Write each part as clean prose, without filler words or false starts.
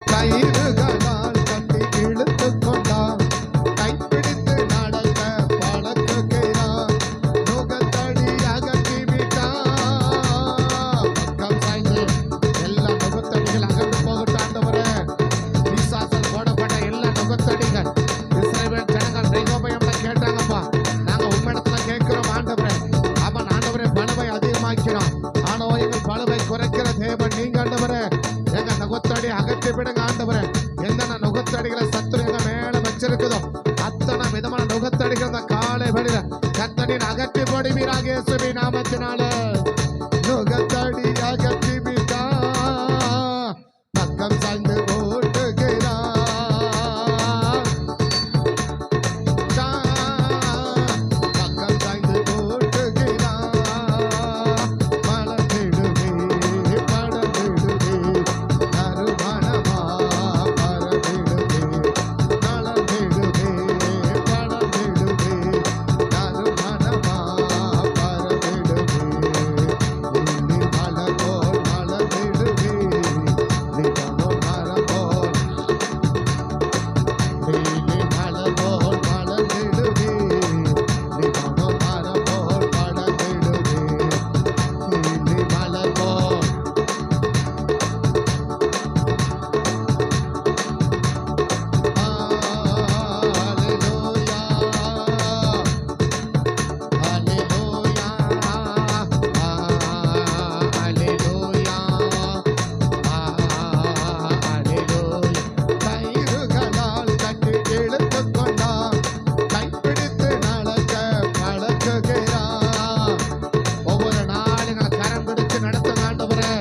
கயிறுகளால் கட்டி இழுத்து கொண்டான், கைப்பிடித்து நடக்க பழக்குகிறான், நுகத்தடி அகற்றி விட்டான். பக்கம் சாய்ந்து எல்லா நுகத்தடிகள் அகன்று போகட்டும் ஆண்டவரே. பிசாசால் போடப்பட்ட எல்லா நுகத்தடிகள் இஸ்ரவேல் ஜனங்கள் ரெகோபயம்ல கேட்டாங்கப்பா, நாங்க உம்மிடத்துல கேட்கிறோம் ஆண்டவரே. அவன் ஆண்டவரே பலவை அதிகமாக்கிறான், ஆனோ எங்கள் பலவை குறைக்கிற தேவன் நீங்க ஆண்டவரே. எங்க நுகத்தடி அகற்றி விடுங்க ஆண்டவரே. எந்தெந்த நுகத்தடிகளை சத்துரு எங்க மேல வச்சிருக்குதோ அத்தனை விதமான நுகத்தடிகள் இந்த காலை வெளியில கர்த்தரின் அகற்றி போடுவீராக இயேசுவின் நாமத்தினால. நுகத்தடி அகற்றி விட்டா பக்கம் சாய்ந்து ஓட்டுகிறான், பக்கம் சாய்ந்து ஓட்டுகிறான். மலர்ந்திடுவே படர்ந்திடுவே நறுமணமா பரவிடுவே, மலர்ந்திடுவே படர்ந்திடுவே நறுமணமா பரவிடுவே. நீ மலர் போல் மலர்ந்திடுவே, நிகழும் மரம் போல், நீலி மலர் போல் மலர்ந்திடுவே, நிகழும் மரம் போல் படர்ந்திடுவே. நீலி மலர் போல் கயிறுகளால் கட்டி இழுத்து கொண்டான், கைப்பிடித்து நடக்க பழக்குகிறான். ஒவ்வொரு நாளுங்களை கரம் பிடிச்சு நடத்துங்க ஆண்டவரே.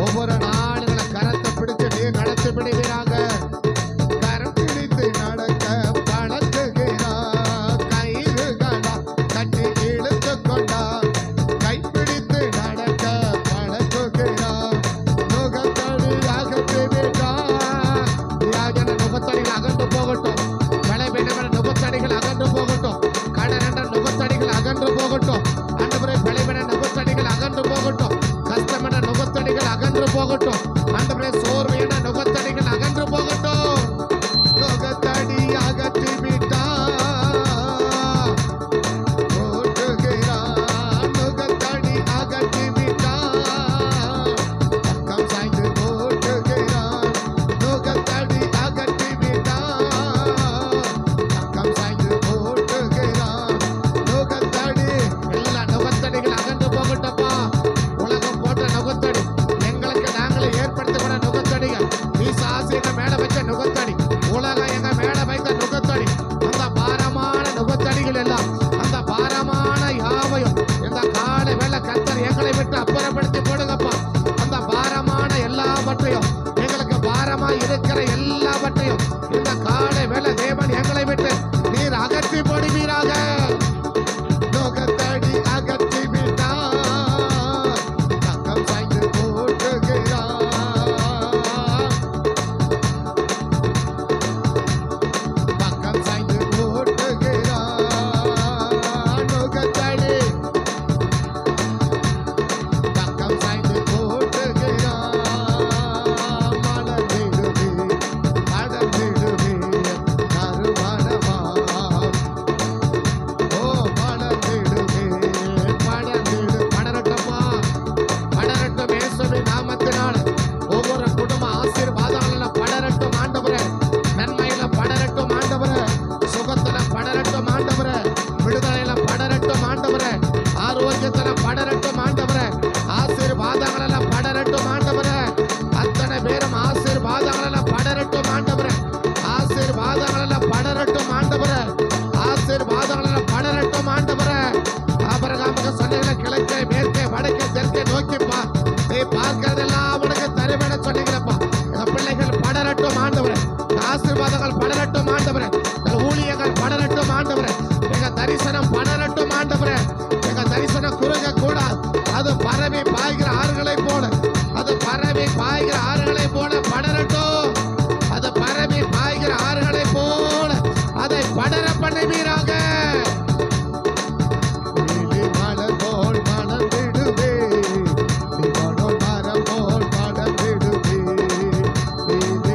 ஒவ்வொரு நாளுங்களை கரத்தை பிடிச்சு நீர் நடத்தி விடுவீராக. கரம் பிடித்து நடக்க பழக்குகிறான், கயிறுகளால் கட்டி இழுத்து கொண்டான், கைப்பிடித்து நடக்க பழக்குகிறான். நுகத்தடி அகற்றி விட்டான். யாஜன நுகத்தடிகள் அகன்று போகட்டும், பலவீனமான நுகத்தடிகள் அகன்று போகட்டும், கடன் என்ற நுகத்தடிகள் அகன்று போகட்டும் ஆண்டவரே. பலவீன நுகத்தடிகள் அகன்று போகட்டும், கஷ்டம் என்ற நுகத்தடிகள் அகன்று போகட்டும் ஆண்டவரே. சோர்வு என்ற நுகத்தடிகள் அகன்று போகட்டும். நுகத்தடி அகற்றி விட்டான், ஓட்டுகிறான். நுகத்தடி அகற்றி விட்டான், பக்கம் சாய்ந்து ஓட்டுகிறான். நுகத்தடி அகற்றி விட்டான், பக்கம் சாய்ந்து ஓட்டுகிறான். நுகத்தடி எல்லா நுகத்தடிகள் அகன்று போகட்டப்பா. உலகம் போட்ட நுகத்தடி, எங்களுக்கு நாங்களே ஏற்படுத்தப்பட நுகத்தடிகள், பிசாசு எங்க மேல வச்ச நுகத்தடி, உலகம் எங்க மேல வைத்த நுகத்தடி, அந்த பாரமான நுகத்தடிகள் எல்லாம், அந்த பாரமான யாவையும் இந்த காலை வேலை கர்த்தர் எங்களை விட்டு அப்புறப்படுத்தி போடுங்கப்பா. அந்த பாரமான எல்லாவற்றையும், எங்களுக்கு பாரமா இருக்கிற எல்லாவற்றையும் இந்த காலை வேலை தேவன் எங்களை விட்டு நீர் அகற்றி போடுவீராக. நுகத்தடி அகற்றி விட்டான், பக்கம் சாய்ந்து ஓட்டுகிறான், பக்கம் சாய்ந்து ஓட்டுகிறான். நுகத்தடி பக்கம் சாய்ந்து ஓட்டுகிறான். மலர்ந்திடுவே படர்ந்திடுவே நறுமணமா, ஓ மலர்ந்திடுவே படர்ந்திடு. படரட்டமா, படரட்டும் இயேசுவின் நாமத்தினால. ஒவ்வொரு குடும்ப ஆசீர்வாதங்கள்ல படரட்டும் ஆண்டவரே. நன்மையில படரட்டும் ஆண்டவரே. சுகத்துல படரட்டும் ஆண்டவரே. விடுதலையில படரட்டும் ஆண்டவரே. ஆரோக்கியத்துல படரட்டும் ஆண்டவரே. ஆசீர்வாதங்கள படரட்டும் ஆண்டவரே. அத்தனை பேரும் ஆசீர்வாதங்கள படரட்டும் ஆண்டவரே. ஆசீர்வாதங்கள படரட்டும் ஆண்டவரே. ஆசீர்வாதங்கள படரட்டும் ஆண்டவரே. ஆபிரகாமுக்கு சொன்னீங்களே, கிழக்கே மேற்கே வடக்கே தெற்கே நோக்கி பார், நீ பார்க்கிறதெல்லாம் அவனுக்கு தருவேன்னு சொன்னீங்களப்பா. எங்க பிள்ளைகள் படரட்டும் ஆண்டவரே. ஆசீர்வாதங்கள் படரட்டும் ஆண்டவரே. எங்கள் ஊழியங்கள் படரட்டும் ஆண்டவரே. எங்க தரிசனம் படரட்டும் ஆண்டவரே. எங்க தரிசனம் குறுக கூடாது, அது பரவி பாய்கிற ஆறுகளை போல, அது பரவி பாய்கிற ஆறுகளை போல படரட்டும். அது பரவி பாய்கிற ஆறுகளை போல அதை படர பண்ணுவீராக. நீலி மலர் போல் மலர்ந்திடுவே, நிகழும் மரம் போல் படர்ந்திடுவே. நீலி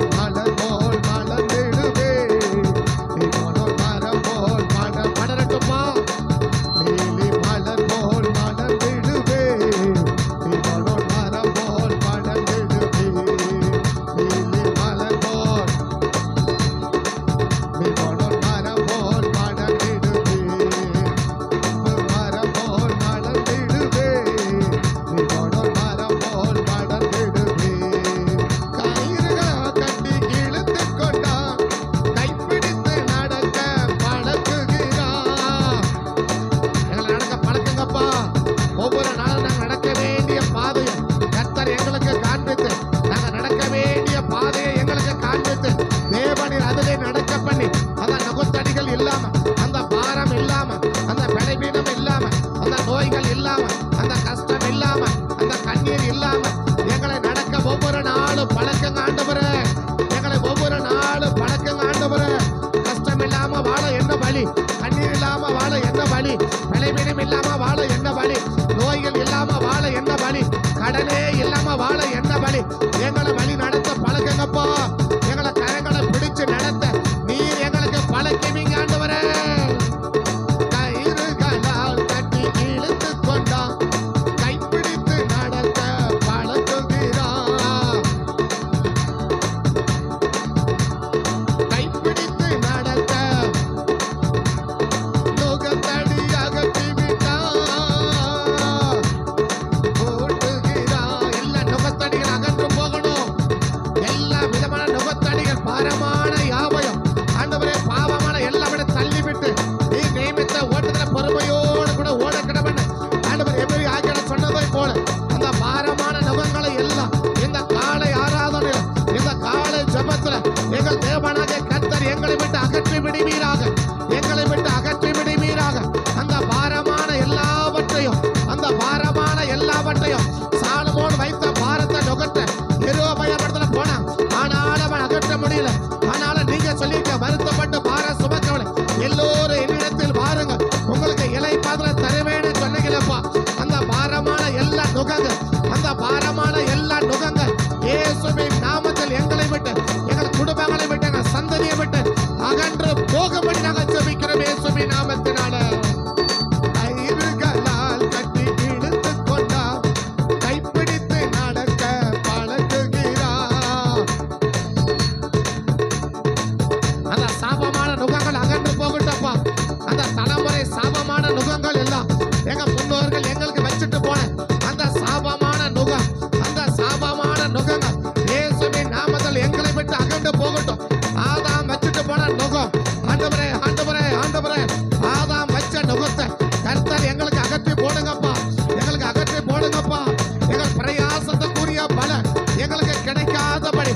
பாரமான யாவையும் ஆண்டவரே பாவமான எல்லாமே தள்ளிவிட்டு நீ நியமித்த ஓட்டத்துல பொறுமையோடு கூட ஓட கிடவன் ஆண்டவர் எப்படி ஆக்கிட சொன்னதை போல அந்த பாரமான நுகங்களை எல்லாம் இந்த காலை ஆராதனையில் இந்த காலை ஜெபத்துல எங்கள் தேவனாகிய கர்த்தர் எங்களை விட்டு அகற்றி விடுவீராக, எங்களை விட்டு அகற்றி விடுவீராக. அந்த பாரமான எல்லாவற்றையும் சாலமோன் வைத்த பாரத்தை நுகத்தை எருபயப்படுத்த போனான். ஆனால் அவன் அகற்ற முடியல. ஆனாலும் நீங்க சொல்லிக்க வருத்தப்பட்டு பாரம் சுமக்கவளை எல்லோரும் என்னிடத்தில் வாருங்கள், உங்களுக்கு இலை பாத்திரம் தருவேன்னு சொன்னீங்களப்பா. அந்த பாரமான எல்லா நுகங்கள், அந்த பாரமான எல்லா நுகங்கள் இயேசுவின் நாமத்தில் எங்களை விட்டு, எங்கள் குடும்பங்களை விட்டு, எங்கள் சந்ததியை விட்டு அகன்று போகும்படி நாங்கள் ஜெபிக்கிறோம் இயேசுவின் நாமத்தினால. கயிறுகளால் கட்டி இழுத்துக் கொண்டா கைப்பிடித்து நடக்க பழகுகிறார். அந்த சாபமான நுகங்கள் அகன்று போகட்டப்பா. அந்த தலைமுறை சாபமான நுகங்கள் எல்லாம் எங்க முன்னோர்கள் எங்களுக்கு வச்சுட்டு போன அந்த சாபமான நுகம், அந்த சாபமான நுகங்கள் இயேசுவின் நாமத்தில் எங்களை விட்டு அகன்று போகட்டும். ஆதாம் வச்சுட்டு போன நுகம், ஆண்டவரே ஆண்டவரே ஆண்டவரே, ஆதாம் வச்ச நுகத்தை கர்த்தர் எங்களுக்கு அகற்றி போடுங்கப்பா, எங்களுக்கு அகற்றி போடுங்கப்பா. எங்கள் பிரயாசத்துக்குரிய பலன் எங்களுக்கு கிடைக்காதபடி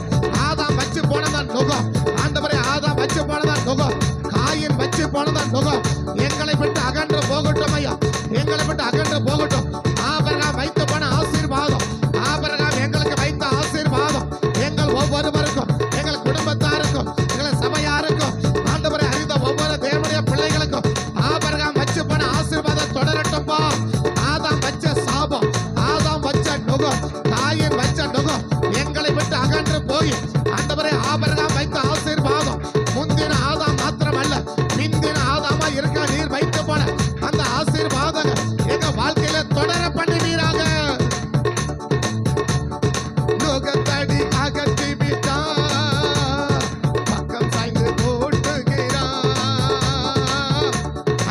ஆதாம் வச்சு போனதான் நுகம், ஆண்டவரே ஆதாம் வச்சு போனதான் நுகம், காயின் வச்சு போனதான் நுகம் எங்களை விட்டு அகன்று போகட்டும் ஐயா, எங்களை விட்டு அகன்று போகட்டும். ஆபிரகாம் வைத்து போன ஆசீர்வாதம், ஆபிரகாம் எங்களுக்கு வைத்த ஆசீர்வாதம் எங்கள் ஒவ்வொருவருக்கும், எங்கள் குடும்பத்தாருக்கும், எங்கள் சபையாருக்கும், ஆண்டவரை அறிந்த ஒவ்வொரு தேவனுடைய பிள்ளைகளுக்கும் ஆபிரகாம் வச்சு போன ஆசீர்வாதம் தொடரட்டும்பா. ஆதாம் வச்ச சாபம், ஆதாம் வச்ச நுகம், தாயின் வச்ச நுகம் எங்களை விட்டு அகன்று போய் ஆண்டவரை ஆபிரகாம் வைத்த ஆசீர்வாதம் முந்தின ஆதாம் மாத்திரம் அல்ல, பிந்தின ஆதாமா இருக்க நீர் வைத்து போன அந்த ஆசீர்வாதங்கள் எங்க வாழ்க்கையில தொடர பண்ணுவீராக. நுகத்தடி அகற்றி விட்டா பக்கம் சாய்ந்து போட்டுகிறான்.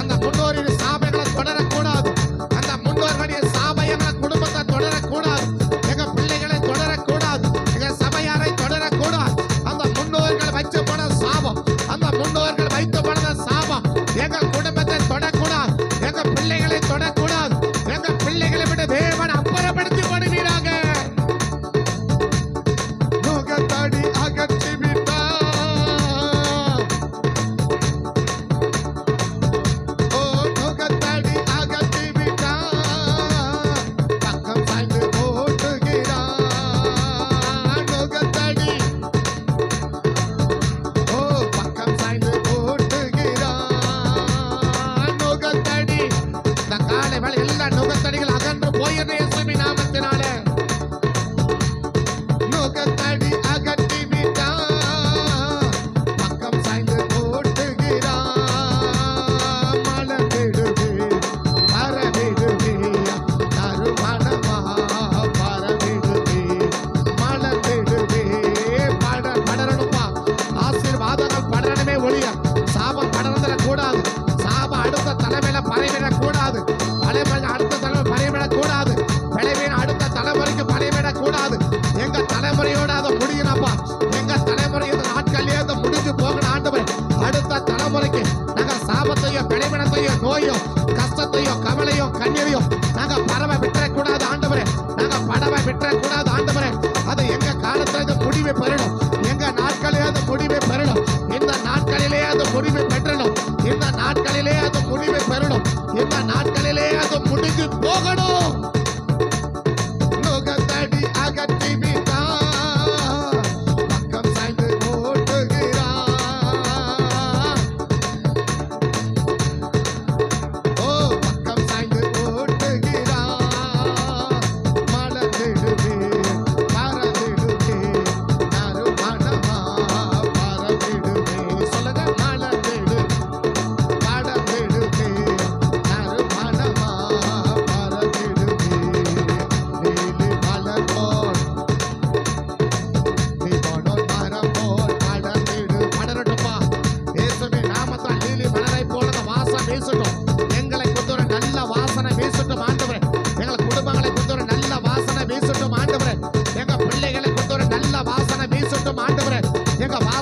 அந்த முன்னோரின் சாபங்களை தொடரக்கூடாது, அந்த முன்னோர்களுடைய சாபம் எங்க குடும்பத்தை தொடரக்கூடாது, எங்க பிள்ளைகளை தொடரக்கூடாது, எங்க சபையாரை தொடரக்கூடாது. அந்த முன்னோர்கள் வச்சு போன சாபம், அந்த முன்னோர்கள் வைத்து போன சாபம் எங்கள் குடும்பத்தை தொடக்கூடாது, எங்க பிள்ளைகளை தொடக்கூடாது. எங்க பிள்ளைகளை விட தேவன் அப்புறப்படுத்தி போடுவீராக. நுகத்தடி அகற்றி விட்டா ஓ நுகத்தடி அகற்றி விட்டா பக்கம் சாய்ந்து போட்டுகிறான். நுகத்தடி ஓ பக்கம் சாய்ந்து போட்டுகிறான். நுகத்தடி இந்த காலை வேலை எல்லா நுகத்தடிகள் அகன்று போயிரு இயேசுவின் நாமத்தினால. நுகத்தடி அகற்றி விட்டா பக்கம் சாய்ந்து போட்டுகிறான். மலர்ந்திடுவே பரவிடுவே நறுமணமா பரவிடுவே மலர்ந்திடுவே படரணுமா. ஆசீர்வாதங்கள் படரணுமே ஒழிய சாபம் படர்ந்துடக்கூடாது. சாபம் அடுத்த தலைமையில பரவிடக்கூடாது, தலைமையில அடுத்த தலைமை பரவிடக்கூடாது, விளைவின் அடுத்த தலைமுறைக்கு பரவிடக்கூடாது. எங்க தலைமுறையோட அதை முடியணும்ப்பா, எங்க தலைமுறை இந்த நாட்கள்லயே அதை முடிஞ்சு போகணும் ஆண்டவரே. அடுத்த தலைமுறைக்கு நாங்க சாபத்தையும் விளைவினத்தையும் நோயும் கஷ்டத்தையும் கவலையும் கண்ணீரையும் நாங்க பறவை விட்டுறக்கூடாது ஆண்டவரே, நாங்க படவை விட்டுறக்கூடாது ஆண்டவரே. அது எங்க காலத்துல இந்த முடிவை பெறணும், எங்க நாட்களிலே அது முடிவை பெறணும், இந்த நாட்களிலே அது முடிவை பெற்றணும், இந்த நாட்களிலே அது முடிவை பெறணும், இந்த நாட்களிலே அது முடிஞ்சு போகணும். நுகத்தடி அகற்றி விட்டா பக்கம் சாய்ந்து போட்டுகிறான். ஓ பக்கம் சாய்ந்து போட்டுகிறான். மலர்ந்திடுவே பறந்திடுவே நறுமணமா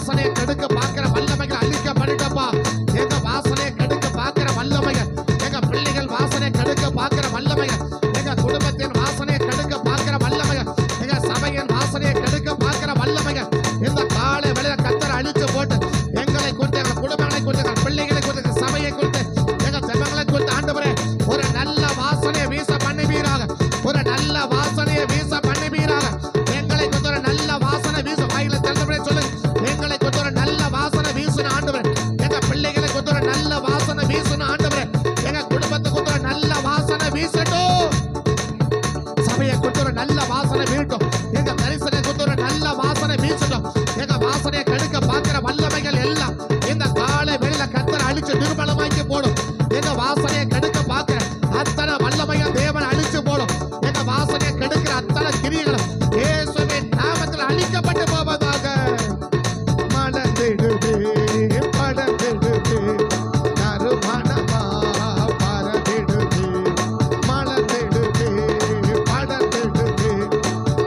வாசனையை கெடுக்க பார்க்கிற வல்லமைகள் அழிக்கப்படட்டப்பா. எங்க வாசனையை கெடுக்க பார்க்கிற வல்லமைகள், எங்க பிள்ளைகள் வாசனையை கெடுக்க பார்க்கிற வல்லமைகள், எங்க குடும்பத்தின் வாசனையை கெடுக்க பார்க்கிற வல்லமைகள், எங்க சபையின் வாசனையை கெடுக்க பார்க்கிற வல்லமைகள் இந்த காலை வேளையில கர்த்தர் அழிச்சு போட்டு எங்களை குறித்து, எங்க குடும்பங்களை குறித்து, எங்க பிள்ளைகளை குறித்து, எங்க சபையை குறித்து, எங்க ஜெபங்களை குறித்து ஆண்டவரே ஒரு நல்ல வாசனையை வீச பண்ணுவீராக. ஒரு நல்ல வாசனையை வீச பண்ணுவீராக. எங்களை குறித்து ஒரு நல்ல வாசனை வீச, வாயில திறந்தபடியே சொல்லு, எங்களை குறித்து ஒரு நல்ல வாசனை வீசுன ஆண்டவரே. எங்க பிள்ளைகளை குறித்து ஒரு நல்ல வாசனை வீசுன ஆண்டவரே. எங்க குடும்பத்தை குறித்து ஒரு நல்ல வாசனை வீசட்டும். சபையை குறித்து ஒரு நல்ல வாசனை வீட்டும். எங்க தரிசனை குறித்து ஒரு நல்ல வாசனை வீசட்டும். எங்க வாசனையை கெடுக்க பார்க்கிற வல்லமைகள் எல்லாம் இந்த காலை வெளியில கர்த்தர் அழிச்சு நிர்மலமாக்கி போடும். எங்க வாசனையை கெடுக்க பார்க்கிற அத்தனை வல்லமைகள் தேவன் அழிச்சு போடும். எங்க வாசனையை கெடுக்கிற அத்தனை கிரியைகளும் இயேசுவின் நாமத்தில் அழிக்கப்பட்டு போவதாக. மலர்ந்திடுவே படர்ந்திடுவே நறுமணமா பரந்திடுவே. மலர்ந்திடுவே படர்ந்திடுவே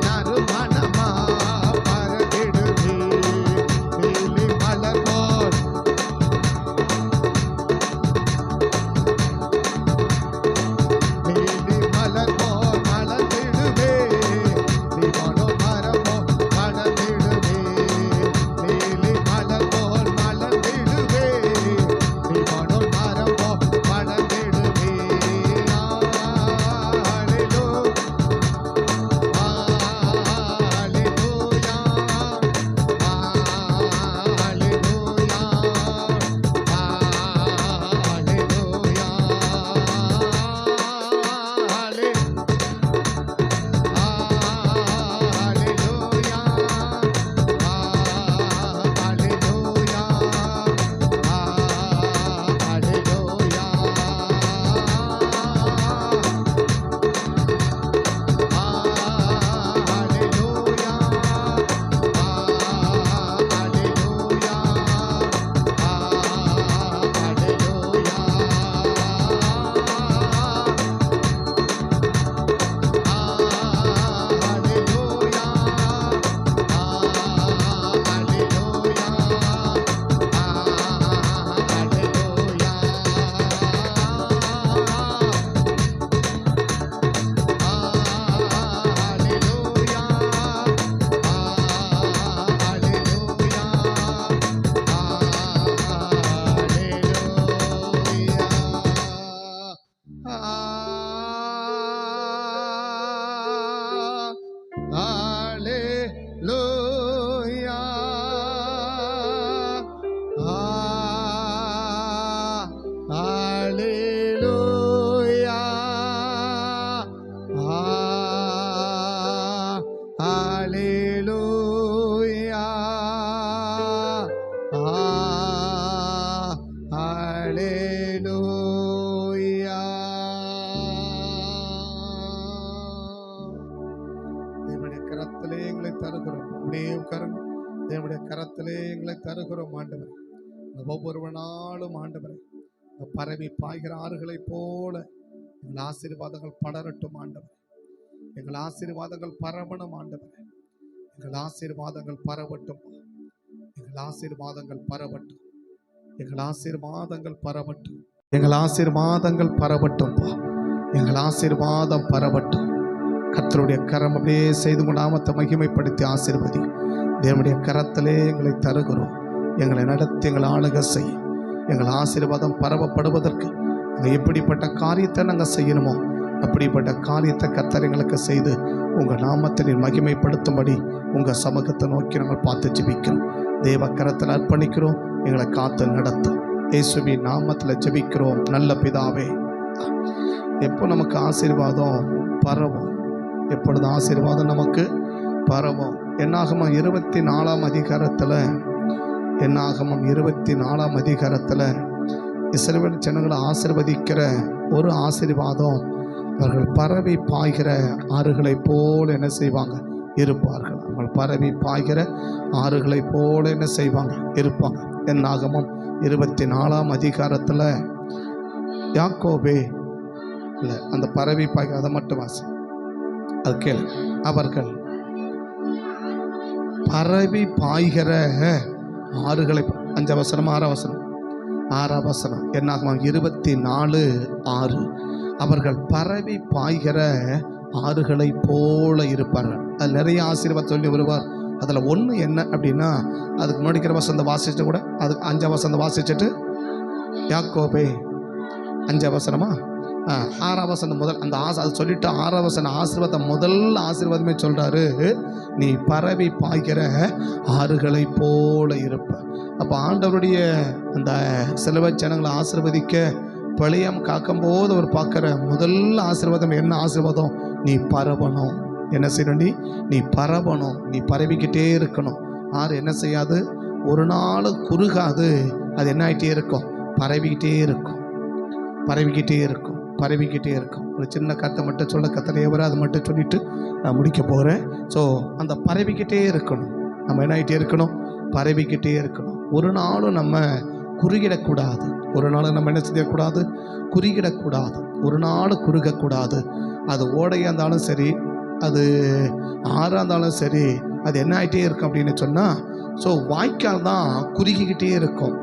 நறுமணமா பரந்திடுவே. நீலி மலர் போல் நீலி மலர் போல் மலர்ந்திடுவே. நீ மனோமரமோ படர்ந்திடுவே. நீலி மலர் போல் மலர்ந்திடுவே. நீ மனோமரமோ படர்ந்திடுவே. கரத்திலே எங்களை தருகிறோம். அப்படியே உட்காருங்க. தேவனுடைய கரத்திலே எங்களை தருகிறோம் ஆண்டவர். ஒவ்வொரு நாளும் ஆண்டவரை பரவி பாய்கிற ஆறுகளைப் போல எங்கள் ஆசீர்வாதங்கள் படரட்டும் ஆண்டவர். எங்கள் ஆசீர்வாதங்கள் பரவணும் ஆண்டவர். எங்கள் ஆசீர்வாதங்கள் பரவட்டும். எங்கள் ஆசீர்வாதங்கள் பரவட்டும். எங்கள் ஆசீர்வாதங்கள் பரவட்டும். எங்கள் ஆசீர்வாதங்கள் பரவட்டும். எங்கள் ஆசீர்வாதம் பரவட்டும். கர்த்தருடைய கரம் அப்படியே செய்து நாமத்தை மகிமைப்படுத்தி ஆசீர்வதி. தேவனுடைய கரத்திலே எங்களை தருகிறோம். எங்களை நடத்தி எங்கள் ஆளுக செய். எங்கள் ஆசீர்வாதம் பரவப்படுவதற்கு நாங்கள் எப்படிப்பட்ட காரியத்தை நாங்கள் செய்யணுமோ அப்படிப்பட்ட காரியத்தை கர்த்தர் எங்களுக்கு செய்து உங்கள் நாமத்தை மகிமைப்படுத்தும்படி உங்கள் சமூகத்தை நோக்கி நாங்கள் பார்த்து ஜெபிக்கிறோம். தேவ கரத்தில் அர்ப்பணிக்கிறோம். எங்களை காத்து நடத்தும். இயேசுவின் நாமத்தில் ஜெபிக்கிறோம் நல்ல பிதாவே. எப்போ நமக்கு ஆசீர்வாதம் பரவும்? எப்பொழுது ஆசீர்வாதம் நமக்கு பரவும்? என்னாகமம் 24ஆம் அதிகாரத்தில் என்னாகமம் 24ஆம் அதிகாரத்தில் இஸ்ரவேல் ஜனங்களை ஆசீர்வதிக்கிற ஒரு ஆசீர்வாதம், அவர்கள் பரவி பாய்கிற ஆறுகளை போல என்ன செய்வாங்க? இருப்பார்கள். அவர்கள் பரவி பாய்கிற ஆறுகளை போல என்ன செய்வாங்க? இருப்பாங்க. என்னாகமம் 24ஆம் அதிகாரத்தில் யாக்கோபே இல்லை, அந்த பரவி பாய்கிற அதை மட்டும் வாசி. அது கேளு. அவர்கள் பரவி பாய்கிற ஆறுகளை 5 வசனம் 6 வசனம் 6 வசனம் என்னாகும் 24:6 அவர்கள் பரவி பாய்கிற ஆறுகளை போல இருப்பார்கள். அது நிறைய ஆசீர்வாதம் சொல்லி வருவார். அதில் ஒன்று என்ன அப்படின்னா, அதுக்கு முன்னாடிக்கிற வசந்த வாசிச்சுட்டு கூட அதுக்கு 5 வசந்த வாசிச்சுட்டு யாக்கோபே 5 வசனமா 6 வசனம் முதல் அந்த அது சொல்லிட்டு 6 வசனம் ஆசீர்வாதம் முதல் ஆசீர்வாதமே சொல்றாரு, நீ பரவி பாய்கிற ஆறுகளை போல இருப்ப. அப்போ ஆண்டவருடைய அந்த சிலுவை ஜனங்களை ஆசீர்வதிக்க பழியம் காக்கும்போது அவர் பார்க்குற முதல் ஆசீர்வாதம் என்ன ஆசீர்வாதம்? நீ பரவணும். என்ன செய்யணும்? நீ பரவணும். நீ பரவிக்கிட்டே இருக்கணும். ஆறு என்ன செய்யாது? ஒரு நாள் குறுகாது. அது என்ன ஆகிட்டே இருக்கும்? பரவிக்கிட்டே இருக்கும், பரவிக்கிட்டே இருக்கும், பரவிக்கிட்டே இருக்கும். ஒரு சின்ன கத்தை மட்டும் சொல்ல கத்தனையவரை அதை மட்டும் சொல்லிட்டு நான் முடிக்க போகிறேன். ஸோ அந்த பரவிக்கிட்டே இருக்கணும். நம்ம என்ன ஆகிட்டே இருக்கணும்? பரவிக்கிட்டே இருக்கணும். ஒரு நாளும் நம்ம குறுகிடக்கூடாது. ஒரு நாள் நம்ம என்ன செய்யக்கூடாது? குறுகிடக்கூடாது. ஒரு நாள் குறுகக்கூடாது. அது ஓடையாக இருந்தாலும் சரி, அது ஆறாக இருந்தாலும் சரி, அது என்ன ஆகிட்டே இருக்கும் அப்படின்னு சொன்னால், ஸோ வாய்க்கால் தான் குறுகிக்கிட்டே இருக்கும்.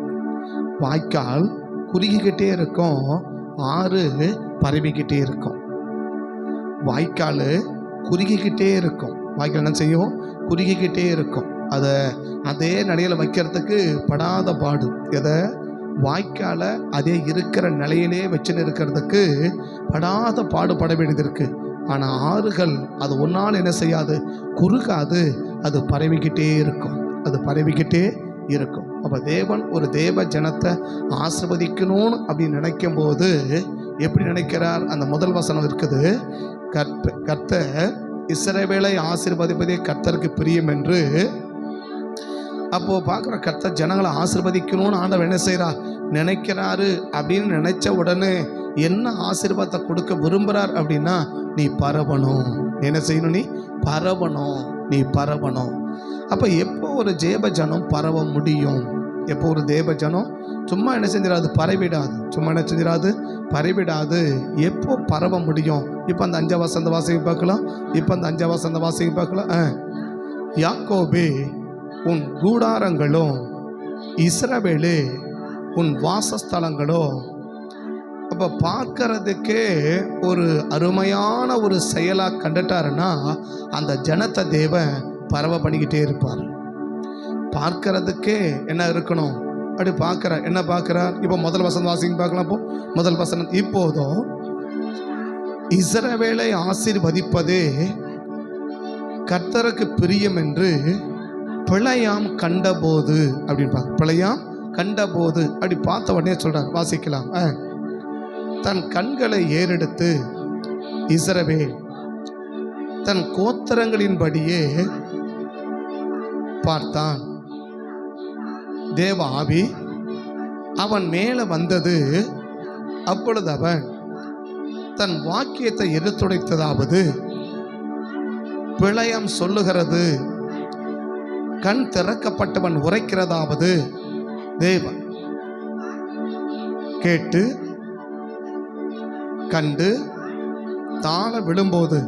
வாய்க்கால் குறுகிக்கிட்டே இருக்கும், ஆறு பரவிக்கிட்டே இருக்கும். வாய்க்கால் குறுகிக்கிட்டே இருக்கும். வாய்க்கால் என்ன செய்யும்? குறுகிக்கிட்டே இருக்கும். அதை அதே நிலையில் வைக்கிறதுக்கு படாத பாடு. எதை? வாய்க்காலை அதே இருக்கிற நிலையிலே வச்சுன்னு இருக்கிறதுக்கு படாத பாடுபட வேண்டியது இருக்குது. ஆனால் ஆறுகள் அது ஒன்றால் என்ன செய்யாது? குறுகாது. அது பரவிக்கிட்டே இருக்கும், அது பரவிக்கிட்டே இருக்கும். அப்போ தேவன் ஒரு தேவ ஜனத்தை ஆசீர்வதிக்கணும்னு அப்படின்னு நினைக்கும் போது எப்படி நினைக்கிறார்? அந்த முதல் வசனம் இருக்குது, கர்த்தர் இஸ்ரவேலை ஆசீர்வதிப்பதே கர்த்தருக்கு பிரியம் என்று. அப்போ பார்க்குற கர்த்தர் ஜனங்களை ஆசீர்வதிக்கணும்னு ஆண்டவர் என்ன செய்கிறார்? நினைக்கிறாரு. அப்படின்னு நினைச்ச உடனே என்ன ஆசீர்வாதத்தை கொடுக்க விரும்புகிறார் அப்படின்னா, நீ பரவணும். என்ன செய்யணும்? நீ பரவணும், நீ பரவணும். அப்போ எப்போ ஒரு தேவ ஜனம் பரவ முடியும்? எப்போ ஒரு தேவ ஜனம் சும்மா என்ன செஞ்சிடாது? பரவிடாது. சும்மா என்ன செஞ்சிடாது? பரவிடாது. எப்போ பரவ முடியும்? இப்போ அந்த 5 வசந்த வாசிக்கு பார்க்கலாம். இப்போ அந்த 5 வசந்த வாசிக்கு பார்க்கலாம். யாக்கோபே உன் கூடாரங்களும், இஸ்ரவேலே உன் வாசஸ்தலங்களும். அப்போ பார்க்கறதுக்கே ஒரு அருமையான ஒரு செயலாக கண்டுட்டாருன்னா அந்த ஜனத்தை தேவன் பரவ பண்ணிக்கிட்டே இருப்பார். பார்க்கறதுக்கே என்ன இருக்கணும்? அப்படி பார்க்குறார். என்ன பார்க்குறார்? இப்போ முதல் வசனம் வாசிங்க பார்க்கலாம். இப்போ முதல் வசனம், இப்போதும் இஸ்ரவேலை ஆசீர்வதிப்பதே கர்த்தருக்கு பிரியம் என்று பிழையாம் கண்டபோது அப்படின்னு பார்க்க. பிழையாம் கண்டபோது அப்படி பார்த்த உடனே சொல்றார். வாசிக்கலாம். தன் கண்களை ஏறெடுத்து இஸ்ரவேல் தன் கோத்திரங்களின்படியே பார்த்தான். தேவ ஆவி அவன் மேலே வந்தது. அப்பொழுது அவன் தன் வாக்கியத்தை எடுத்துரைத்ததாவது, பிழையம் சொல்லுகிறது, கண் திறக்கப்பட்டவன் உரைக்கிறதாவது, தேவன் கேட்டு கண்டு தாழ விழும்போது,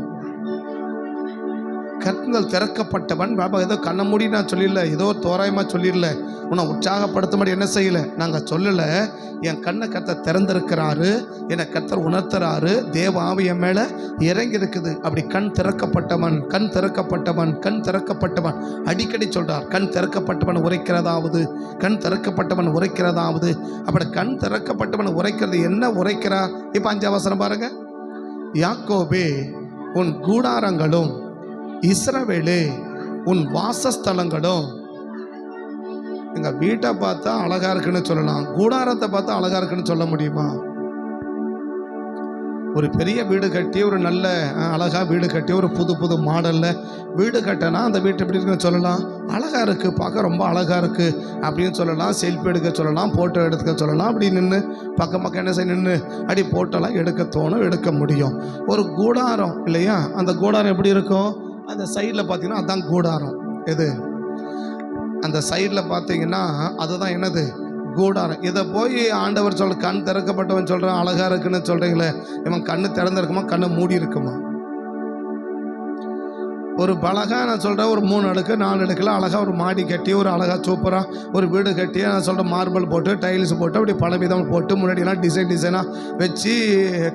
கண்கள் திறக்கப்பட்டவன். பாபா ஏதோ கண்ண மூடி நான் சொல்லல, ஏதோ தோராயமா சொல்லிடல, உன்னை உற்சாகப்படுத்தும்படி என்ன செய்யல நாங்க சொல்லல. என் கண்ணை கர்த்தர் திறந்திருக்கிறாரு, என்னை கர்த்தர் உணர்த்துறாரு. தேவ ஆவி என் மேல இறங்கி இருக்குது. அப்படி கண் திறக்கப்பட்டவன், கண் திறக்கப்பட்டவன், கண் திறக்கப்பட்டவன் அடிக்கடி சொல்றார். கண் திறக்கப்பட்டவன் உரைக்கிறதாவது, கண் திறக்கப்பட்டவன் உரைக்கிறதாவது. அப்படி கண் திறக்கப்பட்டவன் உரைக்கிறது என்ன உரைக்கிறார்? இப்ப 5 வசனம் பாருங்க. யாக்கோபே உன் கூடாரங்களும், இஸ்ரவேலே உன் வாசஸ்தலங்களும். எங்க வீட்டை பார்த்தா அழகா இருக்குன்னு சொல்லலாம், கூடாரத்தை பார்த்தா அழகா இருக்குன்னு சொல்ல முடியுமா? ஒரு பெரிய வீடு கட்டி, ஒரு நல்ல அழகா வீடு கட்டி, ஒரு புது புது மாடல்ல வீடு கட்டினா அந்த வீட்டு எப்படி இருக்குன்னு சொல்லலாம்? அழகா இருக்கு, பார்க்க ரொம்ப அழகா இருக்கு அப்படின்னு சொல்லலாம். செல்ஃபி எடுக்க சொல்லலாம், போட்டோ எடுக்க சொல்லலாம். அப்படி நின்று பக்கம் என்ன செய்ய நின்று அப்படி போட்டோலாம் எடுக்க தோணும், எடுக்க முடியும். ஒரு கூடாரம் இல்லையா? அந்த கூடாரம் எப்படி இருக்கும்? அந்த சைடில் பார்த்தீங்கன்னா அதுதான் கூடாரம். எது? அந்த சைடில் பார்த்தீங்கன்னா அதுதான் என்னது? கூடாரம். இதை போய் ஆண்டவர் சொல்ற கண் திறக்கப்பட்டவன் சொல்கிறான் அழகாக இருக்குன்னு சொல்கிறீங்களே, இவன் கண்ணு திறந்திருக்குமா கண்ணை மூடி இருக்குமா? ஒரு பலகா நான் சொல்கிறேன் ஒரு 3 அடுக்கு 4 அடுக்கில் அழகாக ஒரு மாடி கட்டி ஒரு அழகாக சூப்பராக ஒரு வீடு கட்டி நான் சொல்கிறேன் மார்பிள் போட்டு டைல்ஸ் போட்டு அப்படி பலவிதம் போட்டு முன்னாடியெல்லாம் டிசைனாக வச்சு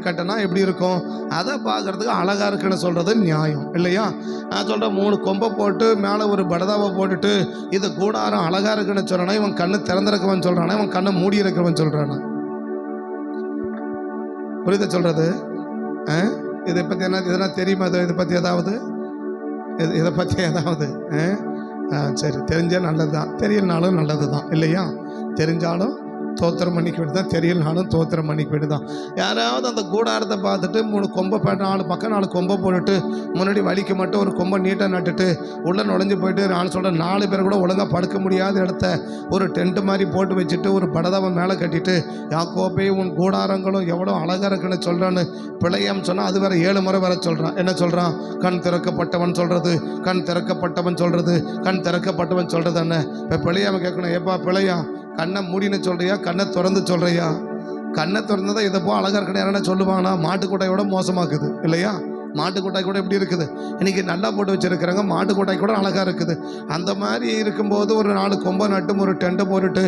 கட்டினா எப்படி இருக்கும்? அதை பார்க்குறதுக்கு அழகாக இருக்குன்னு சொல்கிறது நியாயம் இல்லையா? நான் சொல்கிறேன் 3 கொம்பை போட்டு மேலே ஒரு படதாவை போட்டுட்டு இது கூடாரம் அழகாக இருக்குன்னு சொல்கிறானா, இவன் கண்ணு திறந்திருக்கவன் சொல்கிறானா, இவன் கண்ணை மூடி இருக்கிறவன் சொல்கிறானா? புரியுத சொல்கிறது? இதை பற்றி என்ன இதெல்லாம் தெரியுமா? இதை பற்றி ஏதாவது சரி, தெரிஞ்சால் நல்லது தான், தெரியலனாலும் நல்லது தான் இல்லையா? தெரிஞ்சாலும் தோத்திரம் பண்ணிக்க வேண்டியதான், தெரியலனாலும் தோத்திரம் பண்ணிக்க வேண்டியதான். யாராவது அந்த கூடாரத்தை பார்த்துட்டு 3 கொம்பை 4 பக்கம் 4 கொம்பை போட்டுட்டு முன்னாடி வலிக்கு மட்டும் ஒரு கொம்பை நீட்டாக நட்டுட்டு உள்ளே நுழைஞ்சு போயிட்டு நான் சொல்கிறேன் 4 பேர் கூட ஒழுங்காக படுக்க முடியாத இடத்த ஒரு டென்ட்டு மாதிரி போட்டு வச்சுட்டு ஒரு படதாவை மேலே கட்டிட்டு யாக்கோபே உன் கூடாரங்களும் எவ்வளோ அழகாக இருக்குன்னு சொல்கிறான்னு பிழையாம் சொன்னால் அது வேறு 7 முறை வேற சொல்கிறான். என்ன சொல்கிறான்? கண் திறக்கப்பட்டவன் சொல்கிறது, கண் திறக்கப்பட்டவன் சொல்கிறது, கண் திறக்கப்பட்டவன் சொல்கிறது. என்ன இப்போ பிழையாம கேட்கணும், ஏப்பா பிழையா கண்ணை மூடின்னு சொல்கிறியா, கண்ணை திறந்து சொல்கிறியா? கண்ணை திறந்து தான் இதை போ அழகாக இருக்கணும் யாரா சொல்லுவாங்கன்னா மாட்டுக்கொட்டாயோட மோசமாக்குது இல்லையா? மாட்டுக்கொட்டாய் கூட எப்படி இருக்குது? இன்றைக்கி நல்லா போட்டு வச்சுருக்கிறாங்க, மாட்டுக்கொட்டாய் கூட அழகாக இருக்குது. அந்த மாதிரி இருக்கும்போது ஒரு 4 கொம்பை நட்டும் ஒரு டென்ட்டை போட்டுட்டு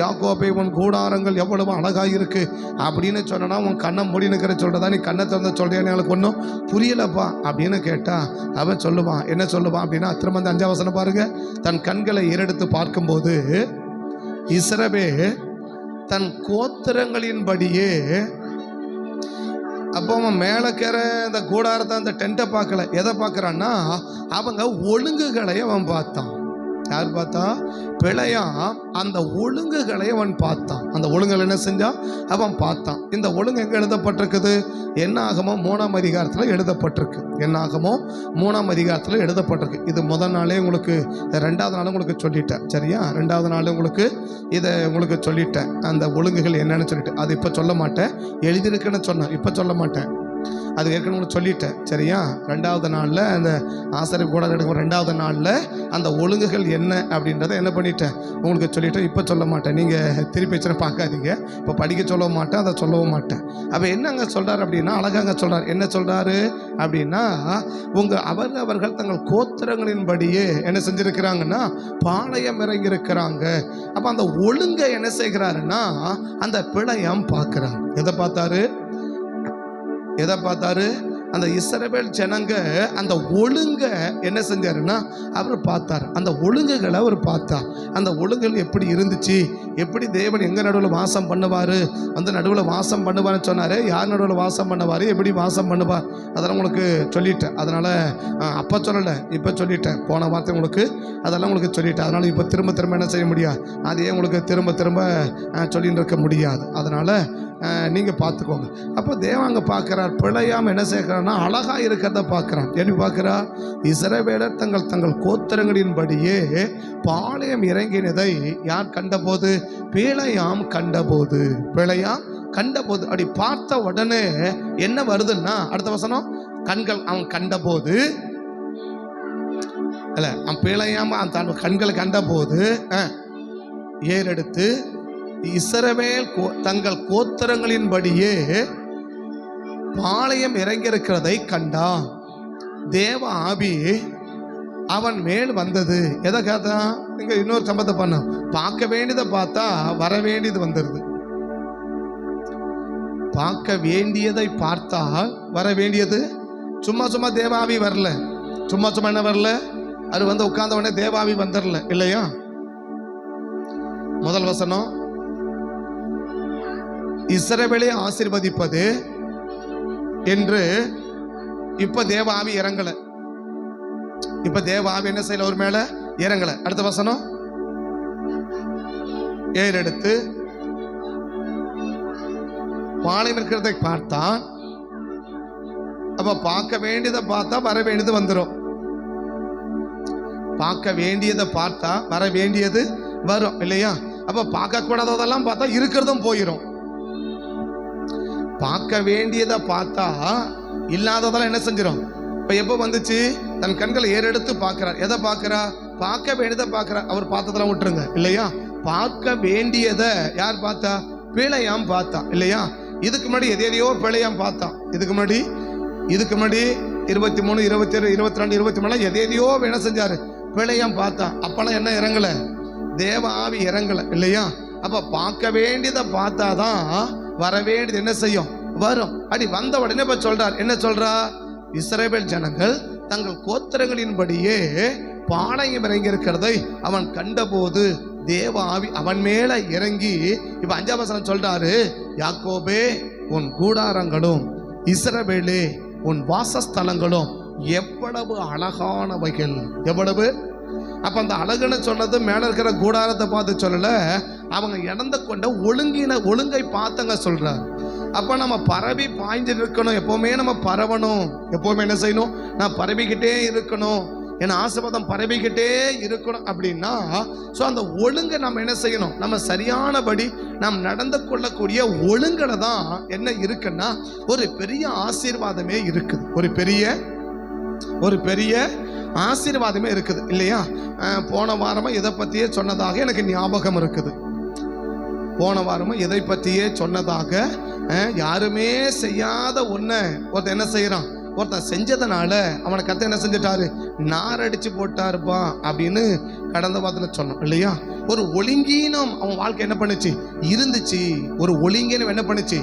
யாக்கோபே உன் கூடாரங்கள் எவ்வளவு அழகாக இருக்குது அப்படின்னு சொன்னா உன் கண்ணை மூடினுக்கிற சொல்கிறதா, நீ கண்ணை திறந்து சொல்கிறியான்னு எனக்கு ஒன்றும் புரியலப்பா அப்படின்னு கேட்டால் அவன் சொல்லுவான். என்ன சொல்லுவான் அப்படின்னா திரும்ப அந்த 5ஆம் வசனம் பாருங்க. தன் கண்களை ஏறெடுத்து பார்க்கும்போது இஸ்ரவேல் தன் கோத்திரங்களின்படியே, அப்போ அவன் மேலக்கிற அந்த கூடாரத்தை அந்த டென்ட்டை பார்க்கல, எதை பார்க்குறான்னா அவங்க ஒழுங்குகளை அவன் பார்த்தான். யார் பார்த்தா? பிழையாம் அந்த ஒழுங்குகளை அவன் பார்த்தான். அந்த ஒழுங்குகள் என்ன செஞ்சான்? அவன் பார்த்தான். இந்த ஒழுங்கு எங்கே எழுதப்பட்டிருக்குது? என்னாகமோ 3ஆம் அதிகாரத்தில் எழுதப்பட்டிருக்கு. என்னாகமோ 3ஆம் அதிகாரத்தில் எழுதப்பட்டிருக்கு. இது முதல் நாளே உங்களுக்கு, 2வது நாள் உங்களுக்கு சொல்லிட்டேன் சரியா? 2வது நாள் உங்களுக்கு இதை உங்களுக்கு சொல்லிட்டேன், அந்த ஒழுங்குகள் என்னன்னு சொல்லிட்டு. அது இப்போ சொல்ல மாட்டேன், எழுதியிருக்குன்னு சொன்னேன், இப்போ சொல்ல மாட்டேன், அது ஏற்கனவே உங்களுக்கு சொல்லிட்டேன் சரியா? 2வது நாளில் அந்த ஆசாரி கூட எடுக்கும் 2வது நாளில் அந்த ஒழுங்குகள் என்ன அப்படின்றத என்ன பண்ணிட்டேன் உங்களுக்கு சொல்லிட்டேன், இப்போ சொல்ல மாட்டேன். நீங்கள் திருப்பி வச்சுன்னு பார்க்காதீங்க, இப்போ படிக்க சொல்லவும் மாட்டேன், அதை சொல்லவும் மாட்டேன். அப்போ என்னங்க சொல்கிறார் அப்படின்னா அழகாங்க சொல்கிறார். என்ன சொல்கிறாரு அப்படின்னா அவர்கள் தங்கள் கோத்திரங்களின்படியே என்ன செஞ்சுருக்கிறாங்கன்னா பாளையம் இறங்கியிருக்கிறாங்க. அப்போ அந்த ஒழுங்கை என்ன செய்கிறாருன்னா அந்த பிழையம் பார்க்குறாங்க. எதை பார்த்தாரு? அந்த இஸ்ரவேல் ஜனங்க அந்த ஒழுங்கை என்ன செஞ்சாருன்னா அவர் பார்த்தார். அந்த ஒழுங்குகளை அவர் பார்த்தார். அந்த ஒழுங்குகள் எப்படி இருந்துச்சு, எப்படி தேவன் எங்கள் நடுவில் வாசம் பண்ணுவார், அந்த நடுவில் வாசம் பண்ணுவார்னு சொன்னார். யார் நடுவில் வாசம் பண்ணுவார், எப்படி வாசம் பண்ணுவார், அதெல்லாம் உங்களுக்கு சொல்லிட்டேன். அதனால் அப்போ சொல்லலை, இப்போ சொல்லிட்டேன். போன வார்த்தை உங்களுக்கு அதெல்லாம் உங்களுக்கு சொல்லிட்டேன். அதனால் இப்போ திரும்ப என்ன செய்ய முடியாது, அதையே உங்களுக்கு திரும்ப சொல்லின்னு இருக்க முடியாது. அதனால் நீங்கள் பார்த்துக்கோங்க. அப்போ தேவன் அங்கே பார்க்குறார், பிழையாமல் என்ன செய்கிறான்னா அழகாக இருக்கிறத பார்க்குறான். எப்படி பார்க்குறா? இஸ்ரவேலர் தங்கள் கோத்திரங்களின்படியே பாளையம் இறங்கினதை யார் கண்டபோது? பிழையாம் கண்டபோது. பிழையாம் கண்டபோது அப்படி பார்த்த உடனே என்ன வருதுன்னா அடுத்த வசனம், கண்கள் அவன் கண்டபோது அல்ல, அவன் பிழையாம தன் கண்களை கண்டபோது ஏறெடுத்து இஸ்ரவேல் தங்கள் கோத்திரங்களின்படியே பாளையம் இறங்கியிருக்கிறதை கண்டான். தேவ ஆவி அவன் மேல் வந்தது. எதை கேட்டான்? இங்க இன்னொரு சம்பவத்தை பண்ண, பார்க்க வேண்டியதை பார்த்தா வர வேண்டியது வந்துடுது. பார்க்க வேண்டியதை பார்த்தால் வர வேண்டியது. சும்மா தேவாவி வரல, சும்மா என்ன வரல, அது வந்து உட்கார்ந்த உடனே தேவாவி வந்துடல இல்லையா? முதல் வசனம், இஸ்ரவேலை ஆசீர்வதிப்பது என்று இப்ப தேவ ஆவி இறங்கல. இப்ப தேவ ஆவி என்ன செய்யல, ஒரு மேல இறங்கல. அடுத்த வசனம், ஏறெடுத்து பாளையம் இருக்கிறதை பார்த்தான். அப்ப பார்க்க வேண்டியதை பார்த்தா வர வேண்டியது வந்துடும். பார்க்க வேண்டியதை பார்த்தா வர வேண்டியது வரும் இல்லையா? அப்ப பார்க்க கூடாததெல்லாம் பார்த்தா இருக்கிறதும் போயிடும். பார்க்க வேண்டியதை பார்த்தா இல்லாததெல்லாம் என்ன செஞ்சிடும். இப்ப எப்ப வந்துச்சு? தன் கண்களை ஏறெடுத்து பார்க்கிறார். எதை பார்க்கிறா? பார்க்க வேண்டியதை பார்க்கிறார். அவர் பார்த்ததெல்லாம் விட்டுருங்க இல்லையா? பார்க்க வேண்டியதை யார் பார்த்தா? பிழையாம் பார்த்தா இல்லையா? இதுக்கு முன்னாடி எதையோ பிழையாம் பார்த்தான். இதுக்கு முன்னாடி 23, 27, 22, 23 எதையோ என்ன செஞ்சாரு, பிழையம் பார்த்தான். அப்பெல்லாம் என்ன இறங்கல, தேவ ஆவி இறங்கல இல்லையா? அப்ப பார்க்க வேண்டியதை பார்த்தாதான் வர வேண்டியது என்ன செய்யும், வரும். அடி வந்த உடனே இப்ப சொல்றார், என்ன சொல்றா, இஸ்ரவேல் ஜனங்கள் தங்கள் கோத்திரங்களின்படியே பாளையம் இறங்கி இருக்கிறதை அவன் கண்டபோது தேவ ஆவி அவன் மேல இறங்கி, இப்ப 5ஆம் வசனம் சொல்றாரு, யாக்கோபே உன் கூடாரங்களும் இஸ்ரவேலே உன் வாசஸ்தலங்களும் எவ்வளவு அழகானவைகள். எவ்வளவு, அப்ப அந்த அழகுன்னு சொன்னது மேல இருக்கிற கூடாரத்தை பார்த்து சொல்லல, அவங்க இழந்து கொண்ட ஒழுங்கை பார்த்தங்க சொல்றார். அப்ப நம்ம பரவி பாய்ஞ்சு இருக்கணும், எப்பவுமே நம்ம பரவணும், எப்பவுமே என்ன செய்யணும், நான் பரவிக்கிட்டே இருக்கணும், என் ஆசீர்வாதம் பரவிக்கிட்டே இருக்கணும் அப்படின்னா, ஸோ அந்த ஒழுங்கை நம்ம என்ன செய்யணும், நம்ம சரியானபடி நாம் நடந்து கொள்ளக்கூடிய ஒழுங்குல தான் என்ன இருக்குன்னா ஒரு பெரிய ஆசீர்வாதமே இருக்குது, ஒரு பெரிய ஆசீர்வாதமே இருக்குது இல்லையா? போன வாரமும் இதை பற்றியே சொன்னதாக எனக்கு ஞாபகம் இருக்குது. போன வாரமும் இதை பற்றியே சொன்னதாக, யாருமே செய்யாத ஒன்றை ஒருத்தன் என்ன செய்யறான், ஒருத்தன் செஞ்சதுனால அவனை கத்த என்ன செஞ்சிட்டாரு, நாரடிச்சு போட்டாருப்பா அப்படின்னு கடந்த வாரத்தில் சொன்னோம் இல்லையா? ஒரு ஒழுங்கீனம் அவன் வாழ்க்கை என்ன பண்ணுச்சு, இருந்துச்சு. ஒரு ஒழுங்கீனம் என்ன பண்ணுச்சு,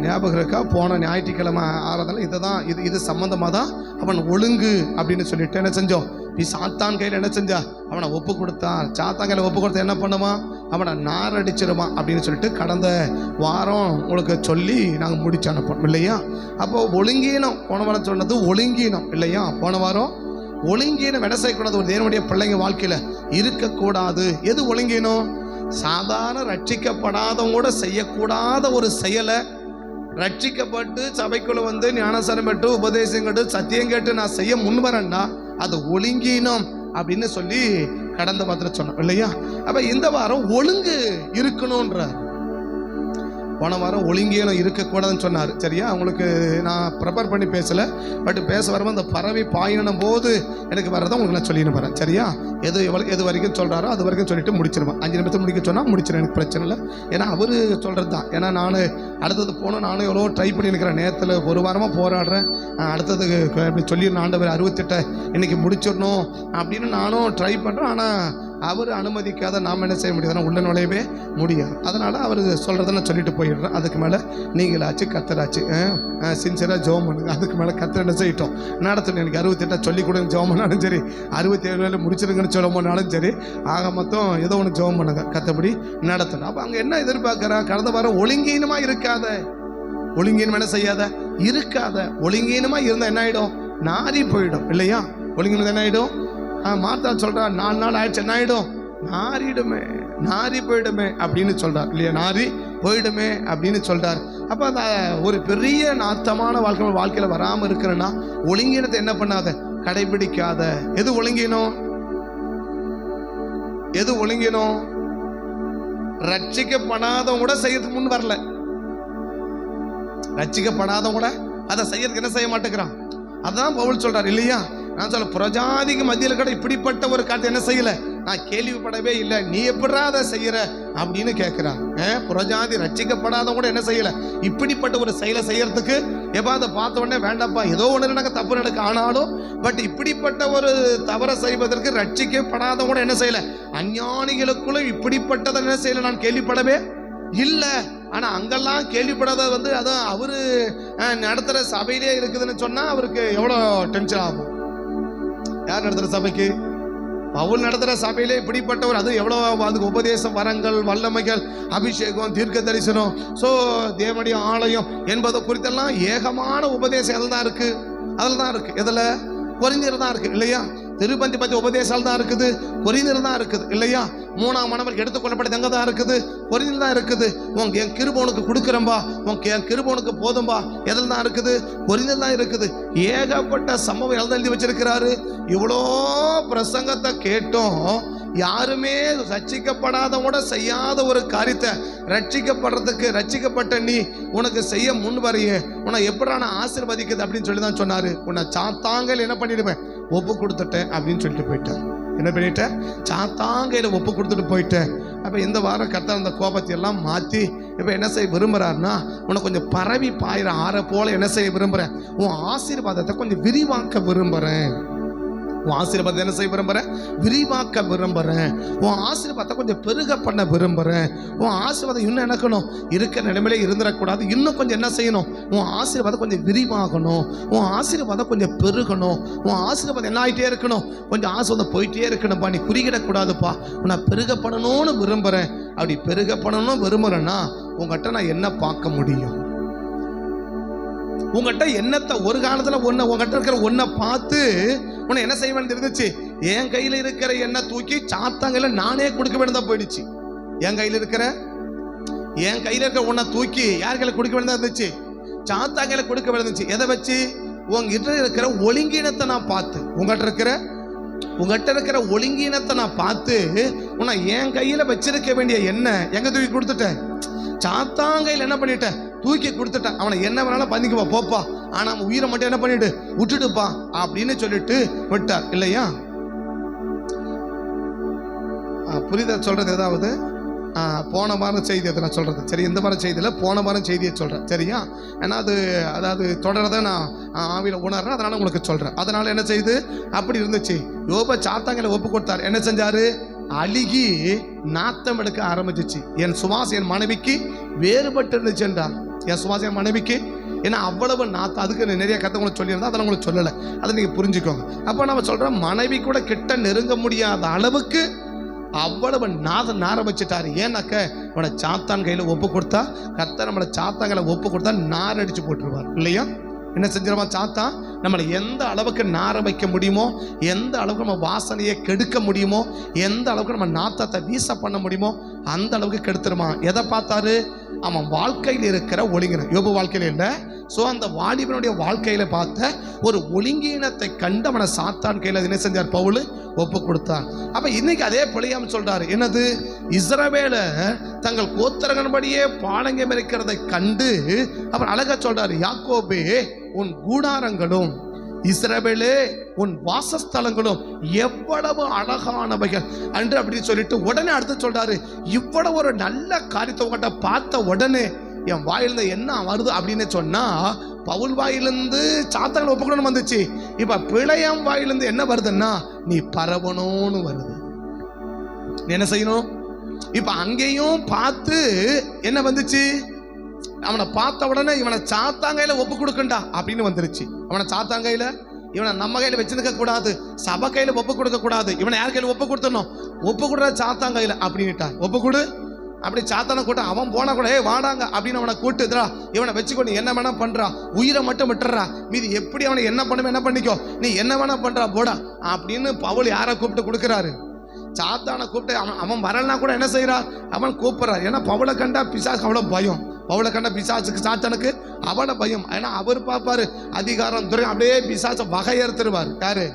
ஞாபகம் இருக்கா? போன ஞாயிற்றுக்கிழமை ஆராதனை இதுதான், இது சம்பந்தமாக தான் அவன் ஒழுங்கு அப்படின்னு சொல்லிட்டு என்ன செஞ்சோம், சாத்தான் கையில் என்ன செஞ்சா, அவனை ஒப்பு கொடுத்தான். சாத்தான் கையில் ஒப்பு கொடுத்தா என்ன பண்ணுவான், அவனை நாரடிச்சிருவான் அப்படின்னு சொல்லிட்டு கடந்த வாரம் உங்களுக்கு சொல்லி நாங்கள் முடிச்சு அனுப்போம் இல்லையா? அப்போ ஒழுங்கீனம் போன வாரம் சொன்னது ஒழுங்கீனம் இல்லையா? போன வாரம் ஒழுங்கீனம் என்ன செய்யக்கூடாது, ஒரு தேவனுடைய பிள்ளைங்க வாழ்க்கையில் இருக்கக்கூடாது. எது ஒழுங்கீனம், சாதாரண ரட்சிக்கப்படாதவங்க கூட செய்யக்கூடாத ஒரு செயலை ரட்சிக்கப்பட்டு சபைக்குள்ள வந்து ஞானசாரம் பெற்று உபதேசம் கேட்டு சத்தியம் கேட்டு நான் செய்ய முன்வரேன்னா அது ஒழுங்கீனம் அப்படின்னு சொல்லி கடந்த வாரத்தில் சொன்னோம் இல்லையா? அப்ப இந்த வாரம் ஒழுங்கு இருக்கணும்ன்ற, போன வாரம் ஒழுங்கீனம் இருக்கக்கூடாதுன்னு சொன்னார் சரியா? உங்களுக்கு நான் ப்ரிப்பேர் பண்ணி பேசலை, பட் பேச வரும்போது அந்த பறவை பாயினும் போது எனக்கு வர்றதை உங்களுக்கு நான் சொல்லின்னு வரேன் சரியா? எது வரைக்கும் சொல்கிறாரோ அது வரைக்கும் சொல்லிட்டு முடிச்சிருவேன். 5 நிமிஷம் முடிக்க சொன்னால் முடிச்சிடும், எனக்கு பிரச்சனை இல்லை. ஏன்னா அவர் சொல்கிறது தான். ஏன்னா நான் அடுத்தது போகணும், நானும் எவ்வளோ ட்ரை பண்ணியிருக்கிறேன். நேரத்தில் ஒரு வாரமாக போராடுறேன், அடுத்தது இப்படி சொல்லிடணும், ஆண்டவர் 68 இன்னைக்கு முடிச்சிடணும் அப்படின்னு நானும் ட்ரை பண்ணுறேன். ஆனால் அவர் அனுமதிக்காத நாம் என்ன செய்ய முடியாது, உள்ள நுழையவே முடியாது. அதனால் அவர் சொல்கிறத நான் சொல்லிட்டு போயிடுறேன். அதுக்கு மேலே நீங்களாச்சு கத்தராச்சு சின்சியராக ஜெபம் பண்ணுங்க. அதுக்கு மேலே கத்தர் என்ன செய்யிட்டோம் நடத்தணும். எனக்கு 68 சொல்லி கொடுங்க ஜெபம் பண்ணாலும் சரி, 67 முடிச்சிருங்கன்னு சொல்ல போனாலும் சரி, ஆக மொத்தம் ஏதோ ஒன்று ஜெபம் பண்ணுங்க, கத்தபடி நடத்தணும். அப்போ அங்கே என்ன எதிர்பார்க்குறா, கடந்த வாரம் ஒழுங்கீனமாக இருக்காத, ஒழுங்கீனம் என்ன செய்யாத இருக்காத. ஒழுங்கீனமாக இருந்தால் என்ன ஆகிடும், நாரி போயிடும் இல்லையா? ஒழுங்கீனம் என்ன ஆகிடும், மாத்தா சொல்றா 4 நாள் ஆயிடுச்சு, என்ன ஆயிடும், நாரி போயிடுமே அப்படின்னு சொல்றார் இல்லையா? நாரி போயிடுமே அப்படின்னு சொல்றார். அப்ப அந்த ஒரு பெரிய நாத்தமான வாழ்க்கையில வராம இருக்கிறன்னா ஒழுங்கீனத்தை என்ன பண்ணாத, கடைபிடிக்காத. எது ஒழுங்கீனம், எது ஒழுங்கீனம், ரட்சிக்கப்படாதவங்க கூட செய்யறதுக்கு முன் வரல, ரட்சிக்கப்படாதவங்க கூட அதை செய்யறதுக்கு என்ன செய்ய மாட்டேங்கிறான். அதான் பவுல் சொல்றார் இல்லையா? நான் சொல்ல புறஜாதிக்கு மத்தியில் கூட இப்படிப்பட்ட ஒரு காரியத்தை என்ன செய்யல, நான் கேள்விப்படவே இல்லை, நீ எப்படா அதை செய்யற அப்படின்னு கேட்கிறான். புறஜாதி ரட்சிக்கப்படாத கூட என்ன செய்யல, இப்படிப்பட்ட ஒரு செயலை செய்யறதுக்கு எப்ப அதை பார்த்த உடனே வேண்டாப்பா, ஏதோ ஒன்று நடக்க தப்பு நடக்க, ஆனாலும் பட் இப்படிப்பட்ட ஒரு தவறை செய்வதற்கு ரட்சிக்கப்படாத கூட என்ன செய்யல, அஞ்ஞானிகளுக்குள்ளும் இப்படிப்பட்டதை என்ன செய்யல நான் கேள்விப்படவே இல்லை. ஆனா அங்கெல்லாம் கேள்விப்படாத வந்து அதான் அவரு நடத்துற சபையிலே இருக்குதுன்னு சொன்னா அவருக்கு எவ்வளவு டென்ஷன் ஆகும். யார் நடத்துற சபைக்கு, பவுல் நடத்துற சபையிலே இப்படிப்பட்ட ஒரு, அது எவ்வளவு அதுக்கு உபதேசம், வரங்கள், வல்லமைகள், அபிஷேகம், தீர்க்க தரிசனம், ஸோ தேவனுடைய ஆலயம் என்பதை குறித்தெல்லாம் ஏகமான உபதேசம் அதில் தான் இருக்கு, அதில் தான் இருக்கு. எதில், கொரிந்தியர் தான் இருக்கு இல்லையா? திருப்பந்தி பத்தி உபதேசால் தான் இருக்குது, கொரிந்தியர் தான் இருக்குது இல்லையா? 3ஆம் மணவர் எடுத்துக்கொள்ளப்பட்டது எங்க தான் இருக்குது, கொரிந்தியர் தான் இருக்குது. என் கிருபை கொடுக்குறம்பா, என் கிருபை போதும்பா, எதில் தான் இருக்குது, கொரிந்தியர் தான் இருக்குது. ஏகப்பட்ட சம்பவம் எழுதி வச்சிருக்கிறாரு. இவ்வளோ பிரசங்கத்தை கேட்டோம், யாருமே ரட்சிக்கப்படாதவங்க செய்யாத ஒரு காரியத்தை ரட்சிக்கப்படுறதுக்கு, ரட்சிக்கப்பட்ட நீ உனக்கு செய்ய முன் வரையே உன்னை எப்படி நான் ஆசீர்வதிக்குது அப்படின்னு சொல்லி தான் சொன்னாரு. உன்னை சாத்தாங்கல் என்ன பண்ணிடுவேன், ஒப்பு கொடுத்துட்டேன் அப்படின்னு சொல்லிட்டு போயிட்டேன். என்ன பண்ணிட்டேன், சாத்தாங்கையில் ஒப்பு கொடுத்துட்டு போயிட்டேன். அப்போ இந்த வாரம் கர்த்தர் அந்த கோபத்தை எல்லாம் மாற்றி இப்போ என்ன செய்ய விரும்புகிறாருன்னா, உனக்கு கொஞ்சம் பரவி பாயிர ஆற போல என்ன செய்ய விரும்புகிறேன், உன் ஆசீர்வாதத்தை கொஞ்சம் விரிவாக்க விரும்புகிறேன். உன் ஆசீர்வாதத்தை என்ன செய்ய விரும்புகிறேன், விரிவாக்க விரும்புகிறேன். உன் ஆசீர்வாதத்தை கொஞ்சம் பெருக பண்ண விரும்புகிறேன். உன் ஆசீர்வாதம் இன்னும் எனக்கணும், இருக்கிற நிலைமையிலே இருந்துடக்கூடாது. இன்னும் கொஞ்சம் என்ன செய்யணும், உன் ஆசீர்வாதம் கொஞ்சம் விரிவாகணும், உன் ஆசீர்வாதம் கொஞ்சம் பெருகணும். உன் ஆசீர்வாதம் என்ன ஆகிட்டே இருக்கணும், கொஞ்சம் ஆசீர்வாதம் போயிட்டே இருக்கணும்ப்பா. நீ குறுகிடக்கூடாதுப்பா, நான் பெருகப்படணும்னு விரும்புகிறேன். அப்படி பெருகப்படணும்னு விரும்புகிறேன்னா உங்கள்கிட்ட நான் என்ன பார்க்க முடியும்? உங்கள்கிட்ட என்னத்தை ஒரு காலத்தில் ஒன்று உங்கள்கிட்ட இருக்கிற ஒன்றை பார்த்து உன்னை என்ன செய்ய வேண்டியது இருந்துச்சு, என் கையில் இருக்கிற எண்ணெய் தூக்கி சாத்தாங்கையில நானே கொடுக்க வேண்டியதா போயிடுச்சு. என் கையில் இருக்கிற ஒன்றை தூக்கி யார் கையில் கொடுக்க வேண்டியதா இருந்துச்சு, சாத்தாங்கையில கொடுக்க வேண்டியது. எதை வச்சு, உங்ககிட்ட இருக்கிற ஒழுங்கீனத்தை நான் பார்த்து, உங்கள்கிட்ட இருக்கிற ஒழுங்கீனத்தை நான் பார்த்து உன்னை என் கையில் வச்சிருக்க வேண்டிய எண்ணெய் எங்க தூக்கி கொடுத்துட்டேன், சாத்தாங்கையில் என்ன பண்ணிட்டேன், தூக்கி கொடுத்துட்டேன். அவனை என்ன வேணாலும் பண்ணிக்குவா போப்பா, ஆனா அவன் உயிரை மட்டும் என்ன பண்ணிட்டு விட்டுடுப்பா அப்படின்னு சொல்லிட்டு விட்டார் இல்லையா? புரியுதா சொல்றது? ஏதாவது போன வாரம் செய்தி அதை நான் சொல்றது சரி, இந்த வாரம் செய்தியில் போன வாரம் செய்தியை சொல்றேன் சரியா? ஏன்னா அதாவது தொடர்றதை நான் ஆவியில் உணர்றேன், அதனால உங்களுக்கு சொல்றேன். அதனால என்ன செய்து அப்படி இருந்துச்சு. யோப சாத்தாங்களை ஒப்பு கொடுத்தார். என்ன செஞ்சாரு, அழுகி நாத்தம் எடுக்க ஆரம்பிச்சிச்சு. என் சுவாசம் என் மனைவிக்கு வேறுபட்டு இருந்துச்சு என்றார். என் சுவாசம் என் மனைவிக்கு, ஏன்னா அவ்வளவு நாத்தம். அதுக்கு நிறைய கதை உங்களுக்கு சொல்லியிருந்தா அதெல்லாம் உங்களுக்கு சொல்லலை, அதை நீங்கள் புரிஞ்சுக்கோங்க. அப்போ நம்ம சொல்கிறோம், மனைவி கூட கிட்ட நெருங்க முடியாத அளவுக்கு அவ்வளவு நாதம் ஆரம்பிச்சிட்டாரு. ஏன்னாக்க இவனை சாத்தான் கையில் ஒப்பு கொடுத்தா, கர்த்தர் நம்மளை சாத்தாங்களை ஒப்பு கொடுத்தா நார் அடிச்சு போட்டுருவார் இல்லையா? என்ன செஞ்சிருமா, சாத்தான் நம்மளை எந்த அளவுக்கு நார வைக்க முடியுமோ, எந்த அளவுக்கு நம்ம வாசனையை கெடுக்க முடியுமோ, எந்த அளவுக்கு நம்ம நாத்தத்தை வீச பண்ண முடியுமோ அந்த அளவுக்கு கெடுத்துருமா. எதை பார்த்தாரு, அவன் வாழ்க்கையில் இருக்கிற ஒழுங்கினம். யோபு வாழ்க்கையில் இல்லை, ஸோ அந்த வாலிபனுடைய வாழ்க்கையில பார்த்த ஒரு ஒழுங்கீனத்தை கண்டு அவனை சாத்தான் கையில் என்ன செஞ்சார், பவுல் ஒப்பு கொடுத்தான். அப்ப இன்னைக்கு அதே பிழையாம சொல்றாரு, என்னது, இஸ்ரவேலர் தங்கள் கோத்திரங்களின்படியே பாலங்கம் இருக்கிறதை கண்டு அவர் அழகா சொல்றாரு, யாக்கோபே உன் கூடாரங்களும் இஸ்ரவேலே உன் வாசஸ்தலங்களும் எவ்வளவு அழகானவைகள் என்று அப்படின்னு சொல்லிட்டு உடனே அடுத்து சொல்றாரு, இவ்வளவு ஒரு நல்ல காரியத்தை உங்கள்கிட்ட பார்த்த உடனே என் வாயிலிருந்து என்ன வருது அப்படின்னு சொன்னா, பவுல் வாயிலிருந்து சாத்தாங்களை ஒப்புக்கணும் வந்துச்சு. இப்ப பிழையாம் வாயிலிருந்து என்ன வருதுன்னா, நீ பரவணும்னு வருது. நீ என்ன செய்யணும், இப்ப அங்கேயும் பார்த்து என்ன வந்துச்சு, அவனை பார்த்த உடனே இவனை சாத்தாங்கையில ஒப்பு கொடுக்கண்டா அப்படின்னு வந்துருச்சு. அவனை சாத்தாங்கையில, இவனை நம்ம கையில வச்சிருக்க கூடாது, சபை கையில ஒப்பு கொடுக்க கூடாது. இவனை யார் கையில ஒப்பு கொடுத்தணும், ஒப்பு கொடுற சாத்தாங்கையில அப்படின்ட்டான். ஒப்பு கொடு அப்படி சாத்தானை கூட்ட, அவன் போனா கூட வாடாங்க அப்படின்னு அவனை கூட்டுதுரா, இவனை வச்சுக்கொண்டு என்ன வேணா பண்றா, உயிரை மட்டும் விட்டுறா, மீது எப்படி அவனை என்ன பண்ணுமே என்ன பண்ணிக்கோ, நீ என்ன வேணா பண்றா போடா அப்படின்னு பவுல் யாரை கூப்பிட்டு கொடுக்குறாரு, சாத்தானை கூப்பிட்டு. அவன் வரலனா கூட என்ன செய்யறா, அவன் கூப்பிடுறாரு. ஏன்னா பவுலை கண்டா பிசாசுக்கு அவ்வளோ பயம், பவுலை கண்டா பிசாசுக்கு சாத்தானுக்கு அவ்வளோ பயம். ஏன்னா அவர் பார்ப்பாரு அதிகாரம் துறை, அப்படியே பிசாசை வகையறுத்துருவார். யாரு,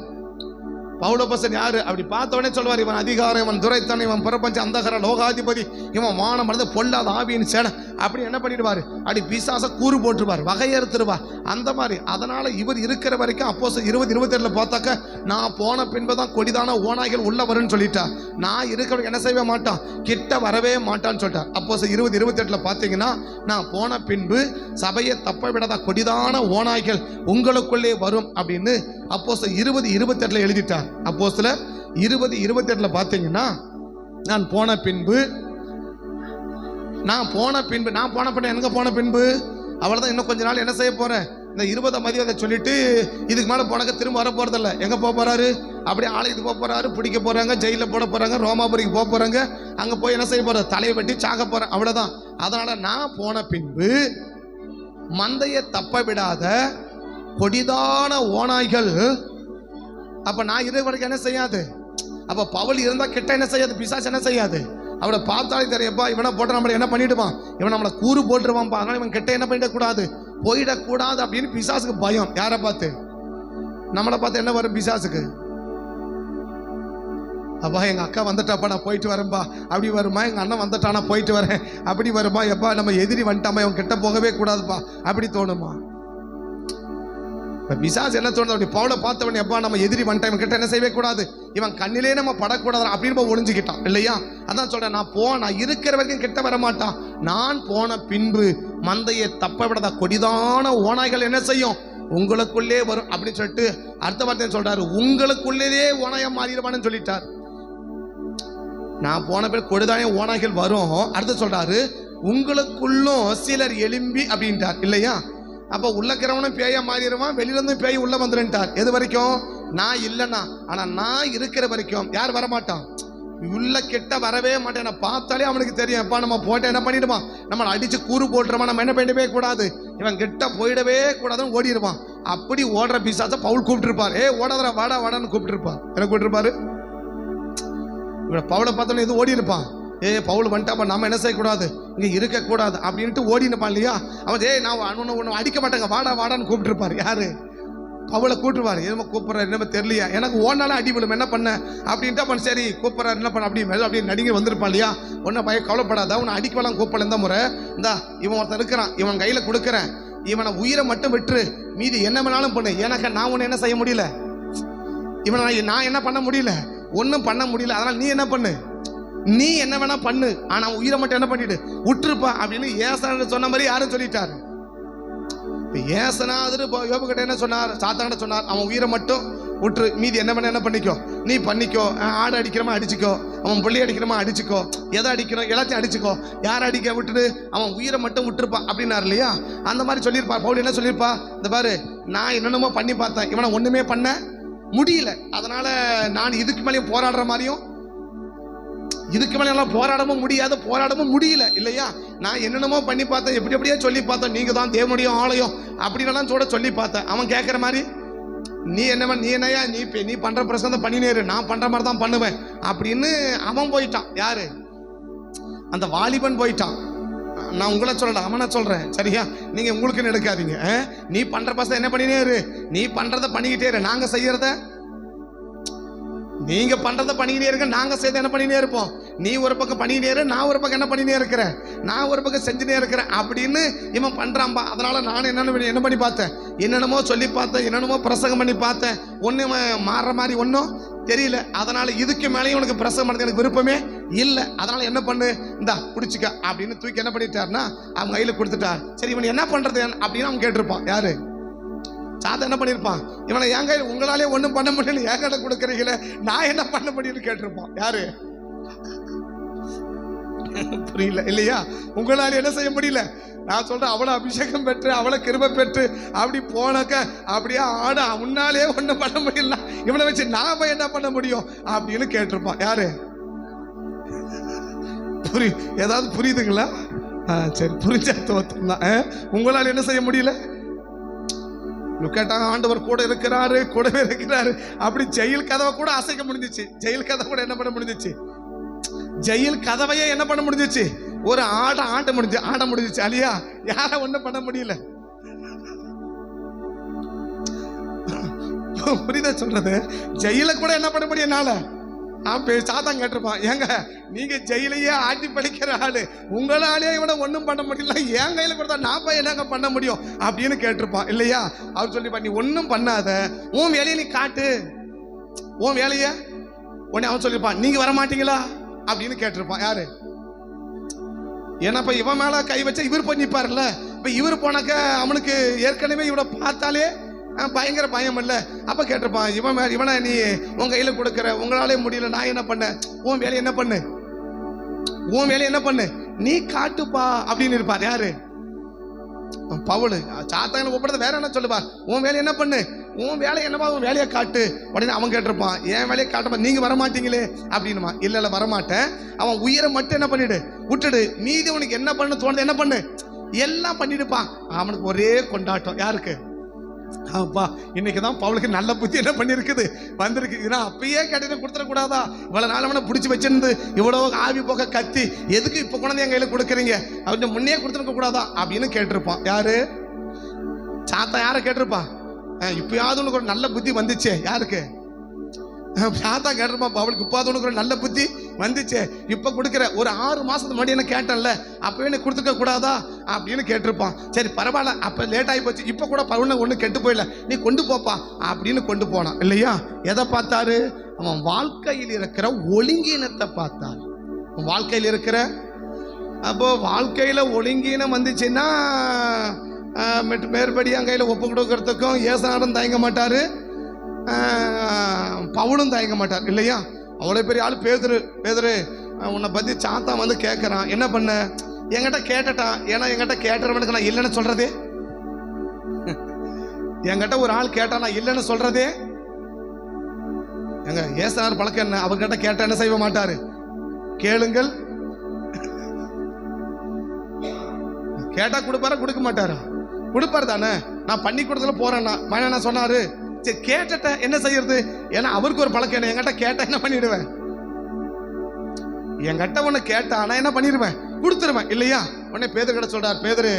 பவுலோபசன் யாரு, அப்படி பார்த்த உடனே சொல்வார், இவன் அதிகாரம், இவன் துரைத்தன், இவன் பிரபஞ்ச அந்தகர லோகாதிபதி, இவன் வானம் மனது பொல்லாத ஆவியின் சேனை, அப்படி என்ன பண்ணிடுவார், அப்படி பிசாச கூறு போட்டுருவார், வகையறுத்துருவார் அந்த மாதிரி. அதனால இவர் இருக்கிற வரைக்கும் அப்போஸ்தலர் 20:27 பார்த்தாக்க, நான் போன பின்புதான் கொடிதான ஓநாய்கள் உள்ள வரும்னு சொல்லிட்டா, நான் இருக்கிற என்ன செய்ய மாட்டான், கிட்ட வரவே மாட்டான்னு சொல்லிட்டார். அப்போஸ்தலர் 20:28 பார்த்தீங்கன்னா, நான் போன பின்பு சபையை தப்ப விடாத கொடிதான ஓநாய்கள் உங்களுக்குள்ளே வரும் அப்படின்னு அப்போஸ்தலர் 20:28 எழுதிட்டார். அப்போஸ்தலர் 20:28 பார்த்தீங்கன்னா, நான் போன பின்பு எங்க போன பின்பு, அவ்வளவுதான். இன்னும் கொஞ்ச நாள் என்ன செய்ய போறேன், இந்த 20 மதியம் அதை சொல்லிட்டு இதுக்கு மேல போனக்க திரும்ப வர போறதில்ல. எங்க போக போறாரு, அப்படியே ஆலயத்துக்கு போக போறாரு, பிடிக்க போறாங்க, ஜெயில போட போறாங்க, ரோமாபுரிக்கு போக போறாங்க, அங்க போய் என்ன செய்ய போறாரு, தலையை வெட்டி சாக போறேன், அவ்வளவுதான். அதனால நான் போன பின்பு மந்தையை தப்ப விடாத கொடிதான ஓநாய்கள். அப்ப நான் இருக்கிற வரைக்கும் என்ன செய்யாது, அப்ப பவுல் இருந்தா கிட்ட என்ன செய்யாது, பிசாசு என்ன செய்யாது, அவனை பார்த்தாலே தெரியப்பா, இவனை போட்டு நம்மளை என்ன பண்ணிடுவான், இவன் நம்மளை கூறு போட்டுருவான்ப்பா, அதனால இவன் கிட்ட என்ன பண்ணிடக்கூடாது, போயிடக்கூடாது அப்படின்னு பிசாசுக்கு பயம். யாரை பார்த்து, நம்மளை பார்த்து என்ன வரும் பிசாசுக்கு, அப்பா எங்க அக்கா வந்துட்டாப்பா நான் போயிட்டு வரேன்பா அப்படி வருமா, எங்க அண்ணன் வந்துட்டானா போயிட்டு வரேன் அப்படி வருமா, எப்பா நம்ம எதிரி வந்துட்டாமா இவன் கிட்ட போகவே கூடாதுப்பா அப்படி தோணுமா. பிசாசு என்ன தோணுது, அப்படி பவுலை பார்த்தவன், எப்பா நம்ம எதிரி வந்துட்டா இவன் கிட்ட என்ன செய்யவே கூடாது, இவன் கண்ணிலே நம்ம படக்கூடாது அப்படின்னு போய் ஒளிஞ்சுக்கிட்டான் இல்லையா? அதான் சொல்றேன், நான் இருக்கிற வரைக்கும் கிட்ட வர மாட்டான். நான் போன பின்பு மந்தையை தப்ப விடாத கொடிதான ஓநாய்கள் என்ன செய்யும், உங்களுக்குள்ளே வரும் அப்படின்னு சொல்லிட்டு அடுத்த வார்த்தை சொல்றாரு, உங்களுக்குள்ளேயே ஓநாயா மாறிடுவான்னு சொல்லிட்டார். நான் போன பேர் கொடிதான ஓநாய்கள் வரும். அடுத்து சொல்றாரு, உங்களுக்குள்ளும் சிலர் எலும்பி அப்படின்ட்டார் இல்லையா? அப்ப உள்ளக்கிறவனும் பேயா மாறிடுவான், வெளியில இருந்து பேய் உள்ள வந்துட்டார். எது வரைக்கும்? நான் இல்லைன்னா. ஆனா நான் இருக்கிற வரைக்கும் யார் வரமாட்டான், உள்ள கிட்ட வரவே மாட்டேன். நான் பார்த்தாலே அவனுக்கு தெரியும், எப்பா நம்ம போட்ட என்ன பண்ணிடுவான், நம்மளை அடிச்சு கூறு போட்டுருவான், நம்ம என்ன பண்ணிடவே கூடாது, இவன் கிட்ட போயிடவே கூடாதுன்னு ஓடிடுவான். அப்படி ஓடுற பிசாசை பவுல் கூப்பிட்டுருப்பார். ஓடாதரா வாடா வாடான்னு கூப்பிட்டுருப்பார். என்ன கூப்பிட்டுருப்பாரு? பவுலை பார்த்தோன்னு எதுவும் ஓடி இருப்பான். பவுல் வந்துட்டாப்பா, நம்ம என்ன செய்யக்கூடாது, இங்கே இருக்கக்கூடாது அப்படின்ட்டு ஓடினுப்பான் இல்லையா? அவன் நான் ஒன்று அடிக்க மாட்டேங்க, வாடா வாடான்னு கூப்பிட்டுருப்பார். யாரு? பவுலை கூப்பிட்டுருவார். என்னமோ கூப்பிட்றாரு, என்னமோ தெரியலையா, எனக்கு ஓனாலும் அடி விழும், என்ன பண்ண அப்படின்ட்டு அப்ப சரி கூப்பிட்றாரு, என்ன பண்ண அப்படி நடிகை வந்திருப்பான் இல்லையா? ஒன்றும் பய கவலைப்படாத, உன்னை அடிக்கலாம் கூப்பிடல இந்த முறை. இந்தா இவன் ஒருத்தன் இருக்கிறான், இவன் கையில் கொடுக்குறேன், இவனை உயிரை மட்டும் விட்டுரு, மீதி என்ன வேணாலும் பண்ணு, எனக்கு நான் உன்னை என்ன செய்ய முடியல, இவனை நான் என்ன பண்ண முடியல, ஒன்றும் பண்ண முடியல, அதனால் நீ என்ன பண்ணு, நீ என்ன வேணா பண்ணு, ஆனா உயிரை மட்டும் என்ன பண்ணிட்டு விட்டுருப்பா அப்படின்னு ஏசனா சொன்ன மாதிரி யாரும் சொல்லிட்டாரு. ஏசனா யோபு கிட்ட என்ன சொன்னார், சாத்தான சொன்னார், அவன் உயிரை மட்டும் விட்டுரு, மீதி என்ன பண்ண என்ன பண்ணிக்கோ, நீ பண்ணிக்கோ, ஆடு அடிக்கிறமா அடிச்சுக்கோ, அவன் புள்ளி அடிக்கிறமா அடிச்சுக்கோ, எதை அடிக்கணும் எல்லாத்தையும் அடிச்சுக்கோ, யாரை அடிக்க விட்டுட்டு அவன் உயிரை மட்டும் விட்டுருப்பான் அப்படின்னாரு இல்லையா? அந்த மாதிரி சொல்லியிருப்பா. பவுல் என்ன சொல்லியிருப்பா, இந்த பாரு நான் என்னென்னமோ பண்ணி பார்த்தேன், இவனை ஒண்ணுமே பண்ண முடியல, அதனால நான் இதுக்கு மேலேயும் போராடுற மாதிரியும் இதுக்கு மேலே எல்லாம் போராடவும் முடியல இல்லையா? நான் என்னென்னமோ பண்ணி பார்த்தேன், எப்படியே சொல்லி பார்த்தேன், நீங்க தான் தேவனுடைய ஆலயம் அப்படின்லாம் சொல்லி பார்த்தேன். அவன் கேட்குற மாதிரி நீ என்னையா நீ பண்ற பிரச்சனை பண்ணினேரு, நான் பண்ற மாதிரி தான் பண்ணுவேன் அப்படின்னு அவன் போயிட்டான். யாரு? அந்த வாலிபன் போயிட்டான். நான் உங்களை சொல்லல, அவனை சொல்றேன் சரியா? நீங்க உங்களுக்கு எடுக்காதீங்க. நீ பண்ற பிரச்சனை என்ன பண்ணினேரு, நீ பண்றத பண்ணிக்கிட்டே இரு, நாங்க செய்யறத நீங்க பண்றத பண்ணிக்கிட்டே இருக்க, நாங்க செய்த என்ன பண்ணினே இருப்போம். நீ ஒரு பக்கம் பண்ணிக்கிட்டே இரு, நான் ஒரு பக்கம் என்ன பண்ணினே இருக்கிறேன், நான் ஒரு பக்கம் செஞ்சுனே இருக்கிறேன் அப்படின்னு இவன் பண்றான்பா. அதனால நான் என்ன பண்ணி பார்த்தேன், என்னென்னமோ சொல்லி பார்த்தேன், என்னென்னமோ பிரசங்கம் பண்ணி பார்த்தேன், ஒன்னும் மாறுற மாதிரி ஒன்றும் தெரியல. அதனால இதுக்கு மேலேயும் உனக்கு பிரசங்கம் பண்ணது எனக்கு விருப்பமே இல்லை. அதனால என்ன பண்ணு, இந்தா குடிச்சுக்க அப்படின்னு தூக்கி என்ன பண்ணிட்டாருன்னா அவங்க கையில கொடுத்துட்டார். சரி இவன் என்ன பண்றது அப்படின்னு அவன் கேட்டிருப்பான். யாரு? சாத்தா என்ன பண்ணிருப்பான், இவனை என் கையில் உங்களாலே ஒன்றும் பண்ண முடியல, என் கையில கொடுக்குறீங்களே, நான் என்ன பண்ண முடியும்னு கேட்டிருப்பான். யாரு? புரியல இல்லையா? உங்களால என்ன செய்ய முடியல. நான் சொல்றேன், அவளை அபிஷேகம் பெற்று அவளை கிருபை பெற்று அப்படி போனாக்க அப்படியே ஆட முன்னாலே ஒன்றும் பண்ண முடியல, இவனை வச்சு நாம என்ன பண்ண முடியும் அப்படின்னு கேட்டிருப்பான். யாரு? ஏதாவது புரியுதுங்களா? சரி, புரிஞ்ச தோற்றம் தான். உங்களால் என்ன செய்ய முடியல. கேட்டாங்க, ஆண்டவர் கூட இருக்கிறாரு, கூடவே இருக்கிறாரு. அப்படி ஜெயில் கதவை கூட அசைக்க முடிஞ்சிச்சு. ஜெயில் கதவை கூட என்ன பண்ண முடிஞ்சிச்சு, ஜெயில் கதவையே என்ன பண்ண முடிஞ்சிச்சு, ஒரு ஆட முடிஞ்சிச்சு அலியா. யார ஒண்ணும் பண்ண முடியல. புரியுதா சொல்றது? ஜெயில கூட என்ன பண்ண முடியும் என்னால. சாத்தான் கேட்டிருப்பான், ஏங்க நீங்க ஜெயிலையே ஆட்டி படிக்கிற ஆளு, உங்களாலே இவனை ஒன்றும் பண்ண முடியல, என் கையில கொடுத்தா நான் போய் என்னங்க பண்ண முடியும் அப்படின்னு கேட்டிருப்பான் இல்லையா? அவர் சொல்லிப்பா, நீ ஒன்றும் பண்ணாத, உன் வேலையை நீ காட்டு, உன் வேலைய உடனே அவன் சொல்லியிருப்பான், நீங்க வர மாட்டீங்களா அப்படின்னு கேட்டிருப்பான். யாரு? ஏன்னா இப்ப இவன் மேல கை வச்சா இவர் போய் நிற்பார்ல. இப்ப இவர் போனாக்க அவனுக்கு ஏற்கனவே இவனை பார்த்தாலே பயங்கர பயம் இல்ல. அப்ப கேட்டிருப்பான், இவனை நீ உன் கையில கொடுக்குற, உங்களாலே முடியல, நான் என்ன பண்ண, உன் வேலையை என்ன பண்ணு, உன் வேலையை என்ன பண்ணு, நீ காட்டுப்பா அப்படின்னு இருப்பார். யாரு? பவுல். சாத்தான ஒப்படைத்த வேற என்ன சொல்லுவார், உன் வேலையை என்ன பண்ணு, உன் வேலை என்னப்பா, உன் வேலையை காட்டு. உடனே அவன் கேட்டிருப்பான், என் வேலையை காட்டுப்பா, நீங்க வரமாட்டீங்களே அப்படின்னுமா. இல்ல வரமாட்டேன், அவன் உயிரை மட்டும் என்ன பண்ணிடு, விட்டுடு, மீதி உனக்கு என்ன பண்ணு தோணுது என்ன பண்ணு, எல்லாம் பண்ணிடுப்பான். அவனுக்கு ஒரே கொண்டாட்டம். யாருக்கு? அப்பா, இன்னைக்குதான் பவுலுக்கு நல்ல புத்தி என்ன பண்ணிருக்குது வந்திருக்கு. அப்பயே கேட்டு கொடுத்துடக்கூடாதா, இவ்வளவு நாள் அவனை பிடிச்சி வச்சிருந்து இவ்வளவு ஆவி போக கத்தி எதுக்கு இப்ப கொண்டு என் கையில கொடுக்குறீங்க, அவன் முன்னே கொடுத்துருக்க கூடாதா அப்படின்னு கேட்டிருப்பான். யாரு? சாத்தா. யாரை கேட்டிருப்பான், இப்பயாவது உனக்கு ஒரு நல்ல புத்தி வந்துச்சே. யாருக்கு? சாத்தா கேட்டிருப்பான், அவளுக்கு இப்பாவது உனக்கு ஒரு நல்ல புத்தி வந்துச்சே, இப்ப கொடுக்குற, ஒரு 6 மாசத்துக்கு முன்னாடி என்ன கேட்டேன்ல, அப்பவே எனக்கு கொடுத்துக்க கூடாதா அப்படின்னு கேட்டிருப்பான். சரி பரவாயில்ல, அப்ப லேட் ஆகி போச்சு, இப்ப கூட ஒண்ணு கெட்டு போயிடல, நீ கொண்டு போப்பா அப்படின்னு கொண்டு போனான் இல்லையா? எதை பார்த்தாரு? அவன் வாழ்க்கையில் இருக்கிற ஒழுங்கீனத்தை பார்த்தார். வாழ்க்கையில் இருக்கிற அப்போ வாழ்க்கையில் ஒழுங்கீனம் வந்துச்சுன்னா மேற்படியாக கையில் ஒப்பு கொடுக்கறதுக்கும் ஏசானரும் தயங்க மாட்டார், பவுலும் தயங்க மாட்டார் இல்லையா? அவ்வளோ பெரிய ஆள் பேதுரு உன்னை பற்றி சாத்தான் வந்து கேட்குறான், என்ன பண்ண? என்கிட்ட கேட்டுட்டான். ஏன்னா என்கிட்ட கேட்டுறவனுக்கு நான் இல்லைன்னு சொல்கிறதே, என்கிட்ட ஒரு ஆள் கேட்டா நான் இல்லைன்னு சொல்கிறதே. எங்க ஏசானார் பழக்கம் என்ன? அவர்கிட்ட கேட்டா என்ன செய்ய மாட்டாரு? கேளுங்கள், கேட்டா கொடுப்பாரா கொடுக்க மாட்டாரா? கொடுப்பாரு தானே. நான் பண்ணி கொடுத்தல போறேன்னா நான் சொன்னாரு, சரி கேட்ட என்ன செய்யறது? ஏன்னா அவருக்கு ஒரு பழக்கம் என்ன, என்கிட்ட கேட்டா என்ன பண்ணிடுவேன்? என்கிட்ட ஒண்ணு கேட்டா நான் என்ன பண்ணிடுவேன்? கொடுத்துருவேன் இல்லையா? உடனே பேதர் கிட்ட சொல்றாரு, பேதரு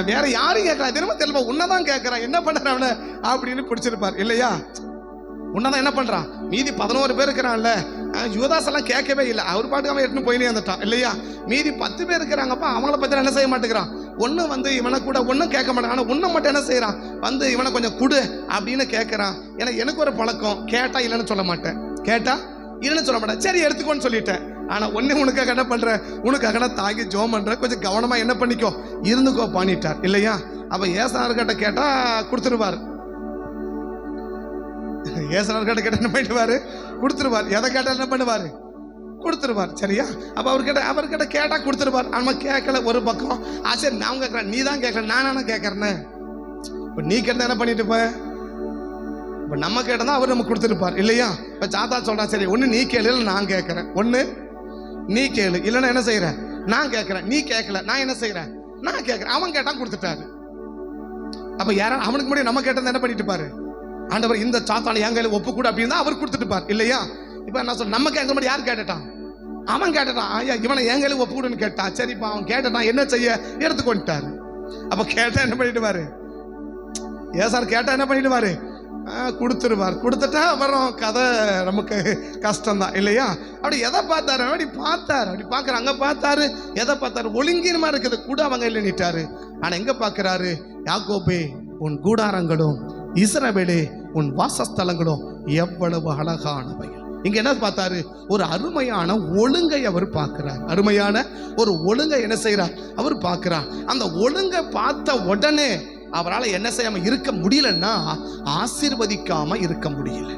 வேற யாரும் கேட்கலாம், திரும்ப தெரியல உன்னதான் கேட்கறான், என்ன பண்ற அவனை அப்படின்னு பிடிச்சிருப்பார் இல்லையா? உன்னதான் என்ன பண்றான்? மீதி 11 பேர் இருக்கிறான்ல, யூதாஸ் எல்லாம் கேட்கவே இல்லை, அவர் பாட்டுக்கு அவன் எட்டுன்னு போயினே வந்துட்டான் இல்லையா? மீதி 10 பேர் இருக்கிறாங்கப்பா, அவங்கள பத்தி என்ன செய்ய மாட்டேங்கிறான்? ஒன்னும் வந்து இவனை கூட ஒன்னும் கேட்க மாட்டான், ஆனா ஒன்னும் மட்டும் என்ன செய்யறான்? வந்து இவனை கொஞ்சம் கொடு அப்படின்னு கேட்கறான். ஏன்னா எனக்கு ஒரு பழக்கம், கேட்டா இல்லைன்னு சொல்ல மாட்டேன், கேட்டா இல்லைன்னு சொல்ல மாட்டேன், சரி எடுத்துக்கோன்னு சொல்லிட்டேன். ஆனா ஒன்னே உனக்காக என்ன பண்ற, உனக்காக நான் தாங்கி ஜோம் பண்ற, கொஞ்சம் கவனமா என்ன பண்ணிக்கோ இருந்துக்கோ பண்ணிட்டார் இல்லையா? அப்ப ஏசானர்கிட்ட கேட்டா கொடுத்துருவாரு, ஏசானர்கிட்ட கேட்டா என்ன பண்ணிடுவாரு? கொடுத்துருவார். எதை கேட்டா என்ன பண்ணுவாரு? கொடுத்துருவார். சரியா? அப்ப அவர்கிட்ட கேட்டா கொடுத்துருவார். நம்ம கேட்கல ஒரு பக்கம், சரி நான் கேட்கறேன், நீ தான் கேட்கற, நானே கேட்கறேன்னு. இப்ப நீ கேட்டா என்ன பண்ணிட்டு இருப்ப? இப்ப நம்ம கேட்டதான் அவர் நம்ம கொடுத்துருப்பார் இல்லையா? இப்ப சாத்தா சொல்றான், சரி ஒண்ணு நீ கேளு இல்லை நான் கேட்கறேன், ஒண்ணு நீ கேளு இல்லைன்னா என்ன செய்யறேன்? நான் கேட்கறேன், நீ கேட்கல, நான் என்ன செய்யறேன்? நான் கேட்கறேன். அவன் கேட்டான் கொடுத்துட்டாரு. அப்ப யாரா அவனுக்கு முன்னாடி நம்ம கேட்டதை என்ன பண்ணிட்டு பாரு? ஆண்டவர் இந்த சாத்தானை என் கையில ஒப்பு கூட அப்படின்னு அவர் கொடுத்துட்டு பார் இல்லையா? இப்ப என்ன சொல்ற, நம்ம கேட்க மாதிரி யார் கேட்டுட்டான்? அவன் கேட்டுட்டான். ஐயா இவனை என் கையில ஒப்பு கூடன்னு கேட்டான். சரிப்பா அவன் கேட்டான், என்ன செய்ய எடுத்துக்கொண்டாரு. அப்ப கேட்டா என்ன பண்ணிடுவாரு? ஏசார் கேட்டா என்ன பண்ணிடுவாரு? கொடுத்துருவார். கொடுத்துட்டா அப்புறம் கதை நமக்கு கஷ்டம்தான் இல்லையா? அப்படி எதை பார்த்தாரு? அப்படி பார்க்கற அங்க பார்த்தாரு, எதை பார்த்தாரு? ஒழுங்கீனமா இருக்குது கூட அவங்க இல்லை நீட்டாரு. ஆனா எங்க பார்க்கிறாரு? யாக்கோபே உன் கூடாரங்களும் இஸ்ரவேலே உன் வாசஸ்தலங்களும் எவ்வளவு அழகானவை. இங்க என்ன பார்த்தாரு? ஒரு அருமையான ஒழுங்கை அவர் பார்க்கிறார். அருமையான ஒரு ஒழுங்கை என்ன செய்யறார்? அவர் பார்க்கிறார். அந்த ஒழுங்கை பார்த்த உடனே அவரால் என்ன செய்யாம இருக்க முடியலன்னா ஆசீர்வதிக்காம இருக்க முடியல.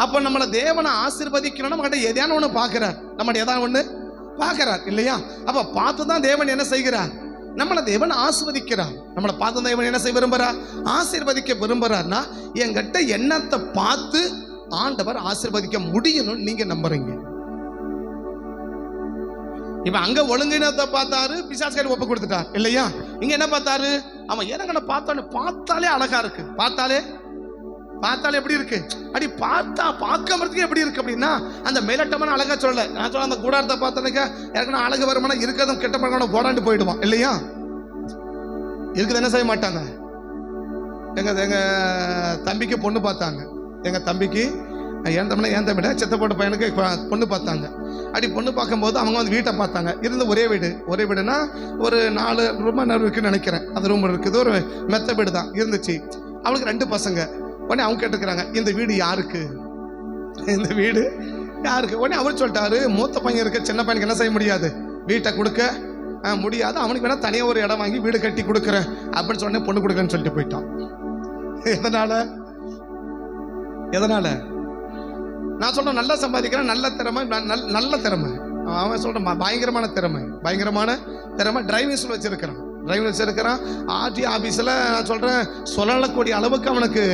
அப்ப நம்மள தேவனை ஆசீர்வதிக்கணும், நம்ம கிட்ட எதையான ஒண்ணு பார்க்கிறார், நம்ம எதாவது ஒண்ணு பார்க்கிறார் இல்லையா? அப்ப பார்த்துதான் தேவன் என்ன செய்கிறார்? நம்மளை தேவன் ஆசீர்வதிக்கிறார். நம்மளை பார்த்து தேவன் என்ன செய்ய விரும்புறார்? ஆசீர்வதிக்க விரும்புறார்னா என்கிட்ட எண்ணத்தை பார்த்து ஆண்டவர் ஆசீர்வதிக்க முடியணும்னு நீங்க நம்புறீங்க. இப்ப அங்க ஒழுங்கினத்தை பார்த்தாரு, பிசாசுகளை ஒப்பு கொடுத்துட்டார் இல்லையா? இங்க என்ன பார்த்தாரு? அவன் எனக்கு பார்த்தாலே அழகா இருக்கு, பார்த்தாலே எப்படி இருக்கு? அப்படி பார்க்கறதுக்கு எப்படி இருக்கு அப்படின்னா அந்த மேலட்டமான அழகா சொல்லல. நான் சொல்ல அந்த கூடாரத்தை பார்த்தனுக்க எனக்கு அழகு வருமானம் இருக்கிறதும் கெட்ட பழக்கம் போடாண்டு போயிடுவான் இல்லையா? இருக்குது என்ன செய்ய மாட்டாங்க. எங்க தம்பிக்கு பொண்ணு பார்த்தாங்க. எங்க தம்பிக்கு என் தம்பிட செத்த போட்ட பையனுக்கு பொண்ணு பார்த்தாங்க. அப்படி பொண்ணு பார்க்கும்போது அவங்க வந்து வீட்டை பார்த்தாங்க. இருந்த ஒரே வீடுனா ஒரு 4 ரூம் இருக்குன்னு நினைக்கிறேன். அந்த ரூம் இருக்குது, ஒரு மெத்த வீடு தான் இருந்துச்சு. அவளுக்கு 2 பசங்க. உடனே அவங்க கேட்டுக்கிறாங்க, இந்த வீடு யாருக்கு? இந்த வீடு யாருக்கு? உடனே அவர் சொல்லிட்டாரு, மூத்த பையன் இருக்க, சின்ன பையனுக்கு என்ன செய்ய முடியாது, வீட்டை கொடுக்க முடியாது, அவனுக்கு வேணா தனியாக ஒரு இடம் வாங்கி வீடு கட்டி கொடுக்குறேன் அப்படின்னு சொன்னே பொண்ணு கொடுக்குறேன்னு சொல்லிட்டு போயிட்டான். எதனால நான் சொல்றேன், நல்லா சம்பாதிக்கிறேன், நல்ல திறமை. அவன் சொல்றான் பயங்கரமான திறமை. டிரைவிங் ஸ்கூல் வச்சிருக்கிறான். ஆர்டி ஆபீஸ்ல நான் சொல்றேன் சொல்லக்கூடிய அளவுக்கு அவனுக்கு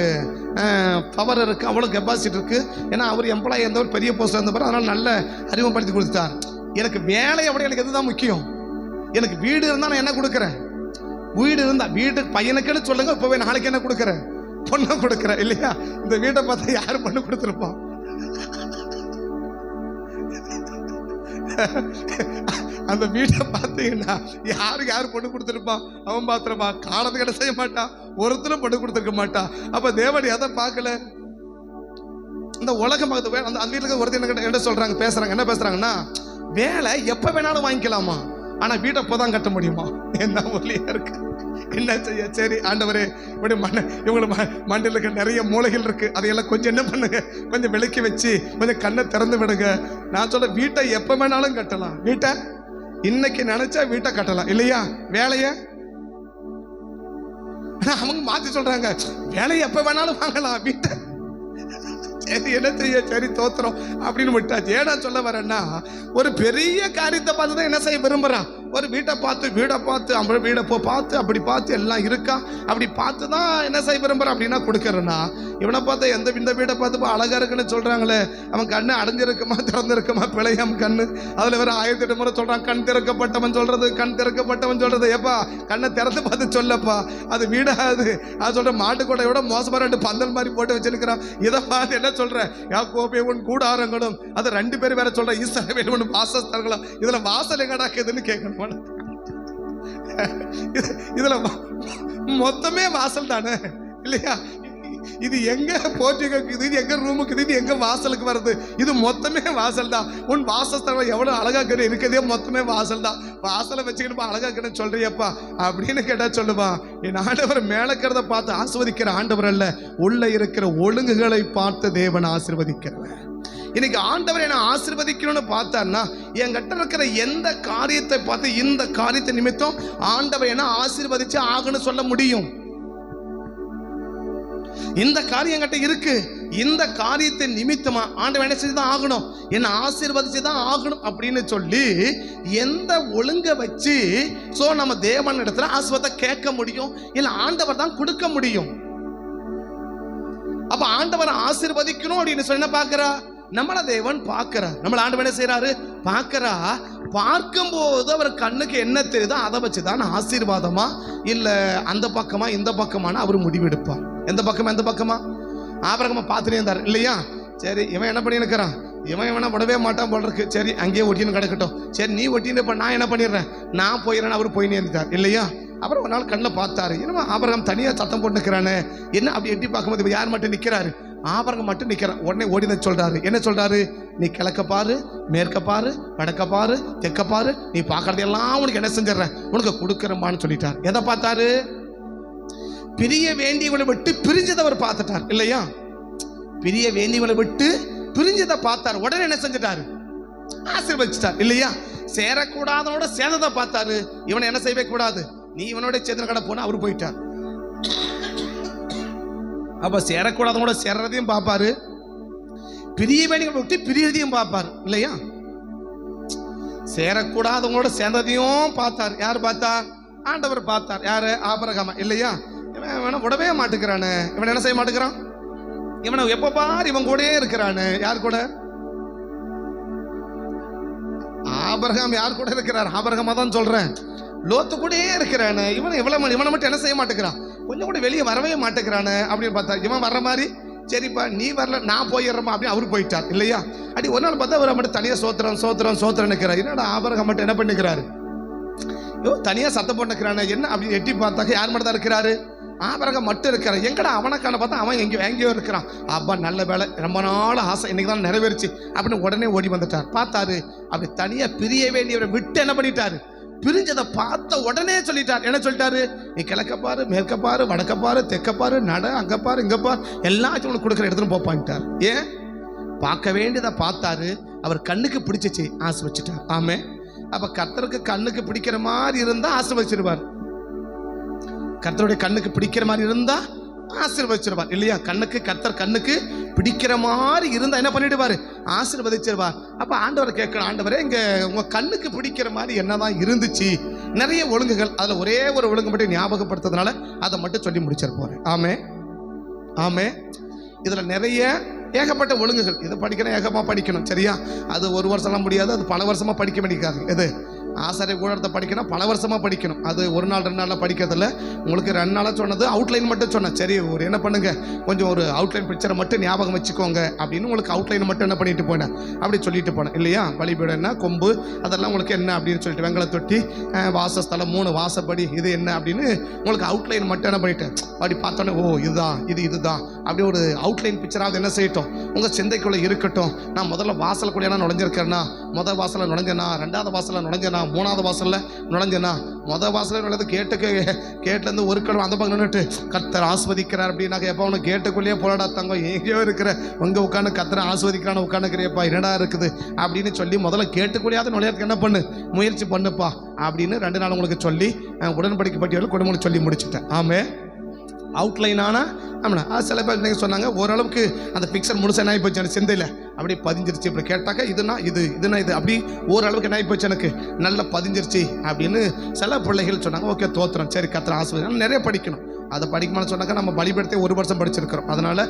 பவர் இருக்கு, அவ்வளவு கெப்பாசிட்டி இருக்கு. ஏன்னா அவர் எம்ப்ளாயி எந்த ஒரு பெரிய போஸ்ட் இருந்த அதனால நல்ல அறிமுகப்படுத்தி கொடுத்துட்டார். எனக்கு வேலையை விட எனக்கு எதுதான் முக்கியம்? எனக்கு வீடு இருந்தா நான் என்ன கொடுக்குறேன்? வீடு இருந்தா வீடு பையனுக்குன்னு சொல்லுங்க, இப்பவே நாளைக்கு என்ன கொடுக்குறேன்? பொண்ணை கொடுக்குறேன் இல்லையா? இந்த வீட்டை பார்த்தா யாரு பொண்ணு கொடுத்துருப்பான்? அந்த வீட்டை பார்த்தீங்கன்னா யாரு பொண்ணு கொடுத்துருப்பான்? அவன் பாத்திரமா காலத்துக்கு என்ன செய்ய மாட்டான், ஒருத்தரும் பொண்ணு கொடுத்துருக்க மாட்டான். அப்ப தேவன் எதை பார்க்கல? இந்த உலகம் அந்த வீட்டுக்கு ஒருத்தர் என்ன சொல்றாங்க, பேசுறாங்க, என்ன பேசுறாங்கன்னா, வேலை எப்ப வேணாலும் வாங்கிக்கலாமா, ஆனா வீட்டை இப்பதான் கட்ட முடியுமா? என்ன ஒல்லியா இருக்கு என்ன செய்ய? சரி ஆண்டவரே, இப்படி இவங்களுக்கு மண்டையில் இருக்க நிறைய மூளைகள் இருக்கு, அதையெல்லாம் கொஞ்சம் என்ன பண்ணுங்க, கொஞ்சம் விலக்கி வச்சு கொஞ்சம் கண்ணை திறந்து விடுங்க. நான் சொல்ல, வீட்டை எப்ப வேணாலும் கட்டலாம். வீட்டை இன்னைக்கு நினைச்சா வீட்டை கட்டலாம் இல்லையா? வேலையை அவங்க மாத்தி சொல்றாங்க, வேலையை எப்ப வேணாலும் வாங்கலாம், வீட்டை சரி என்ன செய்ய, சரி தோத்துறோம் அப்படின்னு விட்டாச்சு. ஏன்னா சொல்ல வரேன்னா, ஒரு பெரிய காரியத்தை பார்த்து தான் என்ன செய்ய விரும்புறான். ஒரு வீட்டை பார்த்து வீடை பார்த்து அப்படி பார்த்து எல்லாம் இருக்கா அப்படி பார்த்து தான் என்ன செய்ய விரும்புறான் அப்படின்னா கொடுக்கறனா. இவனை பார்த்து இந்த வீடை பார்த்து அழகா இருக்குன்னு சொல்றாங்களே, அவன் கண்ணு அடைஞ்சிருக்குமா திறந்திருக்குமா பிழையாம கண்ணு. அதுல வேற 1008 முறை சொல்றான், கண் திறக்கப்பட்டவன் சொல்றது. ஏப்பா கண்ணை திறந்து பார்த்து சொல்லப்பா, அது வீடாது. அது சொல்ற மாட்டுக்கோட்டையோட மோசமா 2 பந்தல் மாதிரி போட்டு வச்சிருக்கிறான். இதை பார்த்து என்ன சொல்ற, யாக்கோபே உன் கூடாரங்களும், அது 2 பேர் வேற சொல்ற, இஸ்ரவேல் உன் வாசஸ்தலங்களும். இதுல வாசல் எங்கடா இருக்குதுன்னு கேட்கணும். இதுல மொத்தமே வாசல் தானே இல்லையா? இது எங்க போர்ச்சுக்கு, இது எங்க ரூமுக்கு, இது எங்க வாசலுக்கு வருது, இது மொத்தமே வாசல் தான். உன் வாசஸ்தலம் எவ்வளவு அழகா இருக்கிறதே மொத்தமே வாசல் தான். வாசலை வச்சுக்கிட்டு அழகா இருக்குன்னு சொல்றியப்பா அப்படின்னு கேட்டா சொல்லுவா, என் ஆண்டவர் மேலக்கிறத பார்த்து ஆசிர்வதிக்கிற ஆண்டவர் அல்ல, உள்ள இருக்கிற ஒழுங்குகளை பார்த்து தேவன் ஆசீர்வதிக்கிறவர். இன்னைக்கு ஆண்டவர் என்ன ஆசீர்வதிக்கணும்னு பார்த்தார்னா, என்கிட்ட இருக்கிற எந்த காரியத்தை பார்த்து இந்த காரியத்தை நிமித்தம் ஆண்டவர் என்ன ஆசீர்வதிச்சு ஆகணும்னு சொல்ல முடியும். இந்த காரியம் என்கிட்ட இருக்கு, இந்த காரியத்தை நிமித்தமா ஆண்டவர் என்ன செஞ்சுதான் ஆகணும், என்ன ஆசீர்வதிச்சுதான் ஆகணும் அப்படின்னு சொல்லி எந்த ஒழுங்க வச்சு நம்ம தேவன் இடத்துல ஆசீர்வாதத்தை கேட்க முடியும், இல்ல ஆண்டவர் தான் கொடுக்க முடியும். அப்ப ஆண்டவரை ஆசீர்வதிக்கணும் அப்படின்னு சொல்லி என்ன பார்க்கிறா, நம்மள தேவன் பார்க்கிறார். நம்மள ஆண்டவர் என்ன செய்யறாரு, பார்க்கிறா. பார்க்கும்போது அவர் கண்ணுக்கு என்ன தெரியுதோ அதை வச்சுதான் ஆசீர்வாதமா இல்ல அந்த பக்கமா இந்த பக்கமான அவர் முடிவெடுப்பார். எந்த பக்கமா ஆபிரகாமை பார்த்துட்டே இருந்தார் இல்லையா? சரி, இவன் என்ன பண்ணி இருக்கிறான், இவனை விடவே மாட்டான் போல இருக்கு, சரி அங்கேயே ஒட்டின்னு கிடக்கட்டும், சரி நீ ஒட்டின்னு நான் என்ன பண்ணிடுறேன், நான் போயிடுறேன். அவர் போய் நேர்ந்தார் இல்லையா? அப்புறம் ஒரு நாள் கண்ணில் பார்த்தாரு, என்னமா ஆபிரகாம் தனியா சத்தம் போட்டு நிற்கிறானே, என்ன அப்படி எட்டி பார்க்கும்போது யார் மட்டும் நிற்கிறாரு, ஆபிரகாம் மட்டும் நிற்கிறான். உடனே ஓடின சொல்றாரு, என்ன சொல்றாரு, நீ கிழக்க பாரு, மேற்க பாரு, வடக்க பாரு, தெற்க பாரு, நீ பார்க்கறதெல்லாம் உனக்கு என்ன செஞ்சிடறேன், உனக்கு கொடுக்குறமான்னு சொல்லிட்டார். எதை பார்த்தாரு, பிரிய வேண்டியவனை விட்டு பிரிஞ்சதை அவர் பார்த்துட்டார் இல்லையா? பிரிய வேண்டியவனை விட்டு பிரிஞ்சதை பார்த்தார். உடனே என்ன செஞ்சிட்டாரு, ஆசீர்வதிச்சிட்டார் இல்லையா? சேரக்கூடாதனோட சேர்ந்ததை பார்த்தாரு. இவனை என்ன செய்யவே கூடாது, நீ இவனோட சேர்ந்த கடை போனா அவரு போயிட்டார். அப்ப சேரக்கூடாதனோட சேர்றதையும் பார்ப்பாரு, பிரிய வேண்டியவனை விட்டு பிரியதையும் பார்ப்பார் இல்லையா? சேரக்கூடாதவங்களோட சேர்ந்ததையும் பார்த்தார். யார் பார்த்தா, ஆண்டவர் பார்த்தார். யாரு, ஆபிரகாம் இல்லையா? இவன் விடவே மாட்டுக்கிறானு, இவன் என்ன செய்ய மாட்டுக்கிறான், இவனை எப்ப பாரு இவன் கூட இருக்கிறானு. யார் கூட, ஆபிரகாம் யார் கூட இருக்கிறார், ஆபிரகாமா தான் சொல்றேன், லோத்து கூட இருக்கிறானு. இவனை மட்டும் என்ன செய்ய மாட்டேங்கிறான், கொஞ்சம் கூட வெளியே வரவே மாட்டேங்கிறானு அப்படின்னு பார்த்தா, இவன் வர்ற மாதிரி, சரிப்பா நீ வரல நான் போயிடுறமா அப்படின்னு அவரு போயிட்டார் இல்லையா? அப்படி ஒரு நாள் பார்த்தா அவர் மட்டும் தனியா சோத்திரம் நிற்கிறார். என்னடா ஆபிரகாம் மட்டும் என்ன பண்ணிக்கிறாரு, தனியா சத்தம் போட்டுக்கிறானே என்ன அப்படின்னு எட்டி பார்த்தாக்க யார் மட்டும் தான் இருக்கிறாரு, ஆபிரகாம் மட்டும் இருக்கிறான். எங்கடா அவனைக்கான பார்த்தா அவன் எங்கேயோ இருக்கிறான். அப்பா நல்ல வேலை, ரொம்ப நாள் ஆசை இன்னைக்கு தான் நிறைவேறிச்சு அப்படின்னு உடனே ஓடி வந்துட்டார். பார்த்தாரு, அப்படி தனியா பிரிய வேண்டியவரை விட்டு என்ன பண்ணிட்டாரு, பிரிஞ்சதை பார்த்த உடனே சொல்லிட்டார். என்ன சொல்லிட்டாரு, நீ கிழக்க பாரு, மேற்க பாரு, வடக்க பாரு, தெற்க பாரு, நட அங்க பாரு, இங்க பாரு, எல்லாத்தையும் உனக்கு கொடுக்குற இடத்துல போப்பான்ட்டார். ஏன், பார்க்க வேண்டியதை பார்த்தாரு, அவர் கண்ணுக்கு பிடிச்சிச்சு, ஆசீர்வச்சிட்டார். ஆமே. அப்ப கர்த்தருக்கு கண்ணுக்கு பிடிக்கிற மாதிரி இருந்தா ஆசீர்வச்சிருவார். கர்த்தருடைய கண்ணுக்கு பிடிக்கிற மாதிரி இருந்தா ஆசீர்வதிச்சிருவார் இல்லையா? கர்த்தர் கண்ணுக்கு பிடிக்கிற மாதிரி இருந்தா என்ன பண்ணிடுவாரு, ஆசீர்வதிச்சிருவார். அப்ப ஆண்டவரை கேட்கணும், ஆண்டவரே இங்க உங்க கண்ணுக்கு பிடிக்கிற மாதிரி என்னதான் இருந்துச்சு, நிறைய ஒழுங்குகள், அதுல ஒரே ஒரு ஒழுங்கு மட்டும் ஞாபகப்படுத்துறதுனால அதை மட்டும் சொல்லி முடிச்சிட போறேன். ஆமே. இதுல நிறைய ஏகப்பட்ட ஒழுங்குகள், இதை படிக்கணும், ஏகமா படிக்கணும் சரியா? அது ஒரு வருஷம்லாம் முடியாது, அது பல வருஷமா படிக்க வேண்டியது. எது ஆசாரிய கூடத்தை படிக்கணும், பல வருஷமா படிக்கணும். அது ஒரு நாள் 2 நாள்ல படிக்கிறதில்ல. உங்களுக்கு 2 நாளாக சொன்னது அவுட்லைன் மட்டும் சொன்னேன். சரி, ஒரு என்ன பண்ணுங்க, கொஞ்சம் ஒரு அவுட்லைன் பிக்சரை மட்டும் ஞாபகம் வச்சுக்கோங்க அப்படின்னு உங்களுக்கு அவுட்லைன் மட்டும் என்ன பண்ணிட்டு போனேன், அப்படி சொல்லிட்டு போனேன் இல்லையா? பலிபீடம் என்ன, கொம்பு, அதெல்லாம் உங்களுக்கு என்ன அப்படின்னு சொல்லிட்டு, வெங்கல தொட்டி, வாசஸ்தலம், 3 வாசப்படி, இது என்ன அப்படின்னு உங்களுக்கு அவுட்லைன் மட்டும் என்ன பண்ணிட்டேன். அப்படி பார்த்தோன்னே ஓ இதுதான் அப்படி ஒரு அவுட்லைன் பிக்சராக என்ன செய்யட்டும், உங்க சிந்தைக்குள்ள இருக்கட்டும். நான் முதல்ல வாசல் கூட நுழைஞ்சிருக்கேன்னா, முதல் வாசல நுழைஞ்சனா, 2வது வாசல நுழைஞ்சனா, நான் 3வது வாசலில் நுழைஞ்சேன்னா மொதல் வாசலில் நுழைந்து கேட்டுலேருந்து ஒரு கடவுள் அந்த பக்கம் நின்றுட்டு கர்த்தர் ஆஸ்வதிக்கிறார் அப்படின்னாக்க எப்போ அவனுக்கு கேட்டுக்குள்ளேயே போராடா தங்கம் எங்கேயோ இருக்கிற உங்கள் உட்காந்து கர்த்தரை ஆஸ்வதிக்கிறான்னு உட்காந்துக்கிறியப்பா என்னடா இருக்குது அப்படின்னு சொல்லி முதல்ல கேட்டுக்குள்ளேயாவது நுழையறதுக்கு என்ன பண்ணு, முயற்சி பண்ணுப்பா அப்படின்னு 2 நாள் உங்களுக்கு சொல்லி உடன்படிக்கை பட்டியலில் குடும்பம் சொல்லி முடிச்சுட்டேன். ஆமே அவுட்லைனான ஆமாண்ணா. அது சில பேர் நீங்கள் சொன்னாங்க ஓரளவுக்கு அந்த பிக்சர் முழுசா என்ன ஆகி போச்சு எனக்கு சிந்தையில் அப்படி பதிஞ்சிருச்சு. இப்படி கேட்டாக்க இதுனா இது அப்படி ஓரளவுக்கு என்ன ஆகி போச்சு எனக்கு நல்லா பதிஞ்சிருச்சு அப்படின்னு சில பிள்ளைகள் சொன்னாங்க. ஓகே தோத்திரம், சரி கர்த்தர் ஆசீர்வதிக்கணும். நிறைய படிக்கணும். அதை படிக்கணும்னு சொன்னாக்க நம்ம பலிபீடத்தை 1 வருஷம் படிச்சிருக்கிறோம். அதனால்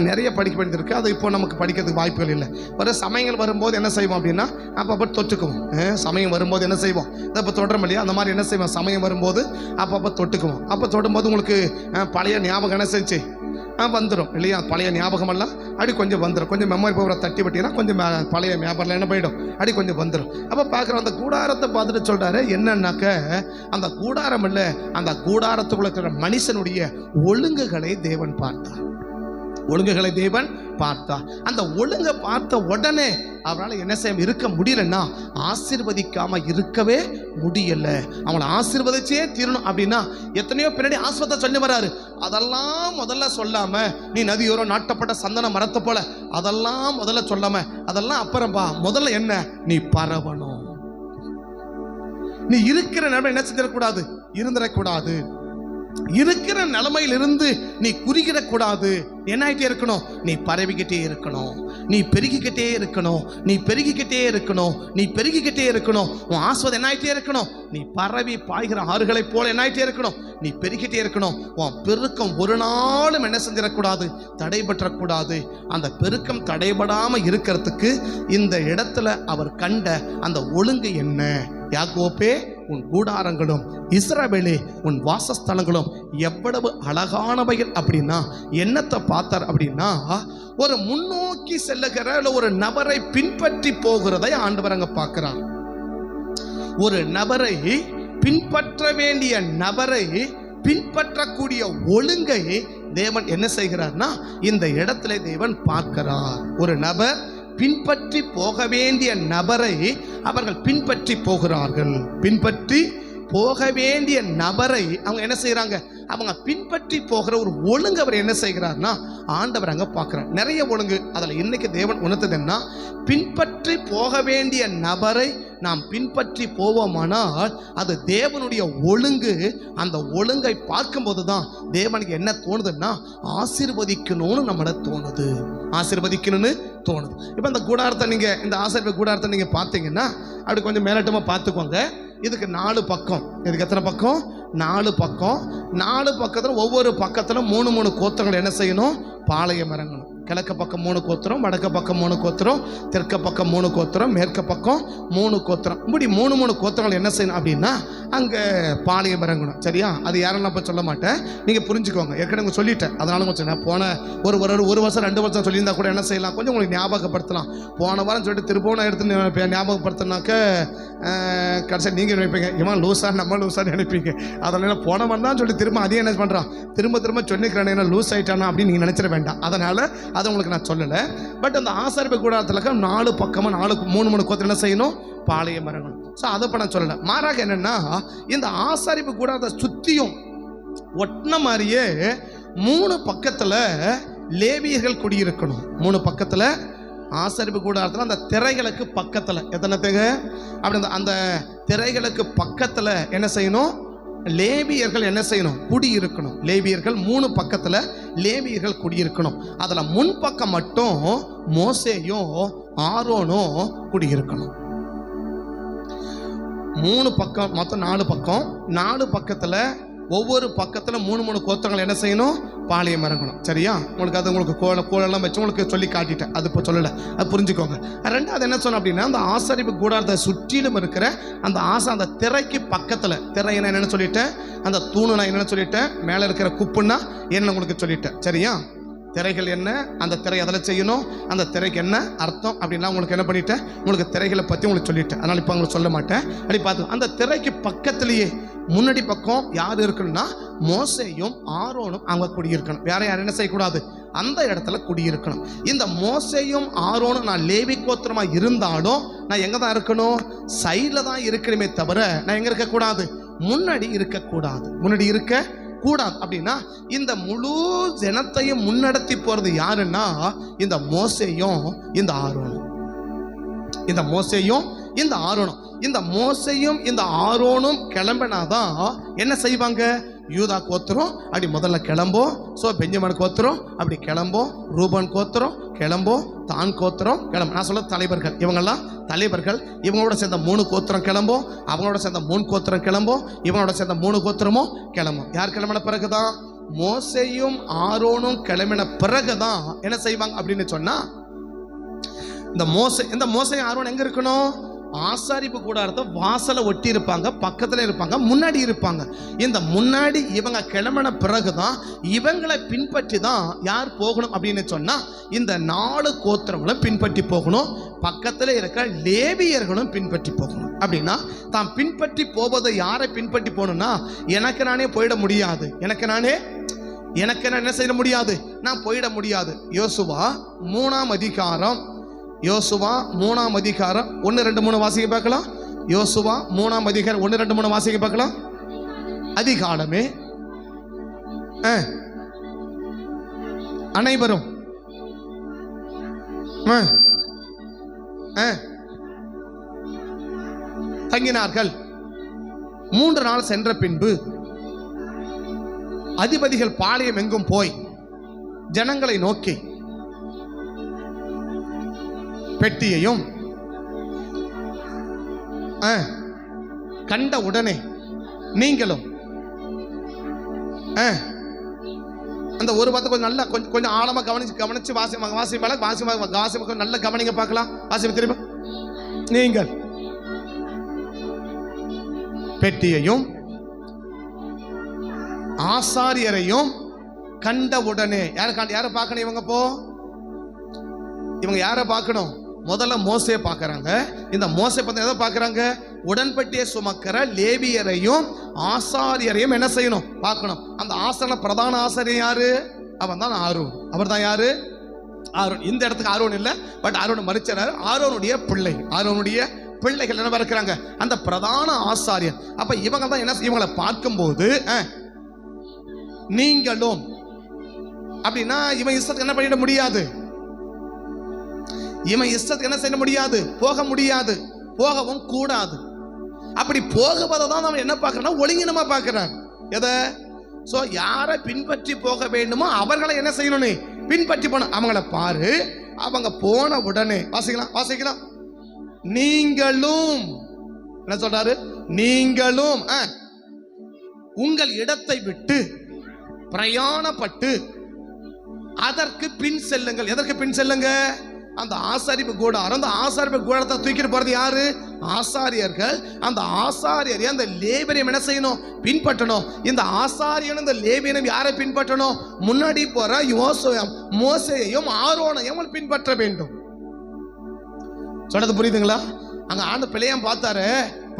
நிறைய படிக்க வேண்டியிருக்கு. அது இப்போ நமக்கு படிக்கிறதுக்கு வாய்ப்புகள் இல்லை. ஒரு சமயங்கள் வரும்போது என்ன செய்வோம் அப்படின்னா அப்போ தொட்டுக்குவோம். சமயம் வரும்போது என்ன செய்வோம், இதை இப்போ தொடரும் இல்லையா, அந்த மாதிரி என்ன செய்வோம், சமயம் வரும்போது அப்போ தொட்டுக்குவோம். அப்போ தொடும்போது உங்களுக்கு பழைய ஞாபகம் என்ன செஞ்சு வந்துடும் இல்லையா, பழைய ஞாபகமெல்லாம் அப்படி கொஞ்சம் வந்துடும். கொஞ்சம் மெமரி பவரை தட்டி விட்டீங்கன்னா கொஞ்சம் பழைய ஞாபகம் என்ன போயிடும், அப்படி கொஞ்சம் வந்துடும். அப்போ பார்க்குறோம் அந்த கூடாரத்தை பார்த்துட்டு சொல்கிறாரு என்னன்னாக்க அந்த கூடாரம் இல்லை, அந்த கூடாரத்துக்குள்ள இருக்கிற மனுஷனுடைய ஒழுங்குகளை தேவன் பார்த்தார். ஒழுங்குகளை தேவன் பார்த்தா அந்த ஒழுங்கை பார்த்த உடனே அவரால் என்ன செய்ய இருக்க முடியலன்னா ஆசீர்வதிக்காம இருக்கவே முடியல. அவங்களை ஆசீர்வதிச்சே தீரணும் அப்படின்னா எத்தனையோ பின்னாடி ஆஸ்வத்தை சொல்லி வராரு. அதெல்லாம் முதல்ல சொல்லாம நீ நதியோரம் நாட்டப்பட்ட சந்தன மரத்தை போல அதெல்லாம் முதல்ல சொல்லாம அதெல்லாம் அப்புறம்பா, முதல்ல என்ன நீ பரவணும். நீ இருக்கிற நிலைமை என்ன செஞ்சிடக்கூடாது, இருந்துடக்கூடாது. இருக்கிற நிலைமையிலிருந்து நீ குறுகிடக்கூடாது. என்ன ஆகிட்டே இருக்கணும், நீ பரவிக்கிட்டே இருக்கணும், நீ பெருகிக்கிட்டே இருக்கணும், நீ பெருகிக்கிட்டே இருக்கணும், நீ பெருகிக்கிட்டே இருக்கணும். உன் ஆஸ்வதம் என்ன ஆகிட்டே இருக்கணும், நீ பரவி பாய்கிற ஆறுகளை போல என்ன ஆகிட்டே இருக்கணும், நீ பெருகிட்டே இருக்கணும். உன் பெருக்கம் ஒரு நாளும் என்ன செஞ்சிடக்கூடாது, தடைபற்றக்கூடாது. அந்த பெருக்கம் தடைபடாமல் இருக்கிறதுக்கு இந்த இடத்துல அவர் கண்ட அந்த ஒழுங்கு என்ன, யாக்கோபே உன் கூடாரங்களும் இஸ்ரவேலே உன் வாசஸ்தலங்களும் எவ்வளவு அழகானவைகள் அப்படின்னா என்னத்தை பார்த்தார் அப்படின்னா ஒரு முன்னோக்கி செல்லுகிற ஒரு நபரை பின்பற்றி போகிறதை ஆண்டவர் அங்க பார்க்கிறார். ஒரு நபரை பின்பற்ற வேண்டிய நபரை பின்பற்றக்கூடிய ஒழுங்கை தேவன் என்ன செய்கிறார்னா இந்த இடத்துல தேவன் பார்க்கிறார். ஒரு நபர் பின்பற்றி போக வேண்டிய நபரை அவர்கள் பின்பற்றி போகிறார்கள். பின்பற்றி போக வேண்டிய நபரை அவங்க என்ன செய்யறாங்க, அவங்க பின்பற்றி போகிற ஒரு ஒழுங்கு அவர் என்ன செய்கிறார்னா ஆண்டவர் அங்க பார்க்கிறார். நிறைய ஒழுங்கு அதில் இன்னைக்கு தேவன் உணர்த்ததுன்னா பின்பற்றி போக வேண்டிய நபரை நாம் பின்பற்றி போவோமானால் அது தேவனுடைய ஒழுங்கு. அந்த ஒழுங்கை பார்க்கும்போது தான் தேவனுக்கு என்ன தோணுதுன்னா ஆசீர்வதிக்கணும்னு நம்மள தோணுது, ஆசீர்வதிக்கணும்னு தோணுது. இப்போ இந்த கூடாரத்தை நீங்கள் இந்த ஆசீர்வாத கூடாரத்தை நீங்கள் பார்த்தீங்கன்னா அப்படி கொஞ்சம் மேலட்டமாக பார்த்துக்கோங்க. இதுக்கு 4 பக்கம். இதுக்கு எத்தனை பக்கம், 4 பக்கம். 4 பக்கத்தில் ஒவ்வொரு பக்கத்தில் 3 கோத்திரங்கள் என்ன செய்யணும், பாளையம் இறங்கணும். கிழக்கு பக்கம் 3 கோத்திரம், வடக்கு பக்கம் 3 கோத்திரம், தெற்கு பக்கம் 3 கோத்திரம், மேற்கு பக்கம் 3 கோத்திரம். இப்படி 3 கோத்திரங்கள் என்ன செய்யணும் அப்படின்னா அங்கே பாளையம் இறங்கணும். சரியா, அது யாரெல்லாம் இப்போ சொல்ல மாட்டேன், நீங்கள் புரிஞ்சுக்கோங்க. ஏற்கனவே சொல்லிட்டேன். அதனால கொஞ்சம் நான் போன ஒரு வருஷம் 2 வருஷம் சொல்லியிருந்தா கூட என்ன செய்யலாம், கொஞ்சம் உங்களுக்கு ஞாபகப்படுத்தலாம். போன வாரம் சொல்லிட்டு திருப்பவும் எடுத்து ஞாபகப்படுத்தினாக்க கடைசியாக நீங்கள் நினைப்பீங்க இவன் லூஸா நம்ம லூஸான்னு நினைப்பீங்க. அதனால் போன வாரம் தான் சொல்லி திரும்ப அதே என்ன பண்ணுறான், திரும்ப சொல்லிக்கிறேன் என்ன லூஸ் ஆகிட்டானா அப்படின்னு நீங்கள் நினச்சிட வேண்டாம். அதனால் அதை உங்களுக்கு நான் சொல்லலை. பட் அந்த ஆசாரிப்பு கூடாரத்தில் 4 பக்கமாக 3 கோத்திரம் என்ன செய்யணும், பாளையம் இறங்கணும். ஸோ அதை இப்போ நான் சொல்லலை. மாறாக என்னென்னா இந்த ஆசாரிப்பு கூடாரத்தை சுற்றியும் ஒட்டின மாதிரியே 3 பக்கத்தில் லேவியர்கள் குடியிருக்கணும். 3 பக்கத்தில் ஆசரிப்பு கூடாரத்தில் அந்த திரைகளுக்கு பக்கத்தில் எத்தனை பேங்க அப்படி அந்த திரைகளுக்கு பக்கத்தில் என்ன செய்யணும், லேவியர்கள் என்ன செய்யணும், குடியிருக்கணும். லேவியர்கள் 3 பக்கத்தில் லேவியர்கள் குடியிருக்கணும். அதில் முன்பக்கம் மட்டும் மோசேயும் ஆரோனும் குடியிருக்கணும். 3 பக்கம் மொத்தம் 4 பக்கம். 4 பக்கத்தில் ஒவ்வொரு பக்கத்தில் 3 கோத்திரங்கள் என்ன செய்யணும், பாளையம் இறங்கணும். சரியா, உங்களுக்கு கோலெல்லாம் வச்சு உங்களுக்கு சொல்லி காட்டிட்டேன். அது இப்போ சொல்லலை, அது புரிஞ்சுக்கோங்க. ரெண்டாவது என்ன சொன்னோம் அப்படின்னா அந்த ஆசரிப்பு கூடாரத்தை சுற்றிலும் இருக்கிற அந்த திரைக்கு பக்கத்தில், திரை என்னன்னு சொல்லிட்டேன், அந்த தூணு நான் என்னன்னு சொல்லிட்டேன், மேலே இருக்கிற குப்புன்னா என்ன உங்களுக்கு சொல்லிட்டேன். சரியா, திரைகள் என்ன, அந்த திரை அதில் செய்யணும், அந்த திரைக்கு என்ன அர்த்தம் அப்படின்லாம் உங்களுக்கு என்ன பண்ணிட்டேன், உங்களுக்கு திரைகளை பற்றி உங்களுக்கு சொல்லிட்டேன். அதனால் இப்போ உங்களுக்கு சொல்ல மாட்டேன். அப்படி பார்த்து அந்த திரைக்கு பக்கத்திலேயே முன்னாடி பக்கம் யார் இருக்கணும்னா மோசேயும் ஆரோனும் அவங்க குடியிருக்கணும். வேற யாரும் என்ன செய்யக்கூடாது, அந்த இடத்துல குடியிருக்கணும். இந்த மோசேயும் ஆரோனும் நான் லேவி கோத்திரமா இருந்தாலும் நான் எங்க தான் இருக்கணும், சைடுல தான் இருக்கணுமே தவிர நான் எங்க இருக்கக்கூடாது, முன்னாடி இருக்கக்கூடாது. முன்னாடி இருக்க கூடாது. அப்படின்னா இந்த முழு ஜனத்தையும் முன்னடத்தி போறது யாருன்னா இந்த மோசேயும் இந்த ஆரோனும். இந்த மோசேயும் இந்த ஆரோனும், இந்த மோசேயும் இந்த ஆரோனும் கிளம்பினாதான் என்ன செய்வாங்க, யூதா கோத்திரம் அப்படி முதல்ல கிளம்போம். ஸோ பெஞ்சமின் கோத்திரம் அப்படி கிளம்போம், ரூபன் கோத்திரம் கிளம்போம், தான் கோத்திரம் கிளம்பும். நான் சொல்ல தலைவர்கள், இவங்கெல்லாம் தலைவர்கள். இவங்களோட சேர்ந்த 3 கோத்திரம் கிளம்போம், அவங்களோட சேர்ந்த 3 கோத்திரம் கிளம்போம், இவங்களோட சேர்ந்த 3 கோத்திரமும் கிளம்பும். யார் கிளம்பின பிறகுதான், மோசேயும் ஆரோனும் கிளம்பின பிறகுதான் என்ன செய்வாங்க அப்படின்னு சொன்னா, இந்த மோசே ஆரோன் எங்க இருக்கணும், ஆசாரிப்பு கூடாரத்தை வாசலை ஒட்டி இருப்பாங்க, பக்கத்துல இருப்பாங்க, முன்னாடி இருப்பாங்க. இந்த முன்னாடி இவங்க கிளம்பின பிறகுதான் இவங்களை பின்பற்றி தான் யார் போகணும் அப்படின்னு சொன்னா இந்த 4 கோத்திரங்களும் பின்பற்றி போகணும், பக்கத்துல இருக்க லேவியர்களும் பின்பற்றி போகணும். அப்படின்னா தான் பின்பற்றி போவதை யாரை பின்பற்றி போகணும்னா எனக்கு நானே போயிட முடியாது, எனக்கு நான் என்ன செய்ய முடியாது, நான் போயிட முடியாது. யோசுவா 3ஆம் அதிகாரம், யோசுவா 3ஆம் அதிகாரம் 1, 2, 3 வாசிக்க பார்க்கலாம். யோசுவா 3ஆம் அதிகாரம் 1, 2, 3 வாசிக்க பார்க்கலாம். அதிகாலமே அனைவரும் தங்கினார்கள். 3 நாள் சென்ற பின்பு அதிபதிகள் பாளையம் எங்கும் போய் ஜனங்களை நோக்கி பெட்டியையும் கண்ட உடனே நீங்களும் அந்த ஒரு வார்த்தை கொஞ்சம் நல்லா கொஞ்சம் ஆழமா கவனிச்சு வாசி நல்ல கவனிங்க பார்க்கலாம். வாசி திரும்ப, நீங்கள் பெட்டியையும் ஆசாரியரையும் கண்ட உடனே யாரை பார்க்கணும், இவங்க யாரை பார்க்கணும், முதல்ல மோசே பார்க்கறாங்க. இந்த மோசே பார்த்து எதை பார்க்கறாங்க, உடன்படிக்கையை சுமக்கிற லேவியரையும் ஆசாரியரையும் என்ன செய்யணும், பார்க்கணும். அந்த ஆசாரியர் பிரதான ஆசாரியர் யாரு, அவன் தான் ஆரோன். அவர் தான் யாரு, ஆரோன். இந்த இடத்துக்கு ஆரோன் இல்லை, பட் ஆரோன் மரிச்சார். ஆரோனுடைய பிள்ளைகள் என்ன இருக்கிறாங்க, அந்த பிரதான ஆசாரியர். அப்ப இவங்க தான் என்ன, இவங்களை பார்க்கும்போது நீங்களும் அப்படின்னா இவன் இஷ்டத்துக்கு என்ன பண்ணிட முடியாது, இவன் இஷ்டத்துக்கு என்ன செய்ய முடியாது, போக முடியாது, போகவும் கூடாது. அப்படி போகுவதை தான் நம்ம என்ன பார்க்கறோம்னா ஒழுங்கினமா பார்க்கிறார். எதை, சோ யாரை பின்பற்றி போக வேண்டுமோ அவர்களை என்ன செய்யணும், பின்பற்றி போன அவங்களை பாரு. அவங்க போன உடனே வாசிக்கலாம். நீங்களும் என்ன சொல்றாரு, நீங்களும் உங்கள் இடத்தை விட்டு பிரயாணப்பட்டு அதற்கு பின் செல்லுங்கள். எதற்கு பின் செல்லுங்க, அந்த ஆசாரிப்பு கூடாரம். அந்த ஆசாரிப்பு கூடாரத்தை தூக்கிட்டு போறது யாரு, ஆசாரியர்கள். அந்த ஆசாரியரை அந்த லேவியரையும் என்ன செய்யணும், பின்பற்றணும். இந்த ஆசாரியனும் இந்த லேவியனும் யாரை பின்பற்றணும், முன்னாடி போற மோசேயையும் ஆரோனையும் பின்பற்ற வேண்டும். சொல்றது புரியுதுங்களா? அங்க ஆண்டு பிள்ளையம் பார்த்தாரு.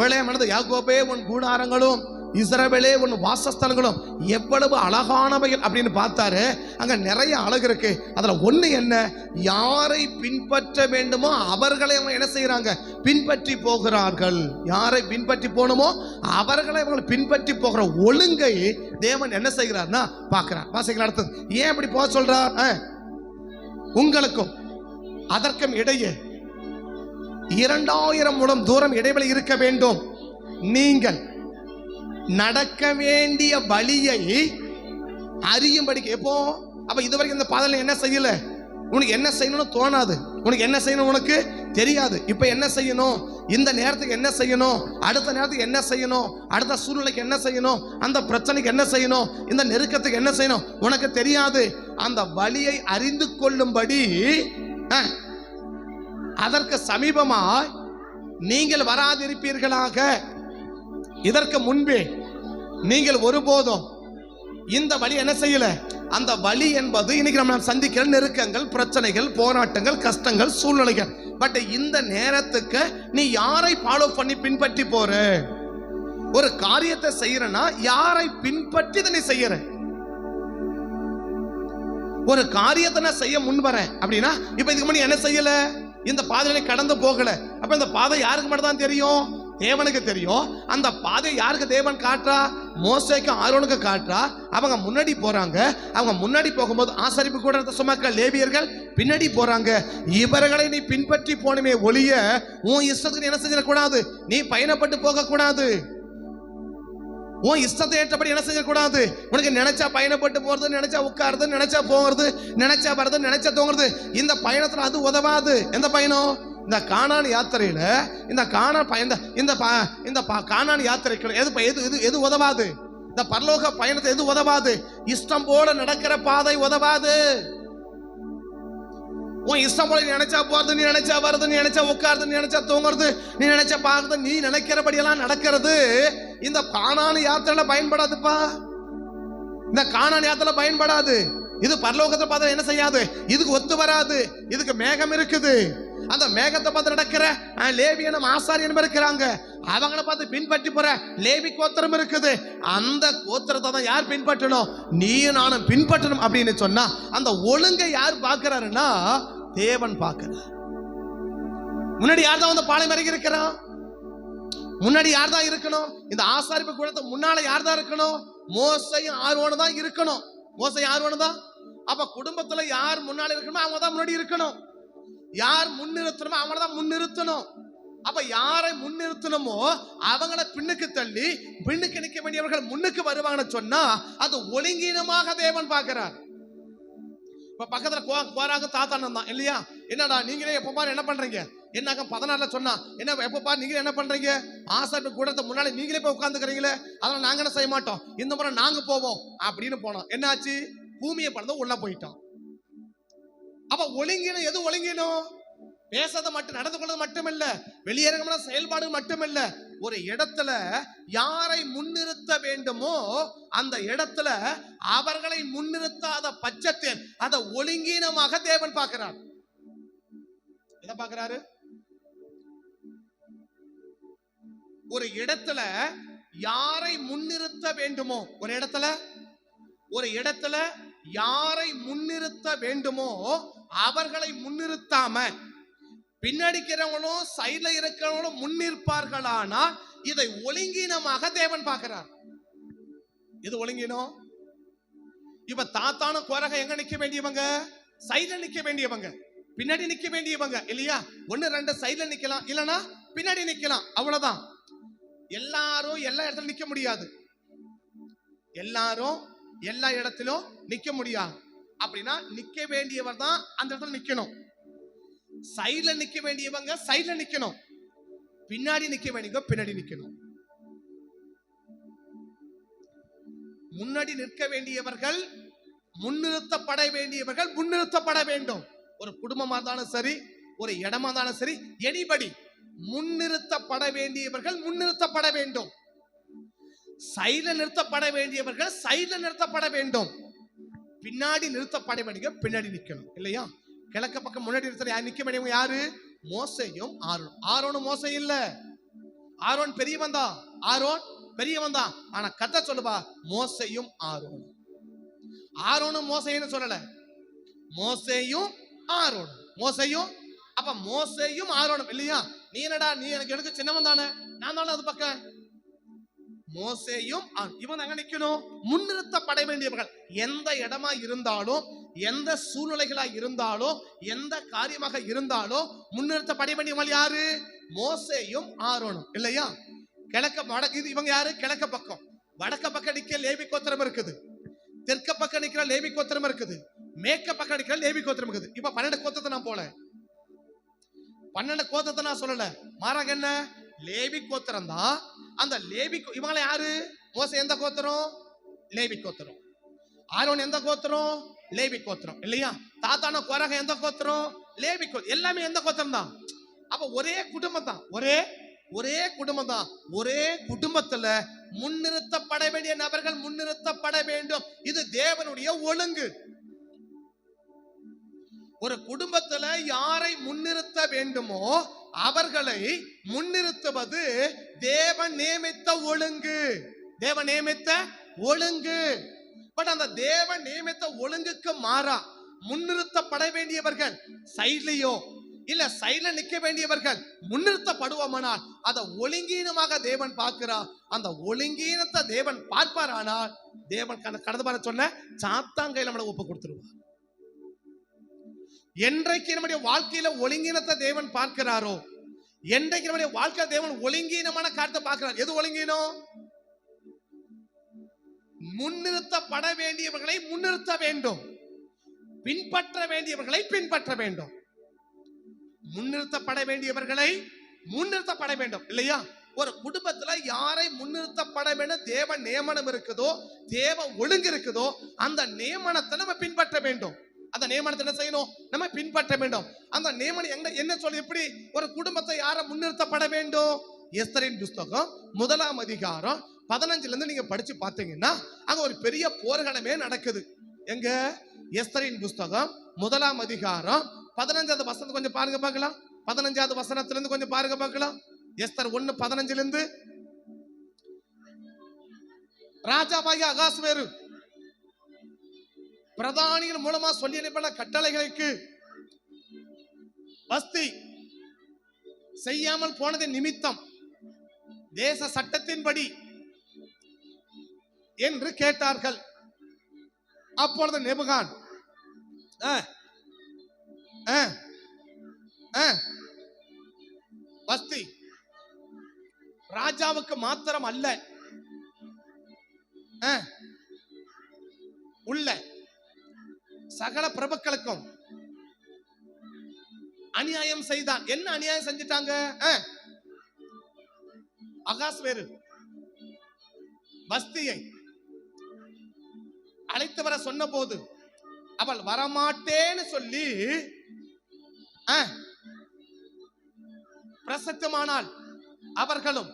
பிள்ளையம் யாக்கோபே உன் கூடாரங்களும் இஸ்ரவேலே உன் வாசஸ்தலங்களும் எவ்வளவு அழகானவைகள் அப்படின்னு பார்த்தாரு. அங்க நிறைய அழகு இருக்கு. அதுல ஒண்ணு என்ன, யாரை பின்பற்ற வேண்டுமோ அவர்களை அவங்க என்ன செய்யறாங்க, பின்பற்றி போகிறார்கள். யாரை பின்பற்றி போகணுமோ அவர்களை அவங்க பின்பற்றி போகிற ஒழுங்கை தேவன் என்ன செய்கிறார்னா பார்க்கிறார். வாசிக்கிற அடுத்தது ஏன் இப்படி போக சொல்றார், உங்களுக்கும் அதற்கும் இடையே 2000 முழம் தூரம் இடைவெளி இருக்க வேண்டும். நீங்கள் நடக்க வேண்டிய வழியை அறியும்படிக்கு. எப்போ, அப்ப இதுவரைக்கும் இந்த பாதையில என்ன செய்யல, உனக்கு என்ன செய்யணும்னு தோணாது, உனக்கு என்ன செய்யணும் உனக்கு தெரியாது. இப்ப என்ன செய்யணும், இந்த நேரத்துக்கு என்ன செய்யணும், அடுத்த நேரத்துக்கு என்ன செய்யணும், அடுத்த சூழ்நிலைக்கு என்ன செய்யணும், அந்த பிரச்சனைக்கு என்ன செய்யணும், இந்த நெருக்கத்துக்கு என்ன செய்யணும் உனக்கு தெரியாது. அந்த வழியை அறிந்து கொள்ளும்படி அதற்கு சமீபமாய் நீங்கள் வராதிருப்பீர்களாக. இதற்கு முன்பே நீங்கள் ஒருபோதும் இந்த வழி என்ன செய்யல. அந்த வழி என்பது இன்னைக்கு நம்ம சந்திக்கிற நெருக்கங்கள், பிரச்சனைகள், போராட்டங்கள், கஷ்டங்கள், சூழ்நிலைகள். பட் இந்த நேரத்துக்கு நீ யாரை ஃபாலோ பண்ணி பின்பற்றி போற, ஒரு காரியத்தை செய்யறனா யாரை பின்பற்றி நீ செய்யற? ஒரு காரியத்தை நான் செய்ய முன் வரேன் அப்படின்னா, இப்ப இதுக்கு முன்னாடி என்ன செய்யல, இந்த பாதையில கடந்து போகல. அப்ப இந்த பாதை யாருக்கு மட்டும் தான் தெரியும்? தேவனுக்கு தெரியும். அந்த பாதை யாருக்கு தேவன் காட்டுறா? மோசேக்கும் ஆரோனுக்கு காட்டுறா. அவங்க முன்னாடி போறாங்க. அவங்க முன்னாடி போகும்போது ஆசரிப்பு கூட்டத்தை சுமக்க லேவியர்கள் பின்னாடி போறாங்க. இவர்களை நீ பின்பற்றி போனமே ஒழிய உன் இஷ்டத்துக்கு என்ன செஞ்சிடக்கூடாது, நீ பயணப்பட்டு போக கூடாது. உன் இஷ்டத்தை ஏற்றபடி என்ன செய்யக்கூடாது. உனக்கு நினைச்சா பயணப்பட்டு போறது, நினைச்சா உட்காருது, நினைச்சா போகிறது, நினைச்சா வர்றது, நினைச்சா தூங்குறது. இந்த பயணத்துல அது உதவாது. எந்த பயணம்? இந்த கானான் யாத்திரையில இந்த கானான் யாத்திரைக்கு எது உதவாது? இந்த பரலோக பயணத்தை எது உதவாது? இஷ்டம் போல நடக்கிற பாதை உதவாது. உன் இஷ்டம் போல நினைச்சா போறது, நீ நினைச்சா வருது, நீ நினைச்சா உட்காருது, நீ நினைச்சா தூங்குறது, நீ நினைச்சா பாக்குறது, நீ நினைக்கிறபடியெல்லாம் நடக்கிறது இந்த கானான் யாத்திரையில பயன்படாதுப்பா. இந்த கானான் யாத்திரையில பயன்படாது. இது பரலோகத்தை பார்த்து என்ன செய்யாது, இதுக்கு ஒத்து வராது. இதுக்கு மேகம் இருக்குது. அந்த மேகத்தை பார்த்து நடக்கிற லேவியனும் ஆசாரியனும் இருக்கிறாங்க. அவங்களை பார்த்து பின்பற்றி போற லேவி கோத்திரம் இருக்குது. அந்த கோத்திரத்தை தான் யார் பின்பற்றணும்? நீ நானும் பின்பற்றணும் அப்படின்னு சொன்னா அந்த ஒழுங்கை யார் பார்க்கிறாருன்னா தேவன் பார்க்கிறார். முன்னாடி யார் தான் வந்து பாளையம் இறங்கி இருக்கிறான்? முன்னாடி யார் தான் இருக்கணும்? இந்த ஆசாரிப்பு கூடத்தை முன்னால யார் தான் இருக்கணும்? மோசையும் ஆரோனும் தான் இருக்கணும். மோசையும் ஆரோனும் தான். அப்ப குடும்பத்துல யார் முன்னால இருக்கணுமோ அவங்க தான் முன்னாடி இருக்கணும். யார் முன்னிறுத்தணுமோ அவங்கள தான் முன்னிறுத்தணும். அப்ப யாரை முன்னிறுத்தணுமோ அவங்களை பின்னுக்கு தள்ளி பின்னுக்கு நிற்க வேண்டியவர்கள் முன்னுக்கு வருவாங்கன்னு சொன்னா அது ஒழுங்கீனமாக தேவன் பார்க்கிறார். இப்ப பக்கத்துல கோராக தாத்தானம் தான் இல்லையா? என்னடா நீங்களே எப்ப பாரு என்ன பண்றீங்க? என்னாக 16ல சொன்னா என்ன எப்ப பாரு நீங்களே என்ன பண்றீங்க? ஆசாரிப்பு கூடத்தை முன்னாடி நீங்களே போய் உட்கார்ந்துக்கிறீங்களே, அதெல்லாம் நாங்க என்ன செய்ய மாட்டோம், இந்த முறை நாங்க போவோம் அப்படின்னு போனோம். என்னாச்சு? பூமியை பறந்து உள்ள போயிட்டோம். அப்ப ஒழுங்கினம் எது ஒழுங்கினம்? பேசாத மட்டும் நடந்து கொள்வது மட்டுமல்ல, வெளியேறமான செயல்பாடு மட்டுமல்ல. ஒரு இடத்துல யாரை முன்னிறுத்த வேண்டுமோ அந்த இடத்துல அவர்களை முன்னிறுத்தாத பட்சத்தில் அதை ஒழுங்கீனமாக தேவன் பார்க்கிறார். எதை பார்க்கிறாரு? ஒரு இடத்துல யாரை முன்னிறுத்த வேண்டுமோ, ஒரு இடத்துல யாரை முன்னிறுத்த வேண்டுமோ அவர்களை முன்னிறுத்தாம பின்னடிக்கிறவங்களும் சைட்ல இருக்கிறவங்களும் முன்னிற்பார்களானால் இதை ஒழுங்கீனமாக தேவன் பார்க்கிறார். இது ஒழுங்கீனம். இப்ப தாத்தான கோரக எங்க நிக்க வேண்டியவங்க? சைட்ல நிக்க வேண்டியவங்க, பின்னாடி நிக்க வேண்டியவங்க இல்லையா? 1-2 சைட்ல நிக்கலாம், இல்லனா பின்னாடி நிக்கலாம், அவ்வளவுதான். எல்லாரும் எல்லா இடத்துல நிக்க முடியாது. எல்லாரும் எல்லா இடத்திலும் நிக்க முடியாது. அப்படின்னா நிக்க வேண்டியவர் தான் அந்த இடத்துல நிக்கணும். சைட்ல நிக்க வேண்டியவங்க சைட்ல நிக்கணும், பின்னாடி நிக்க வேண்டியவங்க பின்னாடி நிக்கணும். முன்னாடி நிற்க வேண்டியவர்கள் முன்னிறுத்தப்பட வேண்டியவர்கள் முன்னிறுத்தப்பட வேண்டும். ஒரு குடும்பமா இருந்தாலும் சரி, ஒரு இடமா இருந்தாலும் சரி, எனிபடி முன்னிறுத்தப்பட வேண்டியவர்கள் முன்னிறுத்தப்பட வேண்டும். சைட்ல நிறுத்தப்பட வேண்டியவர்கள் சைட்ல நிறுத்தப்பட வேண்டும். பின்னாடி நிறுத்தப்பட வேண்டிய பின்னாடி நிக்கணும் இல்லையா? கிழக்கு பக்கம் முன்னாடி நிற்க வேண்டியவங்க யாரு? மோசேயும் ஆரோன். ஆரோனும் மோசே இல்ல, ஆரோன் பெரியவன் தான், ஆரோன் பெரியவன் தான். ஆனா கதை சொல்லுவா மோசேயும் ஆரோன். ஆரோனும் மோசேன்னு சொல்லல, மோசேயும் ஆரோன். மோசேயும், அப்ப மோசேயும் ஆரோனும் இல்லையா? நீ என்னடா நீ எனக்கு சின்னவன் தானே, நான் தானே அது பக்கம். மோசேயும் இவன் அங்க நிக்கணும். முன்னிறுத்தப்பட வேண்டியவர்கள் எந்த இடமா இருந்தாலும், எந்த சூழ்நிலைகளா இருந்தாலும், எந்த காரியமாக இருந்தாலும் முன்னிறுத்தப்பட வேண்டியவர்கள் யாரு? மோசேயும் ஆரோனும் இல்லையா? வடக்கு இவங்க யாரு? கிழக்க பக்கம். வடக்க பக்கம் நிக்க லேவி கோத்திரம் இருக்குது, தெற்க பக்கம் நிக்கிற லேவி கோத்திரம் இருக்குது, மேற்க பக்கம் நிக்கிற லேவி கோத்திரம் இருக்குது. இப்ப 12 கோத்திரத்தை நான் போல 12 கோத்திரத்தை நான் சொல்லல, மாறாக என்ன லேவி கோத்திரம் தான். அந்த லேவி இவங்கள யாரு? மோசே எந்த கோத்திரம்? லேவி கோத்திரம். ஆரோன் எந்த கோத்திரம்? லேவி கோத்திரம் இல்லையா? தாத்தான கோரக எந்த கோத்திரம்? லேவி கோத்திரம். எல்லாமே எந்த கோத்திரம் தான். அப்ப ஒரே குடும்பம் தான், ஒரே குடும்பம் தான். ஒரே குடும்பத்துல முன்னிறுத்தப்பட வேண்டிய நபர்கள் முன்னிறுத்தப்பட வேண்டும். இது தேவனுடைய ஒழுங்கு. ஒரு குடும்பத்துல யாரை முன்னிறுத்த வேண்டுமோ அவர்களை முன்னிறுத்துவது தேவன் நியமித்த ஒழுங்கு. தேவன் நியமித்த ஒழுங்கு. பட் அந்த தேவன் நியமித்த ஒழுங்குக்கு மாறா முன்னிறுத்தப்பட வேண்டியவர்கள் சைட்லயோ இல்ல சைட்ல நிக்க வேண்டியவர்கள் முன்னிறுத்தப்படுவோமானால் அதை ஒழுங்கீனமாக தேவன் பார்க்கிறார். அந்த ஒழுங்கீனத்தை தேவன் பார்ப்பாரானால் தேவன் கடந்து பார சொன்ன சாத்தாங்கையில நம்மளை ஒப்பு கொடுத்துருவார். என்றைக்கு நம்முடைய வாழ்க்கையில ஒழுங்கீனத்தை தேவன் பார்க்கிறாரோ, என்றைக்கு நம்முடைய வாழ்க்கை தேவன் ஒழுங்கீனமான காரியத்தை பார்க்கிறார். எது ஒழுங்கீனம்? முன்னிறுத்தப்பட வேண்டியவர்களை முன்னிறுத்த வேண்டும், பின்பற்ற வேண்டியவர்களை பின்பற்ற வேண்டும். முன்னிறுத்தப்பட வேண்டியவர்களை முன்னிறுத்தப்பட வேண்டும் இல்லையா? ஒரு குடும்பத்துல யாரை முன்னிறுத்தப்பட வேண்டும் தேவ நியமனம் இருக்குதோ, தேவ ஒழுங்கு இருக்குதோ, அந்த நியமனத்தை நம்ம பின்பற்ற வேண்டும். அந்த நியமனத்தை என்ன செய்யணும்? நம்ம பின்பற்ற வேண்டும். அந்த நியமனம் என்ன சொல்லி எப்படி ஒரு குடும்பத்தை யாரை முன்னிறுத்தப்பட வேண்டும்? எஸ்தரின் புஸ்தகம் 1 அதிகாரம் 15 நீங்க படிச்சு பார்த்தீங்கன்னா அங்க ஒரு பெரிய போர்க்களமே நடக்குது. எங்க? எஸ்தரின் புஸ்தகம் 1 அதிகாரம் 15வது வசனத்தை கொஞ்சம் பாருங்க பார்க்கலாம். 15வது வசனத்திலிருந்து கொஞ்சம் பாருங்க பார்க்கலாம். எஸ்தர் 1:15 ராஜாவாகிய அகாஸ்வேரு பிரதானிகள் மூலமா சொல்லி அனுப்பின கட்டளைகளுக்கு வஸ்தி செய்யாமல் போனதின் நிமித்தம் தேச சட்டத்தின்படி என்று கேட்டார்கள். அப்பொழுது நேபுகான் வஸ்தி ராஜாவுக்கு மாத்திரம் அல்ல, உள்ள சகல பிரபுக்களுக்கும் அநியாயம் செய்தான். என்ன அநியாயம் செஞ்சிட்டாங்க? அகாஸ்வேரு வஸ்தியை அழைத்து வர சொன்ன போது அவள் வரமாட்டேன்னு சொல்லி பிரசத்தமானால் அவர்களும்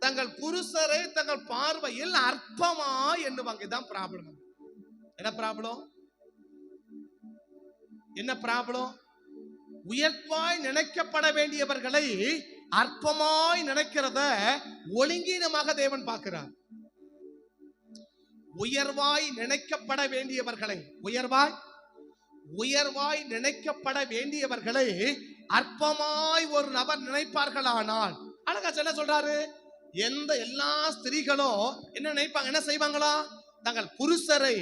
தங்கள் புருஷரை தங்கள் பார்வையில் அற்பமா எண்ணுவாங்க. இதான் ப்ராப்ளம். என்ன ப்ராப்ளம்? என்ன ப்ராப்ளம்? உயர்வாய் நினைக்கப்பட வேண்டியவர்களை அற்பமாய் நினைக்கிறத ஒழுங்கீனமாக தேவன் பார்க்கிறார். உயர்வாய் நினைக்கப்பட வேண்டியவர்களை உயர்வாய் நினைக்கப்பட வேண்டியவர்களை அற்பமாய் ஒரு நபர் நினைப்பார்களானால், அழகா என்ன சொல்றாரு? எல்லா ஸ்திரீகளும் என்ன நினைப்பாங்க? என்ன செய்வாங்களா? தங்கள் புருஷரை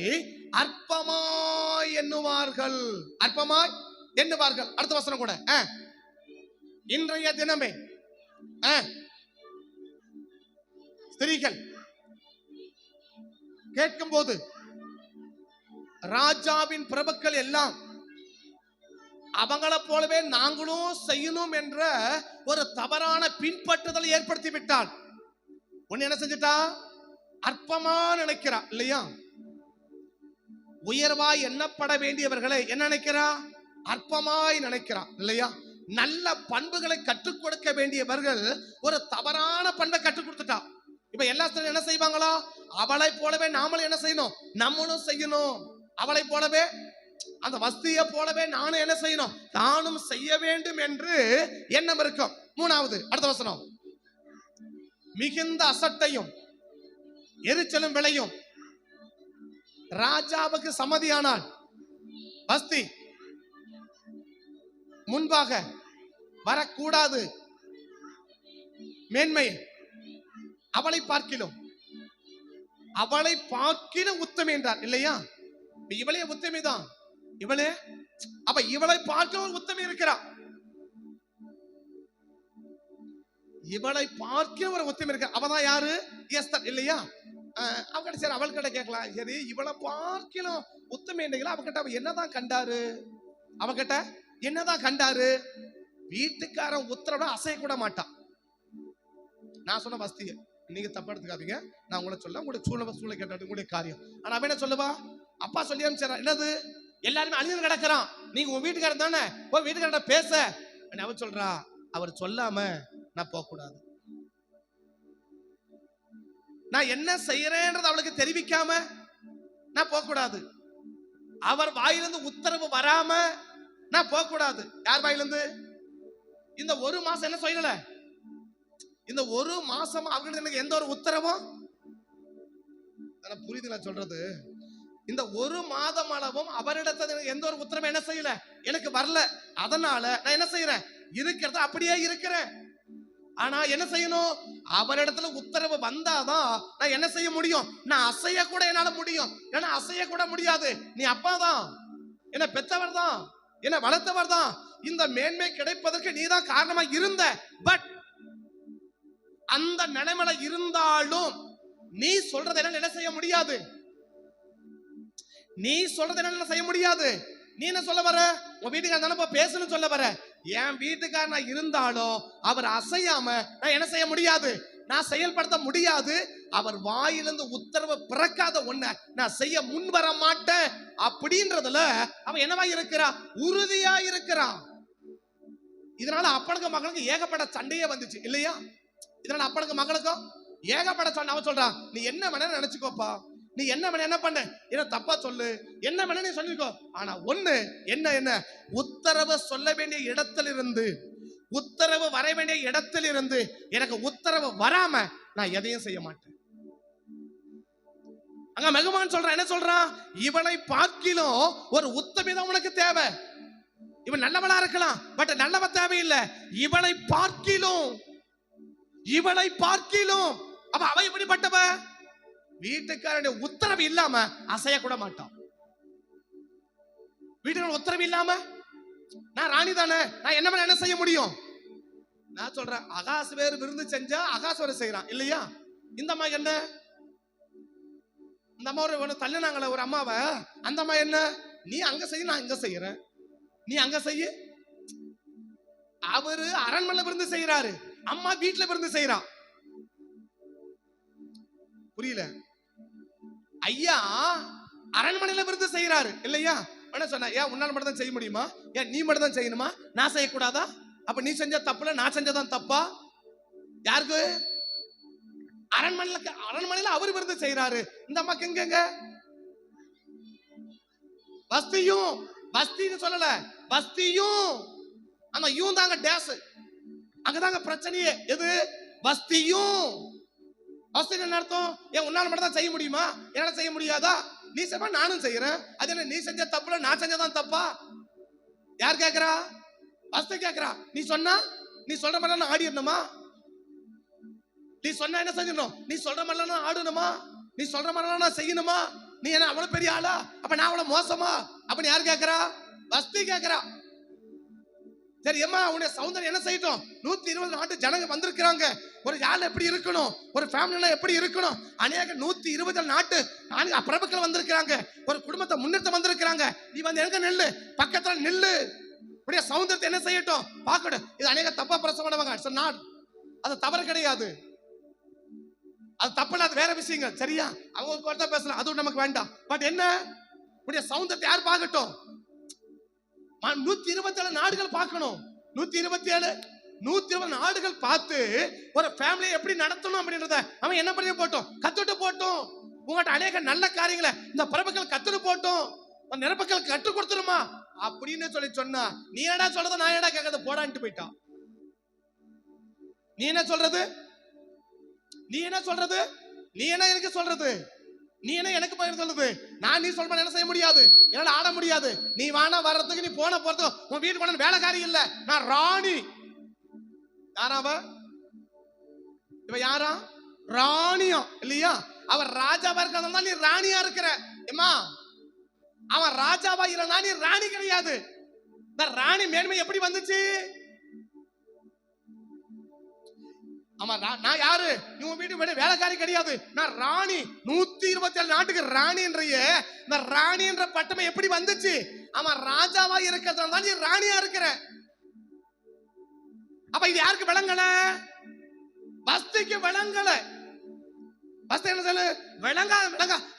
அற்பமாய் எண்ணுவார்கள். அற்பமாய் எண்ணுவார்கள். அடுத்த வசனம் கூட இன்றைய தினமே ஸ்திரீகள் கேட்கும் போது ராஜாவின் பிரபுக்கள் எல்லாம் அவங்கள போலவே நாங்களும் செய்யணும் என்ற ஒரு தவறான பின்பற்றுதலை ஏற்படுத்தி விட்டால் ஒன்னு என்ன செஞ்சிட்டா? அற்பமா நினைக்கிறா இல்லையா? உயர்வாய் எண்ணப்பட வேண்டியவர்களை என்ன நினைக்கிறா? அற்பமாய் நினைக்கிறா இல்லையா? நல்ல பண்புகளை கற்றுக் கொடுக்க வேண்டியவர்கள் ஒரு தவறான பண்பை கற்றுக் கொடுத்துட்டா. இப்ப எல்லா ஸ்திரீகளும் என்ன செய்வாங்களா? அவளை போலவே நாமளும் என்ன செய்யணும்? நம்மளும் செய்யணும். அவளை போலவே அந்த வஸ்தியை போலவே நானும் என்ன செய்யணும்? தானும் செய்ய வேண்டும் என்று எண்ணம் இருக்கும். 3வது அடுத்த வசனம், மிகுந்த அசட்டையும் எரிச்சலும் விளையும் ராஜாவுக்கு சம்மதியானால் வஸ்தி முன்பாக வரக்கூடாது. மேன்மை அவளை பார்க்கிலும் உத்தமி என்றார் இல்லையா? இவளே உத்தமிதான். இவளே அப்ப இவளை பார்க்க ஒரு உத்தமி இருக்கிறார். இவளை பார்க்க ஒரு உத்தமி இருக்கிற. அவதான் யாரு? எஸ்தர் இல்லையா? அவகிட்ட சரி அவள்கிட்ட கேட்கலாம். சரி இவளை பார்க்கலாம் உத்தமி என்றீங்களா? அவகிட்ட அவ என்னதான் கண்டாரு? அவகிட்ட என்னதான் கண்டாரு? வீட்டுக்காரன் உத்தரவு அசைய கூட மாட்டான். நான் சொன்ன வஸ்திய நீங்க தப்பா எடுத்துக்காதீங்க. நான் உங்களை சொல்ல உங்களுடைய சூழலை கேட்டாட்டு உங்களுடைய காரியம். ஆனா அவன் என்ன சொல்லுவா? அப்பா சொல்லி அனுப்பிச்சாரா? என்னது? எல்லாருமே அழிஞ்சு கிடக்குறான். நீங்க உங்க வீட்டுக்காரன் தானே, உன் வீட்டுக்காரன் பேச. அவன் சொல்றா, அவர் சொல்லாம நான் போக கூடாது. நான் என்ன செய்யறேன்றது அவளுக்கு தெரிவிக்காம நான் போக கூடாது. அவர் வாயிலிருந்து உத்தரவு வராம நான் போக கூடாது. யார் வாயிலிருந்து? இந்த ஒரு மாசம் என்ன சொல்லல, இந்த ஒரு மாசம் அவங்களுக்கு எனக்கு எந்த ஒரு உத்தரவும் புரியுது நான் சொல்றது. இந்த ஒரு மாதம் அளவும் அவரிடத்துல எந்த ஒரு உத்தரவும் என்ன செய்யல, எனக்கு வரல. அதனால நான் என்ன செய்யறேன், இருக்கிறத அப்படியே இருக்கிறேன். ஆனா என்ன செய்யணும், அவரிடத்துல உத்தரவு வந்தாதான் நான் என்ன செய்ய முடியும், நான் அசைய கூட என்னால முடியும். ஏன்னா அசைய கூட முடியாது. நீ அப்பா தான், என்ன பெத்தவர் தான், என்ன வளர்த்தவர் தான். இந்த மேன்மை கிடைப்பதற்கு நீ தான் காரணமா இருந்த. பட் அந்த நிலைமையில இருந்தாலும் நீ சொல்றது என்ன செய்ய முடியாது, நீ சொல்றது என்ன செய்ய முடியாது. நீ என்ன சொல்ல வர, உன் வீட்டுக்காரன் பேசணும் சொல்ல வர. என் வீட்டுக்காரனா இருந்தாலும் அவர் அசையாம நான் என்ன செய்ய முடியாது, நான் செயல்படுத்த முடியாது. அவர் வாயிலிருந்து உத்தரவு பிறக்காத ஒண்ண நான் செய்ய முன் வர மாட்டேன் அப்படின்றதுல அவன் என்னவா இருக்கிறான், உறுதியா இருக்கிறான். இதனால அப்பனுக்கு மகளுக்கு ஏகப்பட்ட சண்டையே வந்துச்சு இல்லையா? இதனால அப்பனுக்கு மகளுக்கும் ஏகப்பட்ட சண்டை. அவன் சொல்றான், நீ என்ன வேணா நினைச்சுக்கோப்பா, நீ என்ன வேணா என்ன பண்ண, என்ன தப்பா சொல்லு, என்ன வேணா நீ சொல்லிக்கோ. ஆனா ஒண்ணு என்ன என்ன உத்தரவு சொல்ல வேண்டிய இடத்துல இருந்து, உத்தரவு வர வேண்டிய இடத்துல இருந்து எனக்கு உத்தரவு வராம நான் எதையும் செய்ய மாட்டேன். அங்க மெகுமான் சொல்றான், என்ன சொல்றான், இவனை பார்க்கிலும் ஒரு உத்தமிதான் உனக்கு தேவை. இவன் நல்லவனா இருக்கலாம், பட் நல்லவ தேவையில்லை. இவனை பார்க்கிலும், இவனை பார்க்கிலும். அப்ப அவ இப்படிப்பட்டவ, வீட்டுக்காரனுடைய உத்தரவு இல்லாம அசைய கூட மாட்டான். வீட்டுக்கார உத்தரவு இல்லாம நான் ராணி தானே, நான் என்ன செய்ய முடியும். நான் சொல்றேன், அகாஸ் வேறு விருந்து செஞ்சா அகாஸ் வேறு செய்யறான் இல்லையா? இந்த அம்மா என்ன, இந்த அம்மா ஒரு தள்ளினாங்களே ஒரு அம்மாவை, அந்த அம்மா என்ன, நீ அங்க செய்ய நான் இங்க செய்யறேன், நீ அங்க செய்ய. அவரு அரண்மனை விருந்து செய்யறாரு, அம்மா வீட்டுல விருந்து செய்யறான். புரியல? ஐயா அரண்மனையில விருந்து செய்யறாரு இல்லையா? என்ன சொன்ன, ஏன் உன்னால மட்டும் தான் செய்ய முடியுமா, ஏன் நீ மட்டும் தான் செய்யணுமா, நான் செய்யக்கூடாதா? அப்ப நீ செஞ்ச தப்புல நான் செஞ்சதான் தப்பா? யாருக்கு? அரண்மனையில அவர் விருந்து செய்யறாரு. இந்த அம்மாக்கு எங்க பஸ்தியும், பஸ்தின்னு சொல்லல, பஸ்தியும் அந்த யூ தாங்க டேஸ், அங்கதாங்க பிரச்சனையே. எது பஸ்தியும்? பஸ்தி என்ன அர்த்தம், ஏன் உன்னால மட்டும் தான் செய்ய முடியுமா, என்னால செய்ய முடியாதா? நீ செய்வா நானும் செய்யறேன், அது என்ன நீ செஞ்ச தப்புல நான் செஞ்சதான் தப்பா? யார் கேக்குறா? பஸ்தி கேக்குறா. நீ சொன்னா, நீ சொல்ற மாதிரி நான் ஆடிடணுமா? நீ சொன்ன என்ன செஞ்சணும், நீ சொல்ற மாதிரி நான் ஆடணுமா, நீ சொல்ற மாதிரி நான் செய்யணுமா? நீ என்ன அவ்வளவு பெரிய ஆளா, அப்ப நான் அவ்வளவு மோசமா அப்படின்னு யார் கேக்குறா? பஸ்தி கேக்குறா. சரி அம்மா, உன்னுடைய சௌந்தர்யம் என்ன செய்யட்டும், 120 நாட்டு ஜனங்க வந்திருக்கிறாங்க, ஒரு ஆள் எப்படி இருக்கணும், ஒரு ஃபேமிலில எப்படி இருக்கணும், அநேக 120 நாட்டு பிரபுக்கள் வந்திருக்கிறாங்க, ஒரு குடும்பத்தை முன்னெடுத்து வந்திருக்கிறாங்க, நீ வந்து எங்க நெல்லு, பக்கத்துல நெல்லு, உடைய சௌந்தர்யத்தை என்ன செய்யட்டும் பார்க்கணும். இது அநேக தப்பா பிரசவனவங்க, அது தவறு கிடையாது, அது தப்பு, அது வேற விஷயங்கள் சரியா, அவங்க பேசலாம், அதுவும் நமக்கு வேண்டாம். பட் என்ன, உடைய சௌந்தர்யத்தை யார் பார்க்கட்டும், 127 நாடுகள் பார்க்கணும். 120 நாடுகள் பார்த்து ஒரு ஃபேமிலியை எப்படி நடத்தணும் அப்படின்றத அவன் என்ன பண்ணி போட்டோம், கத்துட்டு போட்டோம். உங்கள்கிட்ட அநேக நல்ல காரியங்களை இந்த பிரபுக்கள் கத்துட்டு போட்டோம், நிரப்பக்கள் கற்றுக் கொடுத்துருமா அப்படின்னு சொன்னா, நீ ஏடா சொல்றத நான் ஏடா கேட்கறது, போடான்ட்டு போயிட்டான். நீ என்ன சொல்றது, நீ என்ன சொல்றது, நீ என்ன எனக்கு சொல்றது, நீ என்ன எனக்கு பயிர் சொல்லுது, நான் நீ சொல்ற என்ன செய்ய முடியாது, என்னால ஆட முடியாது. நீ வானா வர்றதுக்கு, நீ போன போறதுக்கு, உன் வீட்டுக்கு போன வேலைக்காரி இல்ல, நான் ராணி. யாராவ இவ, யாரா ராணியா இல்லையா? அவர் ராஜாவா இருக்கிறதா நீ ராணியா இருக்கிற. ஏமா அவன் ராஜாவா இல்லனா நீ ராணி கிடையாது. இந்த ராணி மேன்மை எப்படி வந்துச்சு? ஆமா, நான் யாரு, நீ உன் வீட்டு வேலைக்காரி கிடையாது, நான் ராணி. 127 நாட்டுக்கு ராணி என்ற இந்த ராணி என்ற பட்டமை எப்படி வந்துச்சு? அவன் ராஜாவா இருக்கிறதா நீ ராணியா இருக்கிற. அப்ப இது யாருக்கு விளங்கல? பஸ்திக்கு விளங்கல. பஸ்தி என்ன சொல்லு, விளங்க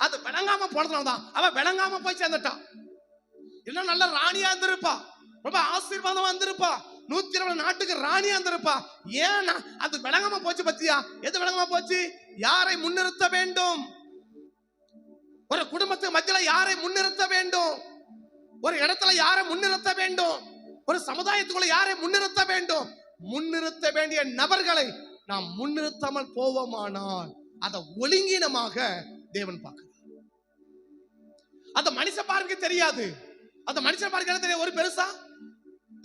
அது விளங்காம போனதுனாலதான் அவன் விளங்காம போய் சேர்ந்துட்டான். இன்னும் நல்ல ராணியா இருந்திருப்பா, ரொம்ப ஆசீர்வாதமா இருந்திருப்பா, 120 நாட்டுக்கு ராணியா இருந்திருப்பா. ஏன்னா அது விளங்காம போச்சு. பத்தியா எது விளங்காம போச்சு? யாரை முன்னிறுத்த வேண்டும், ஒரு குடும்பத்துக்கு மத்தியில யாரை முன்னிறுத்த வேண்டும். ஒரு இடத்துல யாரை முன்னிறுத்த வேண்டும், ஒரு சமுதாயத்துக்குள்ள யாரை முன்னிறுத்த வேண்டும், முன்னிறுத்த வேண்டிய நபர்களை நாம் முன்னிறுத்தாமல் போவோமானால் அதை ஒழுங்கீனமாக தேவன் பார்க்கிறார். அந்த மனுஷ பார்க்க தெரியாது. அந்த மனுஷன் பார்க்க என்ன தெரியும்? ஒரு பெருசா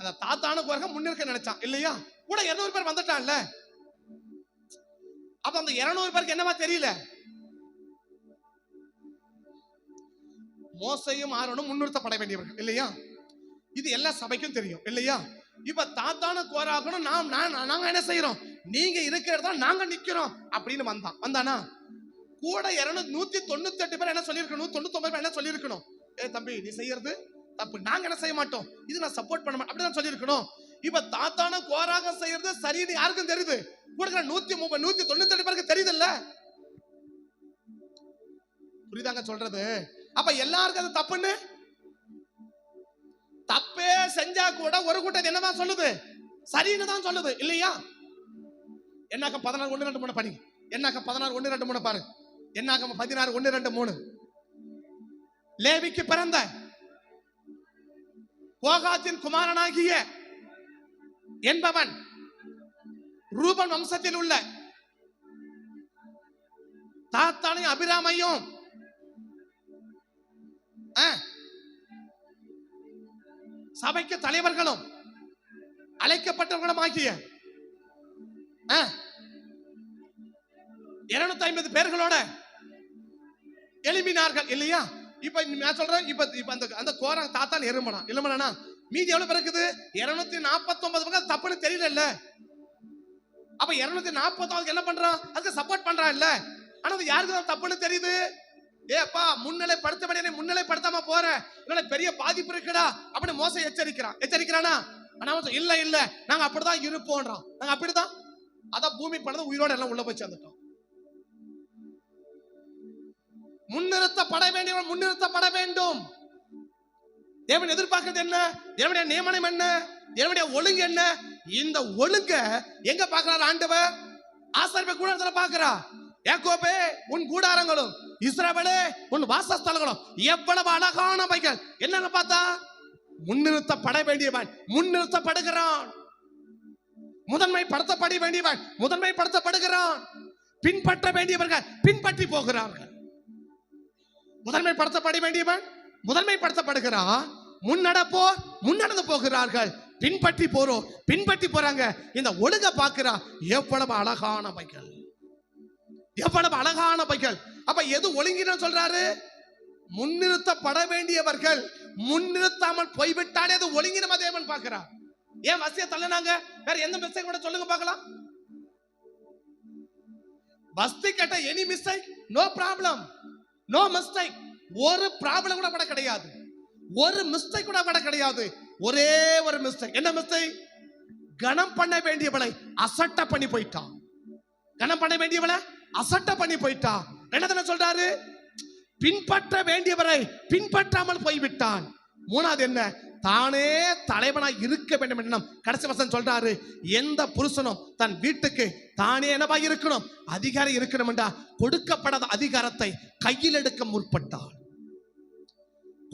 அந்த தாத்தான குரங்க முன்னிறுக்க நினைச்சான் இல்லையா? கூட 200 பேர் வந்துட்டான்ல. அப்ப அந்த 200 பேருக்கு என்னவா தெரியல? மோசையும் ஆரோனும் முன்னிறுத்தப்பட வேண்டியவர்கள் இல்லையா? இது எல்லா சபைக்கும் தெரியும் இல்லையா? இப்ப தாத்தான கோராகணும் நாங்க என்ன செய்யறோம்? நீங்க இருக்கிற இடத்துல நாங்க நிக்கிறோம் அப்படின்னு வந்தானா? கூட 198 பேர் என்ன சொல்லிருக்கணும்? 99 பேர் என்ன சொல்லிருக்கணும்? தம்பி நீ செய்யறது தப்பு, நாங்க என்ன செய்ய மாட்டோம், இது நான் சப்போர்ட் பண்ண மாட்டோம் அப்படிதான் சொல்லிருக்கணும். இப்ப தாத்தான கோராக செய்யறது சரின்னு யாருக்கும் தெரியுது? கூட 198 பேருக்கு தெரியுது இல்ல? புரியுதாங்க சொல்றது? அப்ப எல்லாருக்கும் அது தப்புன்னு, தப்பே செஞ்சா கூட ஒரு கூட்டம் என்னதான் சொல்லுது? சரின்னு தான் சொல்லுது இல்லையா? என்னாக்க 16 1 2 3 படிங்க. என்னாக்க 16 1 2 3 பாரு. என்னாக்க 16 1 2 3. லேவிக்கு பிறந்த கோகாத்தின் குமாரனாகிய என்பவன் ரூபன் வம்சத்தில் உள்ள தாத்தானையும் அபிராமையும் சபைக்கு தலைவர்களும் அழைக்கப்பட்டவர்களும் ஆகிய 250 பேர்களோட எழுப்பினார்கள் இல்லையா? இப்ப நான் சொல்றேன், இப்ப அந்த கோரா தாத்தான் எறும்பலாம் இல்லமனா மீதி எவ்வளவு பேர் இருக்குது? 249 பேர் தப்புன்னு தெரியல. அப்ப 249 என்ன பண்றான்? அதுக்கு சப்போர்ட் பண்றான் இல்ல? ஆனா அது யாருக்கு தான் தப்புன்னு தெரியுது? ஏப்பா முன்னிலைப்படுத்தபடி முன்னிலைப்படுத்தாம போற, இதனால பெரிய பாதிப்பு இருக்குடா அப்படின்னு மோசை எச்சரிக்கிறானா? ஆனா இல்ல இல்ல நாங்க அப்படிதான் இருப்போம்ன்றான். நாங்க அப்படிதான், அதான் பூமி பண்ணது உயிரோட எல்லாம் உள்ள போய் சேர்ந்துட்டோம். முன்னிறுத்தப்பட வேண்டியவன் முன்னிறுத்தப்பட வேண்டும். தேவன் எதிர்பார்க்கிறது என்ன? தேவனுடைய நியமனம் என்ன? தேவனுடைய ஒழுங்கு என்ன? இந்த ஒழுங்க எங்க பார்க்கிறார் ஆண்டவர்? ஆசாரிப்பு கூடாரத்துல பார்க்கிறார். யாக்கோபே உன் கூடாரங்களும் இஸ்ரவேலே உன் வாசஸ்தலங்களும் எவ்வளவு அழகானவைகள். என்னன்னு பார்த்தா முன்னிறுத்தப்பட வேண்டியவன் முன்னிறுத்தப்படுகிறான். முதன்மைப்படுத்தப்பட வேண்டியவன் முதன்மைப்படுத்தப்படுகிறான். பின்பற்ற வேண்டியவர்கள் பின்பற்றி போகிறார்கள். முதன்மைப்படுத்தப்பட வேண்டியவன் முதன்மைப்படுத்தப்படுகிறான். முன்னடப்போர் முன்னடந்து போகிறார்கள். பின்பற்றி போறாங்க. இந்த ஒழுங்க பார்க்கிறா எவ்வளவு அழகானவைகள், எவ்வளவு அழகானவைகள். அப்ப எது ஒழுங்கின சொல்றாரு? முன்னிறுத்தப்பட வேண்டியவர்கள் முன்னிறுத்தாமல் போய்விட்டாலே அது ஒழுங்கினமா தேவன் பார்க்கிறார். ஏன் வசிய தள்ளினாங்க? வேற எந்த மிஸ்டேக் கூட சொல்லுங்க பார்க்கலாம். வஸ்தி கட்ட any mistake, no problem, no mistake. ஒரு ப்ராப்ளம் கூட கிடையாது, ஒரு மிஸ்டேக் கூட கிடையாது. ஒரே ஒரு மிஸ்டேக். என்ன மிஸ்டேக்? கணம் பண்ண வேண்டியவளை அசட்ட பண்ணி போயிட்டான். கணம் பண்ண வேண்டியவளை அசட்ட பண்ணி போயிட்டான். என்ன சொல்றாரு? பின்பற்ற வேண்டியவரை பின்பற்றாமல் போய்விட்டான். மூணாவது என்ன? தானே தலைவனாய் இருக்க வேண்டும் என்னும் கடைசி வசனம் சொல்றாரு. எந்த புருஷனும் தன் வீட்டுக்கு தானே என்னவா இருக்கணும்? அதிகாரம் இருக்கணும் என்றா கொடுக்கப்படாத அதிகாரத்தை கையில் எடுக்க முற்பட்டாள்.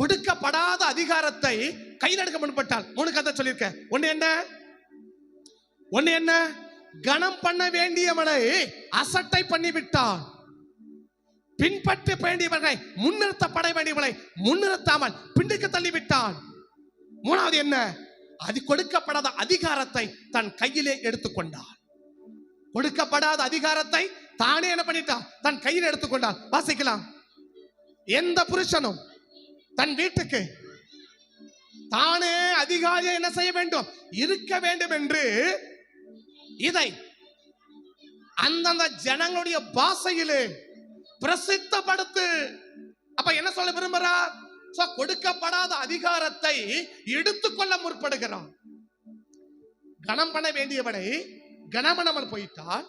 கொடுக்கப்படாத அதிகாரத்தை கையில் எடுக்க முற்பட்டாள். 3 கதை சொல்லியிருக்க. ஒண்ணு என்ன? கணம் பண்ண வேண்டியவனை அசட்டை பண்ணிவிட்டான். பின்பற்ற வேண்டியவர்களை முன்னிறுத்தப்பட வேண்டியவர்களை முன்னிறுத்தாமல் பின்னுக்கு தள்ளிவிட்டான். மூணாவது என்ன? அது கொடுக்கப்படாத அதிகாரத்தை தன் கையிலே எடுத்துக்கொண்டான். கொடுக்கப்படாத அதிகாரத்தை தானே என்ன பண்ணிட்டான்? தன் கையில் எடுத்துக்கொண்டான். வாசிக்கலாம். எந்த புருஷனும் தன் வீட்டுக்கு தானே அதிகாரியை என்ன செய்ய வேண்டும்? இருக்க வேண்டும் என்று இதை அந்தந்த ஜனங்களுடைய பாஷையிலே பிரசித்தப்படுத்து. அப்ப என்ன சொல்ல விரும்புறார்? கொடுக்கப்படாத அதிகாரத்தை எடுத்துக்கொள்ள முற்படுகிறான். கணம் பண்ண வேண்டியவனை கணமனமல் போயிட்டால்,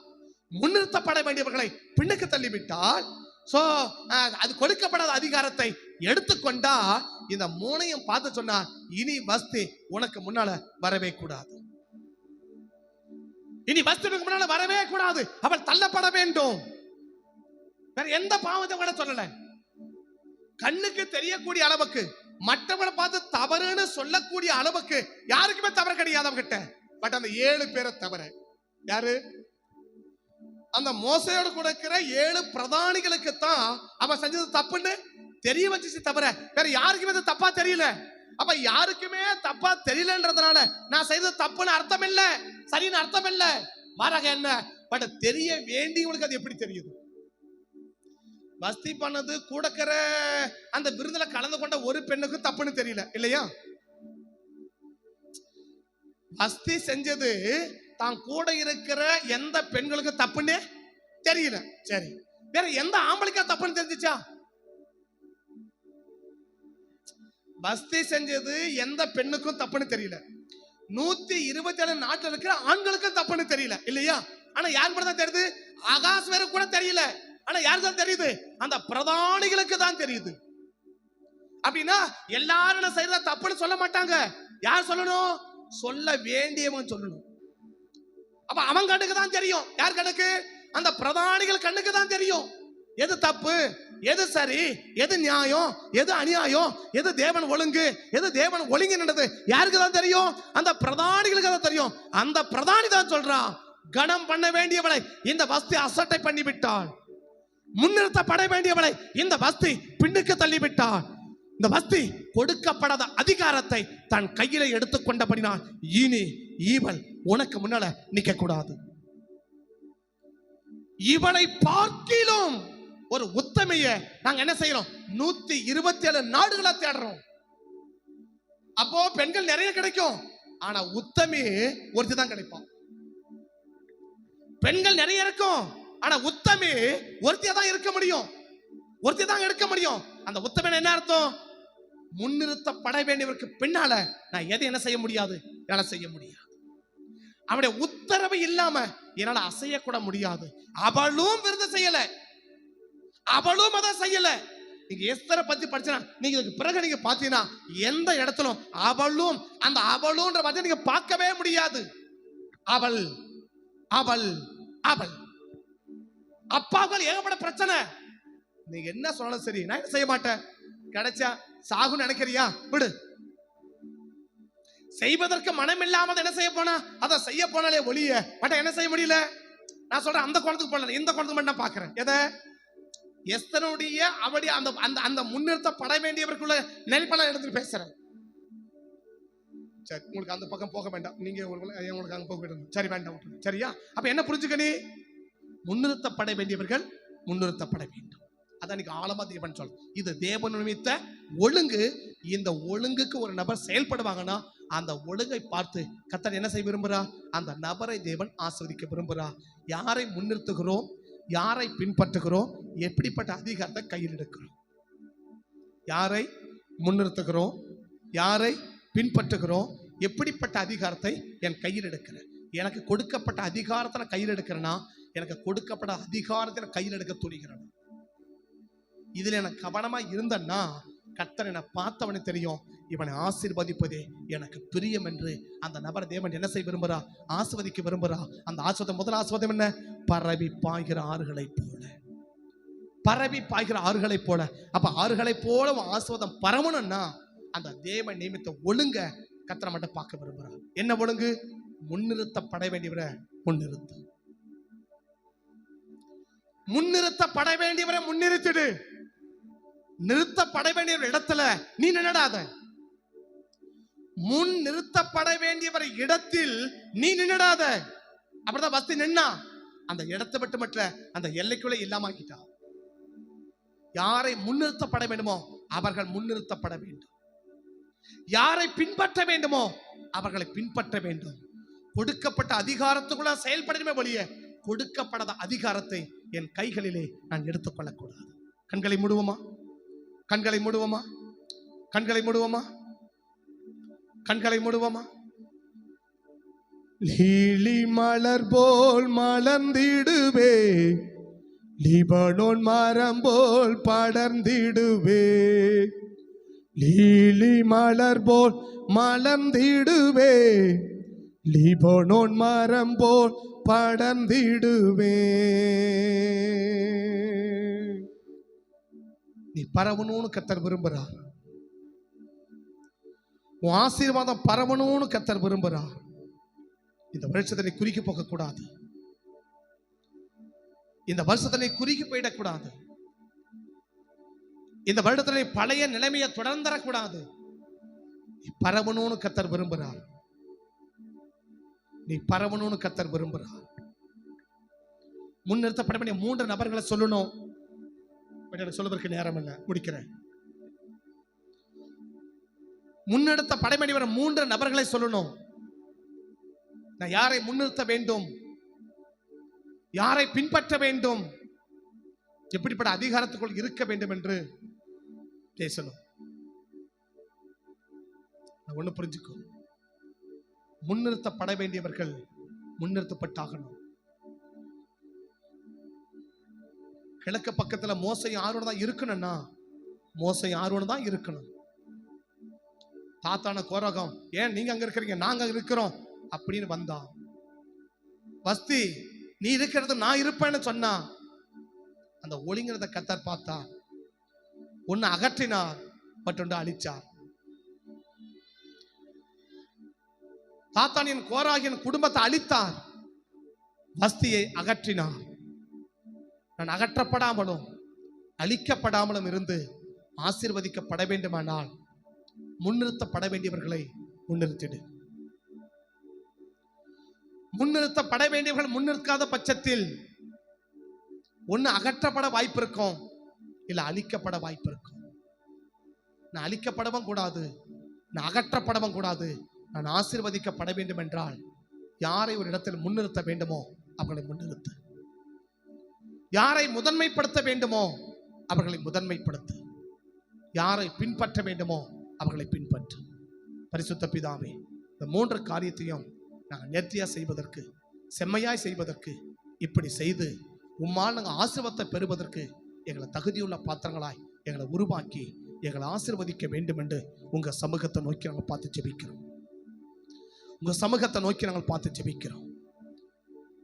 முன்னிறுத்தப்பட வேண்டியவர்களை பின்னுக்கு தள்ளிவிட்டால், அது கொடுக்கப்படாத அதிகாரத்தை எடுத்துக்கொண்டா இந்த 3ஐயும் பார்த்து சொன்னா இனி வஸ்தி உனக்கு முன்னால வரவே கூடாது. இனி வஸ்துக்கு முன்னால வரவே கூடாது. அவள் தள்ளப்பட வேண்டும். வேற எந்த பாவத்தை கூட சொல்லல. கண்ணுக்கு தெரியக்கூடிய அளவுக்கு மற்றவங்களை பார்த்து தவறுன்னு சொல்லக்கூடிய அளவுக்கு யாருக்குமே தவறு கிடையாது அவகிட்ட. பட் அந்த 7 பேரை தவிர யாரு, அந்த மோசையோடு கூட இருக்கிற 7 பிரதானிகளுக்கு தான் அவன் செஞ்சது தப்புன்னு தெரிய வச்சுச்சு தவிர வேற யாருக்குமே அது தப்பா தெரியல. அப்ப யாருக்குமே தப்பா தெரியலன்றதுனால நான் செய்தது தப்புன்னு அர்த்தம் இல்ல, சரின்னு அர்த்தம் இல்ல. மாறாக என்ன, பட் தெரிய வேண்டியவங்களுக்கு அது எப்படி தெரியுது? பஸ்தி பண்ணது கூடக்கிற அந்த விருதுல கலந்து கொண்ட ஒரு பெண்ணுக்கு தப்புன்னு தெரியல இல்லையா? பஸ்தி செஞ்சது தான் கூட இருக்கிற எந்த பெண்களுக்கு தப்புன்னு தெரியல. சரி, வேற எந்த ஆம்பளைக்கா தப்புன்னு தெரிஞ்சிச்சா? பஸ்தி செஞ்சது எந்த பெண்ணுக்கும் தப்புன்னு தெரியல. 127 நாட்டுல இருக்கிற ஆண்களுக்கும் தப்புன்னு தெரியல இல்லையா? ஆனா யாருக்கு மட்டும் தான் தெரியுது? ஆகாஷ் வேற கூட தெரியல. ஆனா யாருக்கு தான் தெரியுது? அந்த பிரதானிகளுக்கு தான் தெரியுது. அப்படின்னா எல்லாரும் செய்யறத தப்புன்னு சொல்ல மாட்டாங்க. யார் சொல்லணும்? சொல்ல வேண்டியவன் சொல்லணும். அப்ப அவன் கண்ணுக்கு தான் தெரியும். யார் கண்ணுக்கு? அந்த பிரதானிகள் கண்ணுக்கு தான் தெரியும். எது தப்பு, எது சரி, எது நியாயம், எது அநியாயம், எது தேவன் ஒழுங்கு, எது தேவன் ஒழுங்கினது யாருக்கு தான் தெரியும்? அந்த பிரதானிகளுக்கு தான் தெரியும். அந்த பிரதானி தான் சொல்றான், கணம் பண்ண வேண்டியவளை இந்த வஸ்தி அசட்டை பண்ணி விட்டாள், முன்னிறுத்தப்பட வேண்டியவளை இந்த வஸ்தி பின்னுக்கு தள்ளிவிட்டாள். இந்த வஸ்தி கொடுக்கப்படாத அதிகாரத்தை தன் கையில எடுத்துக்கொண்டபடினால் இனி இவள் உனக்கு முன்னால நிக்க கூடாது. இவளை பார்க்கிலும் ஒரு உத்தமைய நாங்க என்ன செய்யறோம்? 127 நாடுகளை தேடுறோம். அப்போ பெண்கள் நிறைய கிடைக்கும், ஆனா உத்தமி ஒருத்தி தான் கிடைப்பான். பெண்கள் நிறைய இருக்கும், ஆனா உத்தமி ஒருத்தியா தான் இருக்க முடியும், ஒருத்தி தான் எடுக்க முடியும். அந்த உத்தமன் என்ன அர்த்தம்? முன்னிறுத்தப்பட வேண்டியவருக்கு பின்னால நான் எதை என்ன செய்ய முடியாது, என்னால செய்ய முடியாது. அவனுடைய உத்தரவு இல்லாம என்னால அசையக்கூட முடியாது. அவளும் விருது செய்யல, அவளும் அதை செய்யல. நீங்க எஸ்தரை பத்தி படிச்சா நீங்க இதுக்கு பிறகு நீங்க பாத்தீங்கன்னா எந்த இடத்திலும் அவளும் அந்த அவளுன்ற வார்த்தையை நீங்க பார்க்கவே முடியாது. அவள் அவள் அவள் அப்பாவுக்கு ஏகப்பட்ட பிரச்சனை. நீங்க என்ன சொன்னாலும் சரி, நான் என்ன செய்ய மாட்டேன், கிடைச்சா சாகுன்னு நினைக்கிறியா விடு. செய்வதற்கு மனம் இல்லாம என்ன செய்ய போனா அதை செய்ய போனாலே ஒளிய பட் என்ன செய்ய முடியல. நான் சொல்றேன் அந்த கோணத்துக்கு போல இந்த கோணத்துக்கு மட்டும் நான் பாக்குறேன். எதை? எஸ்தருடைய அவருடைய அந்த அந்த அந்த முன்னிறுத்தப்பட வேண்டியவருக்குள்ள நெல்பல எடுத்துட்டு பேசுறேன். சரி, உங்களுக்கு அந்த பக்கம் போக வேண்டாம், நீங்க உங்களுக்கு அங்க போக வேண்டாம். சரி, வேண்டாம், சரியா? அப்ப என்ன புரிஞ்சுக்க, நீ முன்னிறுத்தப்பட வேண்டியவர்கள் முன்னிறுத்தப்பட வேண்டும். அதான் நீங்க ஆழமா தேவன் சொல்ற இது தேவன் நிமித்த ஒழுங்கு. இந்த ஒழுங்குக்கு ஒரு நபர் செயல்படுவாங்கன்னா அந்த ஒழுங்கை பார்த்து கர்த்தர் என்ன செய்ய விரும்புறா? அந்த நபரை தேவன் ஆசீர்வதிக்க விரும்புறா. யாரை முன்னிறுத்துகிறோம், யாரை பின்பற்றுகிறோம், எப்படிப்பட்ட அதிகாரத்தை கையில் எடுக்கிறோம், யாரை முன்னிறுத்துகிறோம், யாரை பின்பற்றுகிறோம், எப்படிப்பட்ட அதிகாரத்தை என் கையில் எடுக்கிறேன். எனக்கு கொடுக்கப்பட்ட அதிகாரத்தை நான் கையில் எடுக்கிறேன்னா எனக்கு கொடுக்கப்பட்ட அதிகாரத்தை நான் கையில் எடுக்க துணிகிறேன். இதுல எனக்கு கவனமா இருந்தன்னா கர்த்தர் என்னை பார்த்தவனே தெரியும், இவனை ஆசீர்வதிப்பதே எனக்கு பிரியம் என்று அந்த நபர் தேவன் என்ன செய்ய விரும்புறா? ஆசீர்வதிக்க விரும்புறா. அந்த ஆசீர்வாதம், முதல் ஆசீர்வாதம் என்ன? பரவி பாய்கிற ஆறுகளை போல, பரவி பாய்கிற ஆறுகளை போல. அப்ப ஆறுகளை போல ஆசீர்வாதம் பரவணும்னா அந்த தேவன் நியமித்த ஒழுங்க கர்த்தரை மட்டும் பார்க்க விரும்புறா. என்ன ஒழுங்கு? முன்னிறுத்தப்பட வேண்டியவரை முன்னிறுத்து, முன்னிறுத்தப்பட வேண்டியவரை முன்னிறுத்திடு. நிறுத்தப்பட வேண்டிய இடத்துல நீ நின்னுடாத. முன் நிறுத்தப்பட வேண்டியவர் இடத்தில் நீ நின்னுடாத. அப்படிதான் வஸ்தி நின்னா அந்த இடத்தை விட்டு மட்டும் அந்த எல்லைக்குள்ள இல்லாம ஆக்கிட்டா. யாரை முன்னிறுத்தப்பட வேண்டுமோ அவர்கள் முன்னிறுத்தப்பட வேண்டும், யாரை பின்பற்ற வேண்டுமோ அவர்களை பின்பற்ற வேண்டும். கொடுக்கப்பட்ட அதிகாரத்துக்குள்ள செயல்படணுமே ஒழிய கொடுக்கப்படாத அதிகாரத்தை என் கைகளிலே நான் எடுத்துக்கொள்ளக்கூடாது. கண்களை மூடுவோமா? கண்களை மூடுவோமா? கண்களை மூடுவோமா? கண்களை மூடுவோமா? லீலி மலர் போல் மலர்ந்திடுவே, லிபனோன் மரம் போல் படர்ந்திடுவே. லீலி மலர் போல் மலர்ந்திடுவே, லிபனோன் மரம் போல் படர்ந்திடுவே. நீ பரவணும்னு கர்த்தர் விரும்புறார். உன் ஆசீர்வாதம் பரவணும்னு கர்த்தர் விரும்புகிறார். இந்த வருஷத்தை நீ குறுக்கி போக கூடாது. இந்த வருஷத்தை நீ குறுக்கி போயிடக்கூடாது. இந்த வருடத்துல நீ பழைய நிலைமையை தொடர்ந்துடக்கூடாது. நீ பரவணும்னு கர்த்தர் விரும்புகிறார். நீ பரவணும்னு கர்த்தர் விரும்புகிறார். முன்னிறுத்தப்பட வேண்டிய 3 நபர்களை சொல்லணும். சொல்வதற்கு நேரம் இல்லை, முடிக்கிறேன். முன்னெடுத்த படைமணி வர 3 நபர்களை சொல்லணும். நான் யாரை முன்னிறுத்த வேண்டும், யாரை பின்பற்ற வேண்டும், எப்படிப்பட்ட அதிகாரத்துக்குள் இருக்க வேண்டும் என்று பேசணும். ஒண்ணு புரிஞ்சுக்கோ, முன்னிறுத்தப்பட வேண்டியவர்கள் முன்னிறுத்தப்பட்டாகணும். கிழக்கு பக்கத்துல மோசை ஆர்வம் தான் இருக்கணும்னா மோசை ஆர்வம் தான் இருக்கணும். தாத்தான கோரகம், ஏன் நீங்க அங்க இருக்கிறீங்க, நாங்க இருக்கிறோம் அப்படின்னு வந்தா, வஸ்தி நீ இருக்கிறது நான் இருப்பேன்னு சொன்னா, அந்த ஒளிங்கிறத கர்த்தர் பார்த்தா ஒன்னு அகற்றினார், மற்றொன்று அழிச்சார். தாத்தானின் கோராகின் குடும்பத்தை அழித்தார், வஸ்தியை அகற்றினார். நான் அகற்றப்படாமலும் அழிக்கப்படாமலும் இருந்து ஆசீர்வதிக்கப்பட வேண்டுமானால் முன்னிறுத்தப்பட வேண்டியவர்களை முன்னிறுத்திடு. முன்னிறுத்தப்பட வேண்டியவர்கள் முன்னிற்காத பட்சத்தில் ஒன்னு அகற்றப்பட வாய்ப்பு இருக்கும், இல்ல அழிக்கப்பட வாய்ப்பு இருக்கும். நான் அழிக்கப்படவும் கூடாது, நான் அகற்றப்படவும் கூடாது. நான் ஆசீர்வதிக்கப்பட வேண்டும் என்றால் யாரை ஒரு இடத்தில் முன்னிறுத்த வேண்டுமோ அவர்களை முன்னிறுத்து. யாரை முதன்மைப்படுத்த வேண்டுமோ அவர்களை முதன்மைப்படுத்து. யாரை பின்பற்ற வேண்டுமோ அவர்களை பின்பற்று. பரிசுத்த பிதாவே, இந்த 3 காரியத்தையும் நாங்கள் நேர்த்தியா செய்வதற்கு, செம்மையாய் செய்வதற்கு, இப்படி செய்து உம்மால் நாங்கள் ஆசீர்வாதத்தை பெறுவதற்கு எங்களை தகுதியுள்ள பாத்திரங்களாய் எங்களை உருவாக்கி எங்களை ஆசீர்வதிக்க வேண்டும் என்று உங்க சமூகத்தை நோக்கி நாங்கள் பார்த்து ஜெபிக்கிறோம். உங்க சமூகத்தை நோக்கி நாங்கள் பார்த்து ஜெபிக்கிறோம்.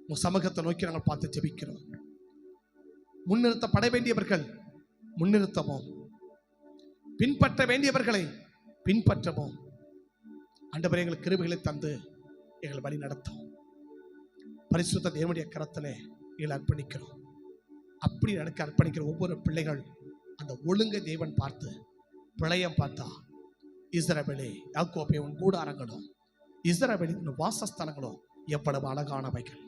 உங்க சமூகத்தை நோக்கி நாங்கள் பார்த்து ஜெபிக்கிறோம். முன்னிறுத்தப்பட வேண்டியவர்கள் முன்னிறுத்தவும், பின்பற்ற வேண்டியவர்களை பின்பற்றவும். ஆண்டவரே, எங்களுக்கு கிருபைகளை தந்து எங்களை வழி நடத்தும். பரிசுத்த தேவனுடைய கரத்திலே எங்களை அர்ப்பணிக்கிறோம். அப்படி எனக்கு அர்ப்பணிக்கிற ஒவ்வொரு பிள்ளைகள் அந்த ஒழுங்கை தேவன் பார்த்து பிழையம் பார்த்தா, இஸ்ரவேலே, யாக்கோபே, உன் கூடாரங்களும் இஸ்ரவேலின் உன் வாசஸ்தலங்களும் எவ்வளவு அழகானவைகள்,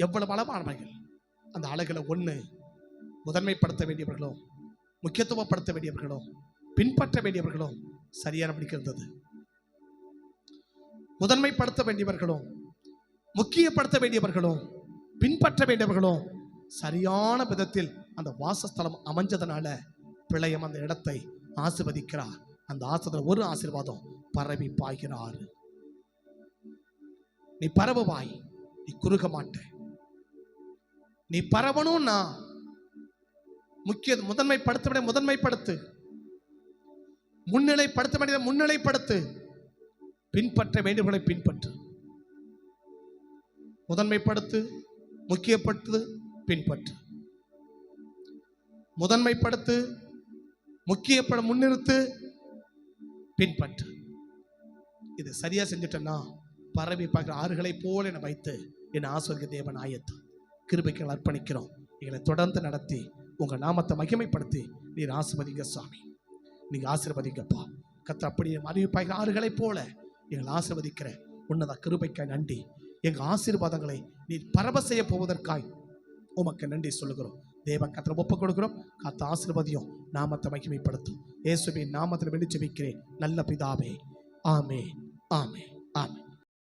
எவ்வளவு அழகானவைகள். அந்த அழகுல ஒன்று முதன்மைப்படுத்த வேண்டியவர்களும் முக்கியத்துவப்படுத்த வேண்டியவர்களும் பின்பற்ற வேண்டியவர்களும் சரியானபடிக்கு இருந்தது. முதன்மைப்படுத்த வேண்டியவர்களும் முக்கியப்படுத்த வேண்டியவர்களும் பின்பற்ற வேண்டியவர்களும் சரியான விதத்தில் அந்த வாசஸ்தலம் அமைஞ்சதுனால பிழையம் அந்த இடத்தை ஆசீர்வதிக்கிறார். அந்த ஆசீர்வாதம் ஒரு ஆசீர்வாதம் பரவி பாய்கிறார். நீ பரவுவாய், நீ குறுக மாட்ட. நீ பரவணும்னா முதன்மைப்படுத்த வேண்டிய முதன்மைப்படுத்து, முன்னிலைப்படுத்த வேண்டிய முன்னிலைப்படுத்து, பின்பற்ற வேண்டியவர்களை பின்பற்று. முதன்மைப்படுத்து, முக்கியப்படுத்து, பின்பற்று. முதன்மைப்படுத்து, முன்னிறுத்து, பின்பற்று. இது சரியா செஞ்சுட்டேன்னா பரவி பார்க்கிற ஆறுகளை போல என்னை வைத்து என்னை ஆசீர்வதிக்க தேவன் ஆயத்தம். கிருபைக்கு அர்ப்பணிக்கிறோம். எங்களை தொடர்ந்து நடத்தி உங்க நாமத்தை மகிமைப்படுத்தி நீர் ஆசீர்வதிங்க சாமி. நீங்க ஆசீர்வதிங்கப்பா. கர்த்தர் அப்படியே அறிவிப்பாய்கிற ஆறுகளை போல எங்களை ஆசீர்வதிக்கிற உன்னத கிருபைக்காய் நன்றி. எங்க ஆசீர்வாதங்களை நீர் பரவ செய்ய போவதற்காய் உமக்கு நன்றி சொல்லுகிறோம். தேவன் கர்த்தரை ஒப்புக் கொடுக்கிறோம். கர்த்தர் ஆசீர்வதியும் நாமத்தை மகிமைப்படுத்தும். இயேசுவின் நாமத்தில் வேண்டி ஜெபிக்கிறேன் நல்ல பிதாவே. ஆமென், ஆமென், ஆமென்.